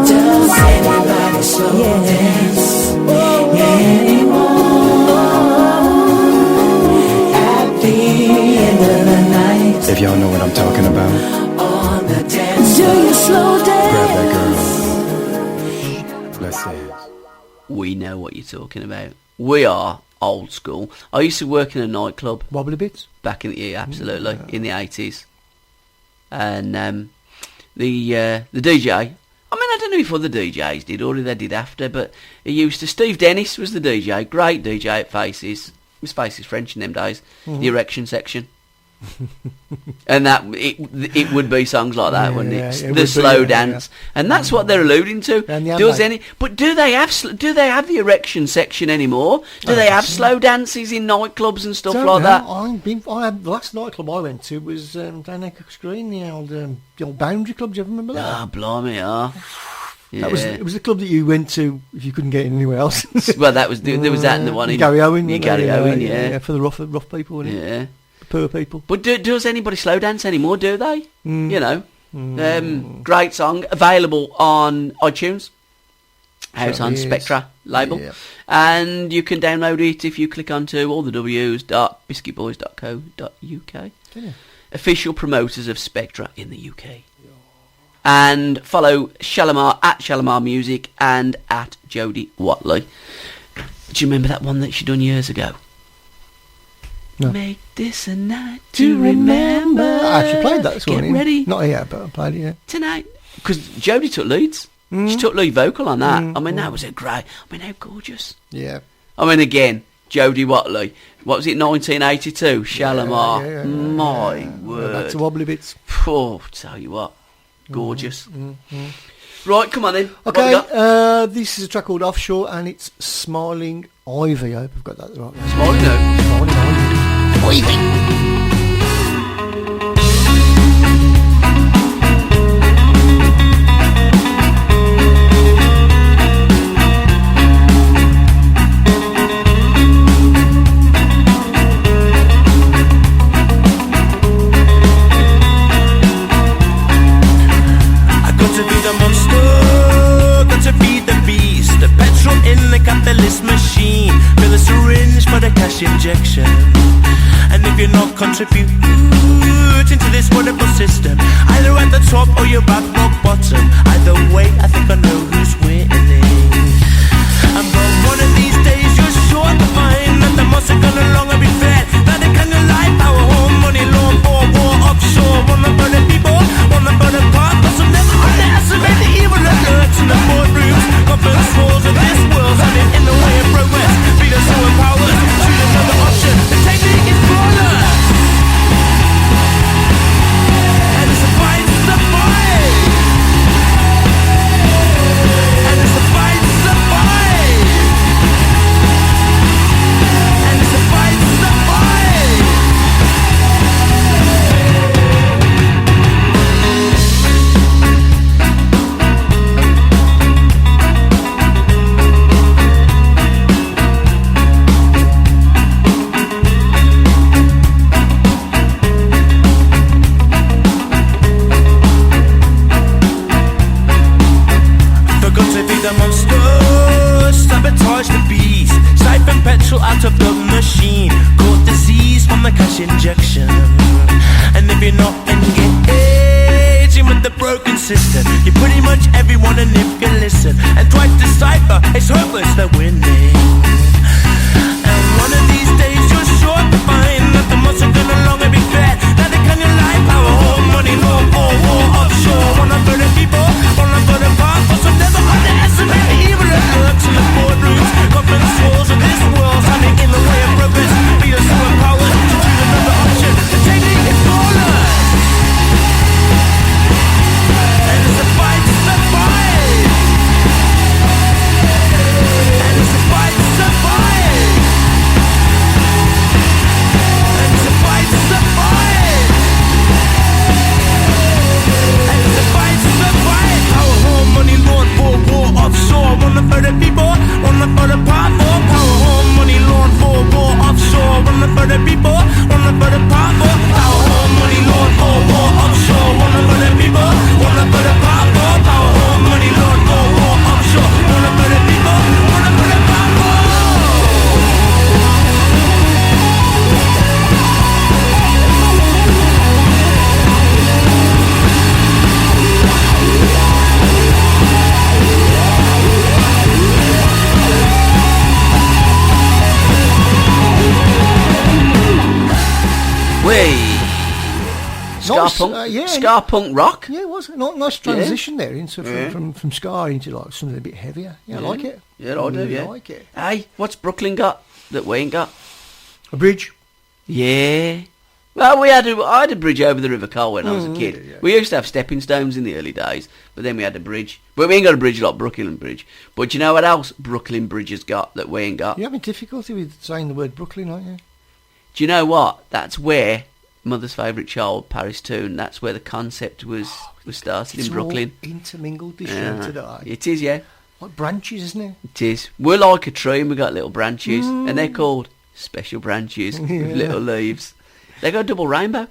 Does anybody slow dance anymore at the end of the night If y'all know what I'm talking about, on the dance Do you slow grab dance? that girl. Let's see. We know what you're talking about. We are old school. I used to work in a nightclub Wobbly bits. back in the absolutely in the 80s, and the DJ. I mean, I don't know if other DJs did or they did after, but he used to. Steve Dennis was the DJ, great DJ at Faces. It was Faces French in them days. The erection section. And that it would be songs like that, wouldn't it? it would The be, slow dance, and that's what they're alluding to. And the Does ambient. but do they have the erection section anymore? Do they have slow dances in nightclubs and stuff like that? The last nightclub I went to was down there Cook's Green, the old Boundary Club. Do you ever remember that? Ah, blimey, yeah. It was the club that you went to if you couldn't get in anywhere else. Well, there was that and the one in Gary Owen. Gary Owen, yeah, for the rough people, wasn't it? yeah. The poor people. But does anybody slow dance anymore? Do they? You know, great song available on iTunes. Out on is. Spectra label, Yeah. and you can download it if you click onto all the w's.biscuitboys.co.uk. Yeah. Official promoters of Spectra in the UK. And follow Shalimar at Shalimar Music and at Jodie Watley. Do you remember that one that she done years ago? No. Make this a night to remember. I actually played that this morning. Get ready Not yet, but I played it, yeah. tonight. Because Jodie took leads. She took lead vocal on that. I mean, that was a great... I mean, how gorgeous. Yeah. I mean, again, Jodie Watley. What was it, 1982? Shalimar. Yeah. My Back word. to wobbly bits. Oh, tell you what. Gorgeous. Right, come on then. What Okay, we got? this is a track called Offshore, and it's Smiling Ivy. I hope I've got that right. Smiling now. Smiling Ivy. Got to be the monster, got to feed the beast. The petrol in the capitalist machine. Fill a syringe for the cash injection. And if you're not contributing to this wonderful system, either at the top or you're back rock bottom, either way, I think I know who's winning. And but one of these days you're sure to find that the monster gonna longer be fed. That they can life, our home, money, law, war, offshore. Wanna burn the people, wanna burn the car, but some never underestimate the evil of love. cash injection. And if you're not engaging with the broken system, you're pretty much everyone, and if you listen and try to decipher, it's hopeless, they're winning. And one of these days you're sure to find that the months are gonna longer be fed. Now they can your life, power, home, money, law, war, offshore. One for the people, one for the powerful. So never underestimate the evil that lurks in the boardrooms. Government souls of this world standing in the way of progress. Feel so empowered to choose another option. The technique is flawless. And it's a fight to survive. And it's a fight to survive. And it's a fight to survive. And it's a fight to survive. Power, home, money, lawn, for war, offshore. One for the people, one for the powerful. Power, home, money, lawn, for war, offshore. One for the people, one for the powerful. Power, home, money, lawn, for war, offshore. One for the people, one for the powerful. Power, home, money, lawn, for war, offshore. One for the people, one for the powerful. Ska punk rock. Yeah, it was a nice transition there into from ska into like something a bit heavier. Yeah, I like it. Yeah, I do. Yeah, like it. Hey, what's Brooklyn got that we ain't got? A bridge. Yeah. Well, I had a bridge over the River Cole when I was a kid. Yeah. We used to have stepping stones in the early days, but then we had a bridge. But we ain't got a bridge like Brooklyn Bridge. But you know what else Brooklyn Bridge has got that we ain't got? You're having difficulty with saying the word Brooklyn, aren't you? Do you know what? That's where Mother's Favourite Child, Paris Tune, that's where the concept was started in Brooklyn. All intermingled this year today. It is, yeah. Like branches, isn't it? It is. We're like a tree and we've got little branches, and they're called special branches with little leaves. They got a double rainbow.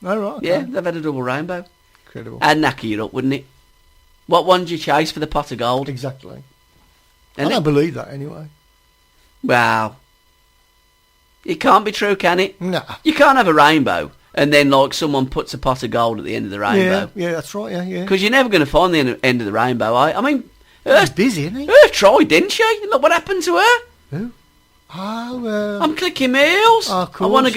Oh, right. Okay. Yeah, they've had a double rainbow. Incredible. I'd knacker you up, wouldn't it? What one do you chase for the pot of gold? Exactly. And I don't believe that anyway. Wow. It can't be true, can it? No. You can't have a rainbow and then like someone puts a pot of gold at the end of the rainbow. Yeah, that's right, yeah. Because you're never going to find the end of the rainbow. I mean... She's busy, isn't he? Earth tried, didn't she? Look what happened to her. Who? Oh, I'm clicking my heels. Oh, cool. I want to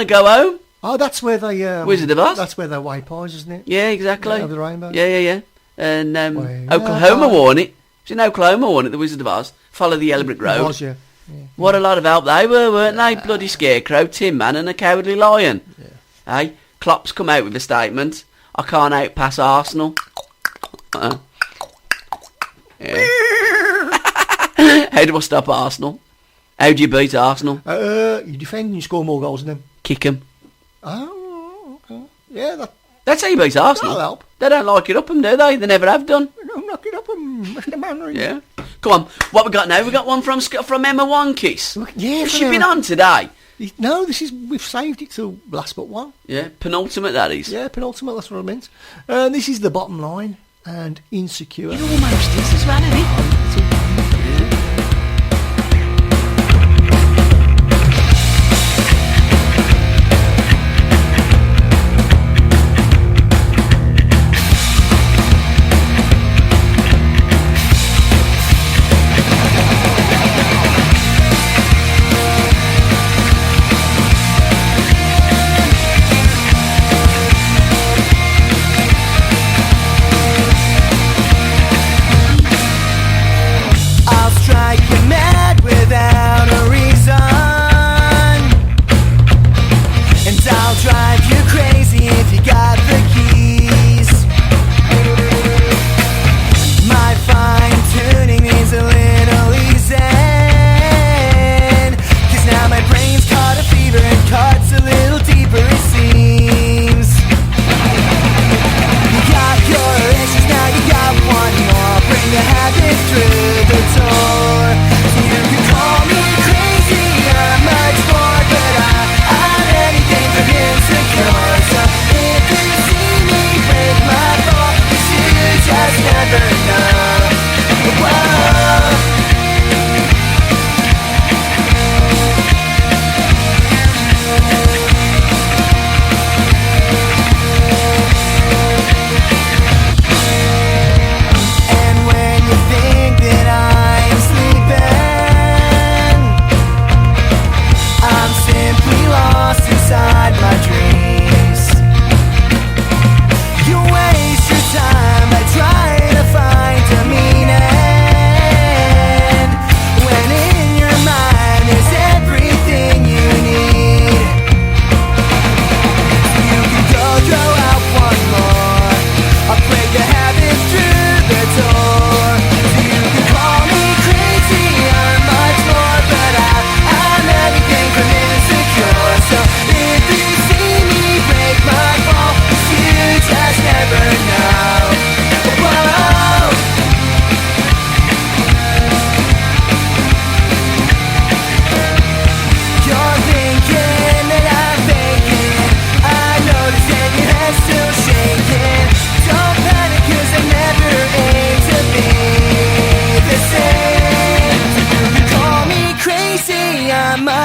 go home. Oh, that's where they... Wizard of Oz? That's where they way pies, isn't it? Yeah, exactly. Of the rainbow. Yeah. And Oklahoma won it. It's in Oklahoma won it, the Wizard of Oz. Follow the Yellow Brick Road. It was, yeah. What a lot of help they were, weren't they? Bloody Scarecrow, Tin Man and a Cowardly Lion. Yeah. Hey, Klopp's come out with a statement. I can't outpass Arsenal. Yeah. How do I stop Arsenal? How do you beat Arsenal? You defend and you score more goals than them. Kick them. Oh, okay. Yeah, that's how you beat Arsenal. That'll help. They don't like it up them, do they? They never have done. Don't knock it up them. That's the manner. Yeah. Come on. What we got now? We got one from Emma Wonkiss. Yeah. Has she been on today? No, we've saved it till last but one. Yeah, penultimate that is. Yeah, penultimate, that's what I meant. This is The Bottom Line and Insecure. It almost is as well, isn't it?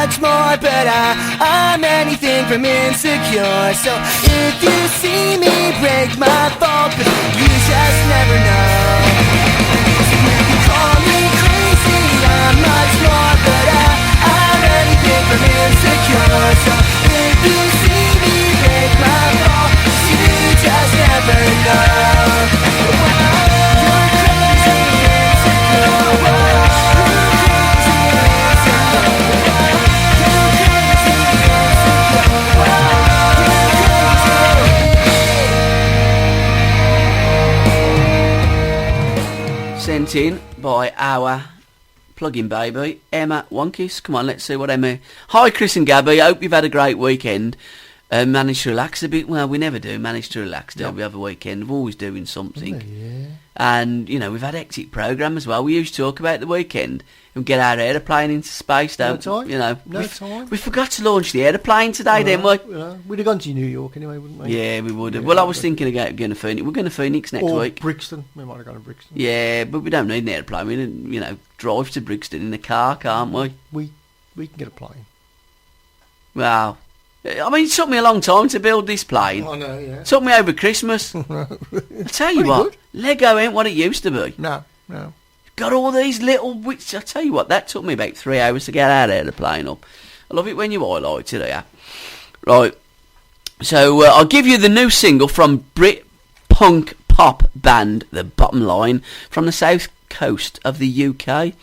much more, but I'm anything from insecure. So if you see me break my fall, but you just never know. You can call me crazy, I'm much more, but I'm anything from insecure. So if you see me break my fall, you just never know. You're crazy insecure. Sent in by our plug-in baby, Emma Wonkies. Come on, let's see what Emma... Hi, Chris and Gabby. I hope you've had a great weekend. Managed to relax a bit. Well, we never do manage to relax, do we, over weekend? We're always doing something. Yeah. And, you know, we've had a hectic programme as well. We used to talk about the weekend and get our aeroplane into space, don't we? time. You know, No time. We forgot to launch the aeroplane today, didn't we? We'd have gone to New York anyway, wouldn't we? Yeah, we would have. Well, I was thinking about going to Phoenix. We're going to Phoenix next or week. Brixton. We might have gone to Brixton. Yeah, but we don't need an airplane. We can, you know, drive to Brixton in a car, can't we? We can get a plane. Well, I mean, it took me a long time to build this plane. I know, yeah. It took me over Christmas. I tell you what, Lego ain't what it used to be. No. Got all these little... Which, I tell you what, that took me about 3 hours to get out of the plane up. I love it when you highlight it here. Right. So, I'll give you the new single from Brit punk pop band The Bottom Line from the south coast of the UK.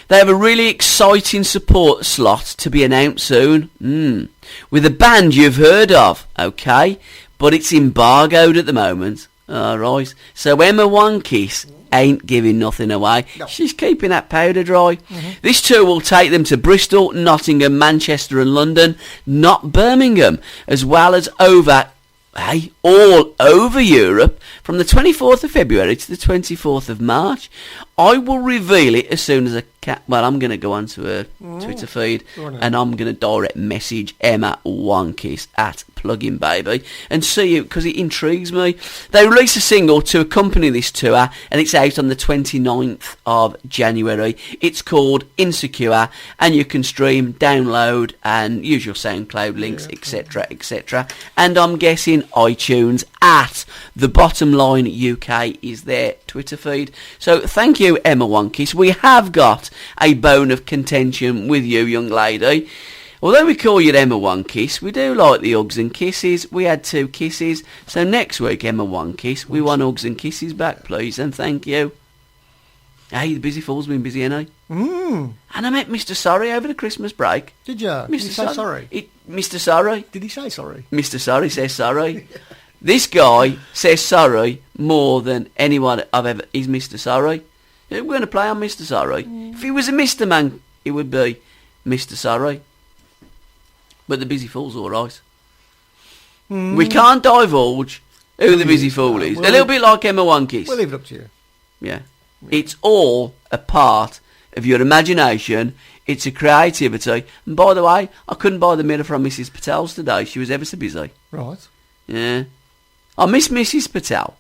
They have a really exciting support slot to be announced soon. With a band you've heard of, okay? But it's embargoed at the moment. Alright. So Emma Wonkies ain't giving nothing away. No. She's keeping that powder dry. This tour will take them to Bristol, Nottingham, Manchester and London, not Birmingham, as well as all over Europe from the 24th of February to the 24th of March. I will reveal it as soon as I can. Well, I'm going to go onto her Twitter feed and I'm going to direct message Emma Wonkies at Plugin Baby and see it because it intrigues me. They released a single to accompany this tour and it's out on the 29th of January. It's called Insecure and you can stream, download and use your SoundCloud links, etc, etc. And I'm guessing iTunes at The Bottom Line UK is their Twitter feed. So thank you, Emma Wonkies. We have got a bone of contention with you, young lady. Although we call you Emma Wonkies, we do like the hugs and kisses. We had 2 kisses. So next week, Emma Wonkies, we want hugs and kisses back, please, and thank you. Hey, the busy fool's been busy, ain't he? And I met Mr. Sorry over the Christmas break. Did you? Did he say sorry? Mr. Sorry. Did he say sorry? Mr. Sorry says sorry. This guy says sorry more than anyone I've ever... He's Mr. Sorry. We're going to play on Mr. Sorry. If he was a Mr. Man, it would be Mr. Sorry. But the busy fool's all right. We can't divulge who the busy fool is. A little bit like Emma Wonkies. We'll leave it up to you. Yeah. It's all a part of your imagination. It's a creativity. And by the way, I couldn't buy the mirror from Mrs. Patel's today. She was ever so busy. Right. Yeah. I miss Mrs. Patel.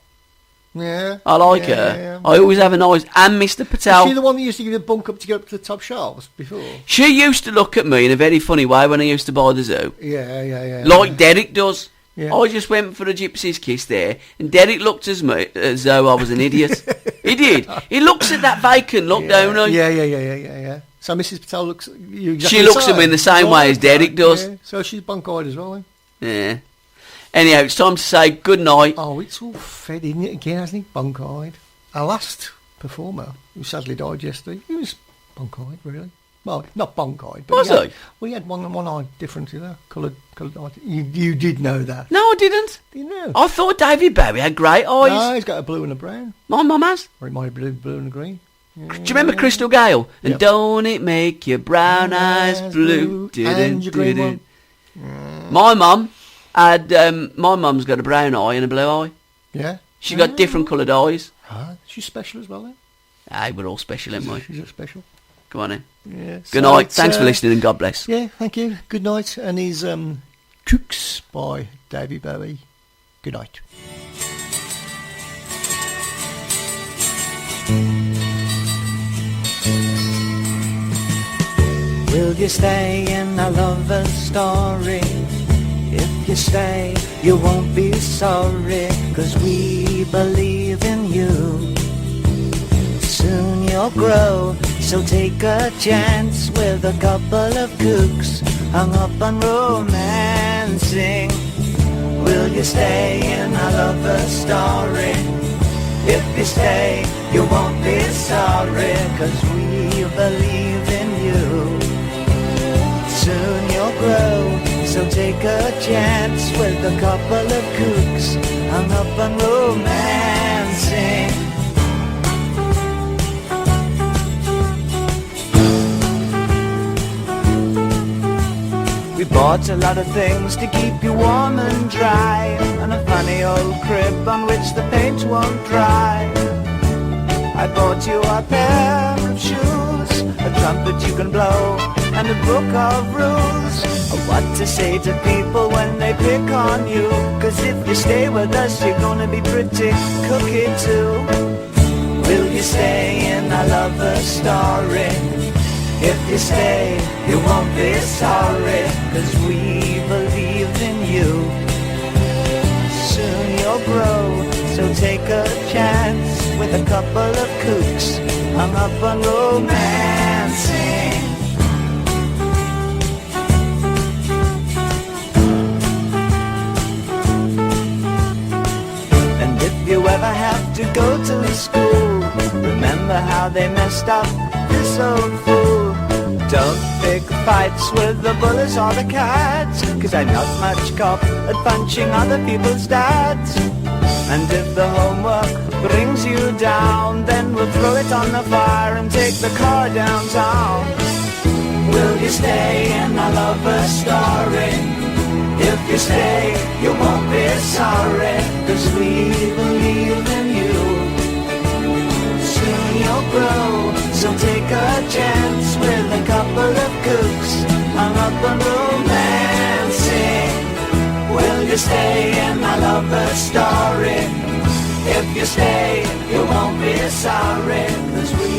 Yeah. I like her. Yeah. I always have a nice... And Mr. Patel. Was she the one that used to give you a bunk up to get up to the top shelves before? She used to look at me in a very funny way when I used to buy the zoo. Yeah. Like Derek does. Yeah. I just went for a gypsy's kiss there, and Derek looked at me as though I was an idiot. He did. He looks at that vacant look, don't he? Yeah. So Mrs. Patel looks... You exactly she looks at me in the same way as Derek does. Yeah. So she's bunk-eyed as well, then? Yeah. Anyhow, it's time to say good night. Oh, it's all fed in it again, hasn't it? Bunk-eyed. Our last performer, who sadly died yesterday, he was bunk-eyed, really. Well, not bunk-eyed, but was he? Well, he had one eye different, coloured eye. You did know that. No, I didn't. You know. I thought David Bowie had great eyes. No, he's got a blue and a brown. My mum has. Or it might be blue and a green. Yeah. Do you remember Crystal Gale? Yep. And don't it make your brown eyes blue? And your green one. My mum had... my mum's got a brown eye and a blue eye. Yeah? She got different coloured eyes. Ah, she's special as well, then? Aye, we're all special, ain't we? She's special. Come on in. Yeah. Good night. Thanks for listening and God bless. Yeah, thank you. Good night. And he's Kooks by David Bowie. Good night. Will you stay in a lover's story? If you stay, you won't be sorry, 'cause we believe in you. Soon you'll grow, so take a chance with a couple of kooks hung up on romancing. Will you stay in a lover's story? If you stay, you won't be sorry, 'cause we believe in you. Soon you'll grow, so take a chance with a couple of kooks hung up on romancing. We bought a lot of things to keep you warm and dry, and a funny old crib on which the paint won't dry. I bought you a pair of shoes, a trumpet you can blow, and a book of rules of what to say to people when they pick on you. 'Cause if you stay with us, you're gonna be pretty cookie too. Will you stay in a lover's story? If you stay, you won't be sorry, 'cause we believe in you. Soon you'll grow, so take a chance with a couple of kooks hung up on romancing. And if you ever have to go to school, remember how they messed up this old fool. Don't pick fights with the bullies or the cats, 'cause I'm not much cop at punching other people's dads. And if the homework brings you down, then we'll throw it on the fire and take the car downtown. Will you stay in a lover's story? If you stay, you won't be sorry, 'cause we believe in you. Soon you'll grow, so take a chance with a couple of kooks hung up on romancing. Will you stay in a lover's story? If you stay, you won't be sorry, 'cause we